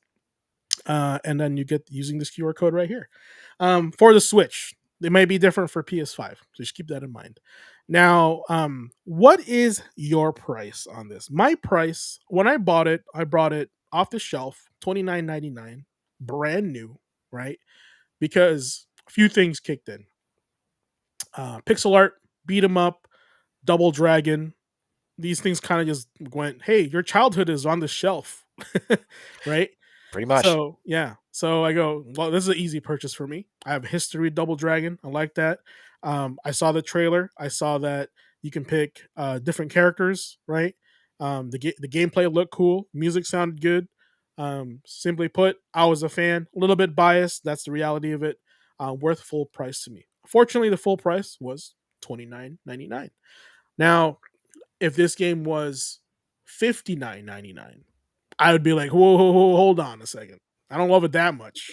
And then you get using this QR code right here. For the Switch, it may be different for PS5, so just keep that in mind. Now, what is your price on this? My price when I brought it off the shelf, $29.99, brand new, right? Because a few things kicked in. Pixel art, beat 'em up, Double Dragon. These things kind of just went, hey, your childhood is on the shelf, right? Pretty much. So yeah, so I go, well, this is an easy purchase for me. I have history Double Dragon. I like that. I saw the trailer. I saw that you can pick different characters, right? The gameplay looked cool. Music sounded good. Simply put, I was a fan. A little bit biased. That's the reality of it. Worth full price to me. Fortunately, the full price was $29.99. Now, if this game was $59.99, I would be like, whoa, hold on a second. I don't love it that much.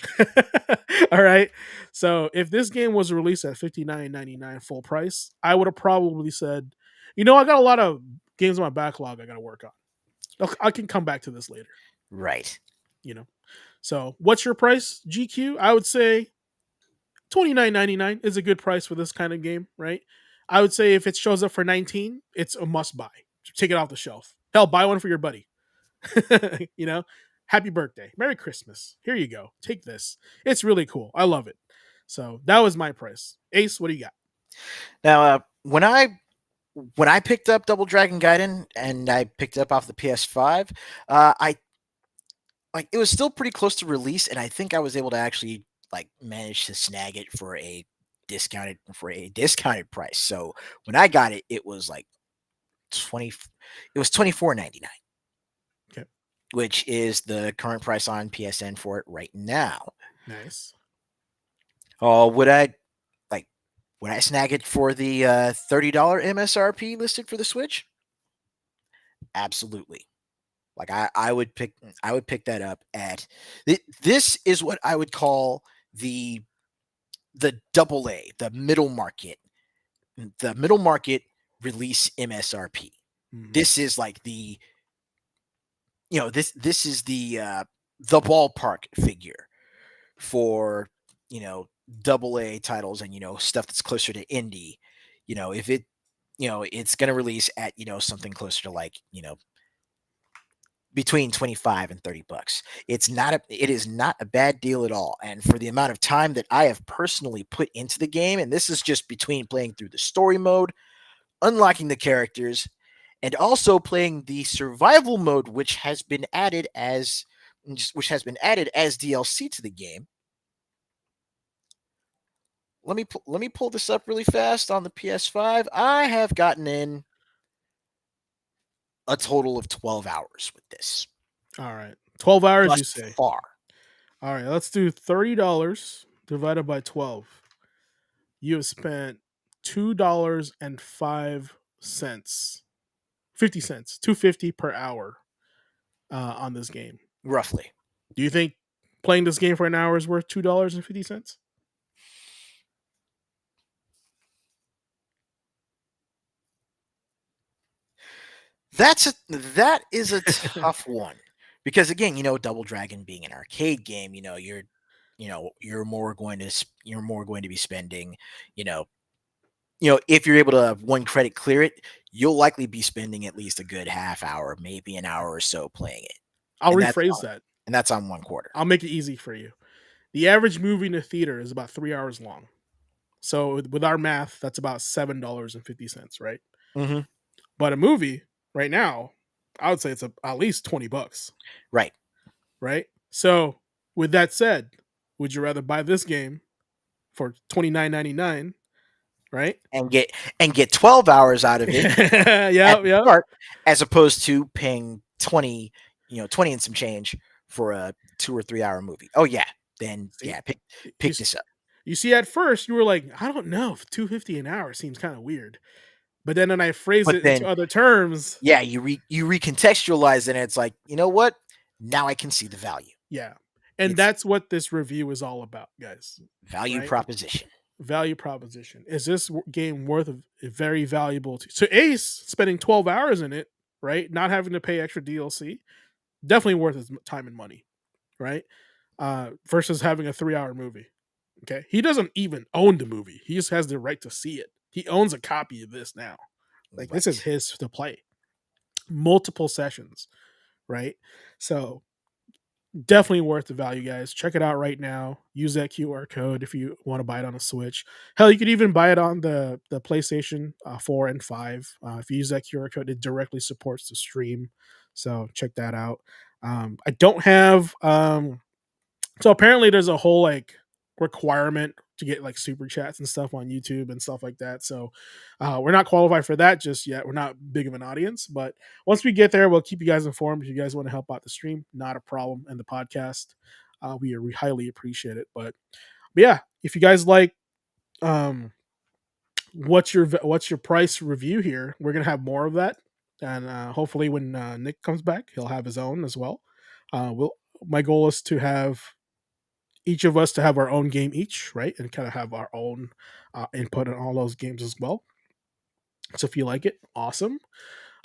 All right. So if this game was released at $59.99 full price, I would have probably said, I got a lot of games on my backlog I got to work on. I can come back to this later. Right. You know. So what's your price, GQ? I would say $29.99 is a good price for this kind of game, right? I would say if it shows up for 19, it's a must buy. Take it off the shelf. Hell, buy one for your buddy. you know, Happy birthday, Merry Christmas. Here you go. Take this. It's really cool. I love it. So that was my price. Ace, what do you got? Now, when I picked up Double Dragon Gaiden and I picked it up off the PS5, I like it was still pretty close to release, and I think I was able to actually like manage to snag it for a discounted price. So when I got it, it was like 20 it was 24.99, Okay, which is the current price on PSN for it right now. nice. Oh, like would I snag it for the $30 MSRP listed for the Switch? Absolutely. Like I would pick that up at this is what I would call the double A, the middle market release MSRP. Hmm. This is like this is the ballpark figure for you know double A titles and stuff that's closer to indie. If it's going to release at something closer to like between 25 and $30. It is not a bad deal at all. And for the amount of time that I have personally put into the game, and this is just between playing through the story mode, unlocking the characters, and also playing the survival mode, which has been added as DLC to the game. Let me pull this up really fast on the PS5. I have gotten in a total of 12 hours with this All right. 12 hours, thus you say. far. All right, let's do $30 divided by 12. You have spent $2.05, 50 cents, 250 per hour on this game. Roughly. Do you think playing this game for an hour is worth $2.50? That is a tough one because again, Double Dragon being an arcade game, you're more going to be spending, you know, if you're able to have one credit clear it, you'll likely be spending at least a good half hour, maybe an hour or so playing it, I'll and that's rephrase on that. and that's on 1/4. I'll make it easy for you. The average movie in a theater is about 3 hours long. So with our math, that's about $7.50, right? Mhm. But a movie right now, I would say it's at least $20, Right. right? So with that said, would you rather buy this game for $29.99, right? And get 12 hours out of it at Yep, the yep. start, as opposed to paying 20 and some change for a 2 or 3 hour movie. Oh, yeah. Then, See, yeah, you pick this up. you see, at first you were like, I don't know, 250 an hour seems kind of weird. But then when I phrase But it into then, other terms, yeah, you recontextualize it, and it's like, "You know what? Now I can see the value." yeah. And It's that's what this review is all about, guys. value Right? proposition. Value proposition. Is this game worth very valuable to so Ace spending 12 hours in it, right? Not having to pay extra DLC, definitely worth his time and money, right? Versus having a 3 hour movie. Okay. He doesn't even own the movie. He just has the right to see it. He owns a copy of this now. Like this is Right. his to play. Multiple sessions, right? So definitely worth the value, guys. Check it out right now. Use that QR code if you want to buy it on a Switch. Hell, you could even buy it on the PlayStation 4 and 5. If you use that QR code, it directly supports the stream. So check that out. I don't have so apparently there's a whole like requirement to get like super chats and stuff on YouTube and stuff like that. So we're not qualified for that just yet. We're not big of an audience, but once we get there, we'll keep you guys informed. If you guys want to help out the stream, not a problem. And the podcast, we highly appreciate it. But yeah, if you guys like um, what's your price review here, we're gonna have more of that, and hopefully when Nick comes back, he'll have his own as well. We'll My goal is to have each of us to have our own game each, right? And kind of have our own input on all those games as well. So if you like it, awesome.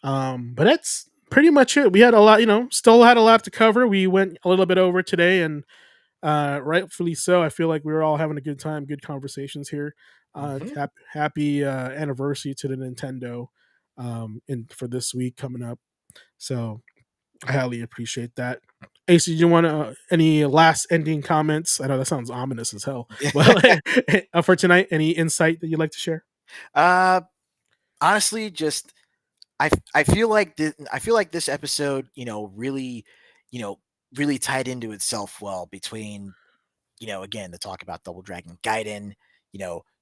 But that's pretty much it. We had a lot, still had a lot to cover. We went a little bit over today, and rightfully so. I feel like we were all having a good time, good conversations here. Mhm. Happy anniversary to the Nintendo in for this week coming up. So I highly appreciate that. Ace, did you want any last ending comments? I know that sounds ominous as hell. Well, for tonight, any insight that you'd like to share? Uh, Honestly, just I feel like this episode, you know, really tied into itself well between, again, the talk about Double Dragon Gaiden,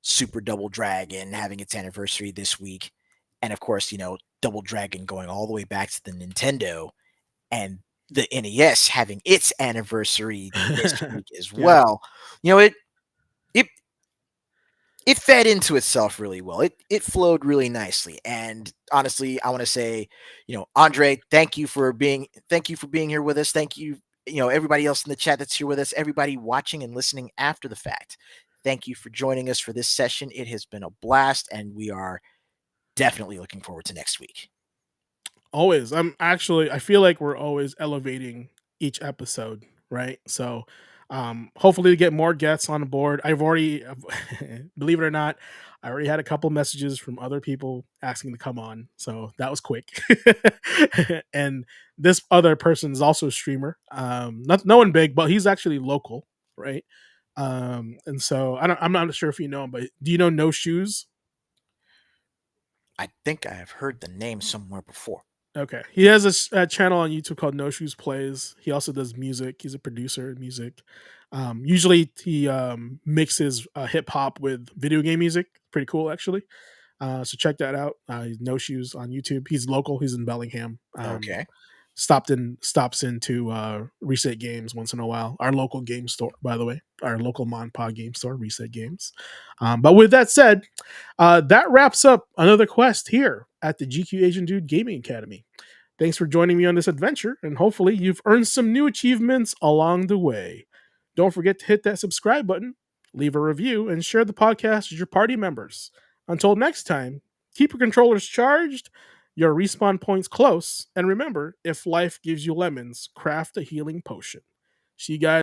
Super Double Dragon having its anniversary this week, and of course, Double Dragon going all the way back to the Nintendo, and the NES having its anniversary this week as Yeah, well. You know, it it fed into itself really well. It flowed really nicely. And honestly, I want to say, Andre, thank you for being here with us. Thank you, everybody else in the chat that's here with us, everybody watching and listening after the fact. Thank you for joining us for this session. It has been a blast, and we are definitely looking forward to next week. always. I feel like we're always elevating each episode, right? So hopefully to get more guests on board. I've already believe it or not, I already had a couple messages from other people asking to come on. So that was quick. And this other person is also a streamer. Not no one big, but he's actually local, right? And so I'm not sure if you know him, but do you know No Shoes? I think I have heard the name somewhere before. Okay. He has a channel on YouTube called No Shoes Plays. He also does music. He's a producer of music. Usually he mixes hip hop with video game music. Pretty cool, actually. So check that out. No Shoes on YouTube. He's local. He's in Bellingham. Okay. Stops into Reset Games once in a while. Our local game store, by the way. Our local Mon Pa game store, Reset Games. But with that said, that wraps up another quest here at the GQAzndood Gaming Academy. Thanks for joining me on this adventure, and hopefully you've earned some new achievements along the way. Don't forget to hit that subscribe button, leave a review, and share the podcast with your party members. Until next time, keep your controllers charged your respawn point's close, and remember, if life gives you lemons, craft a healing potion. See you guys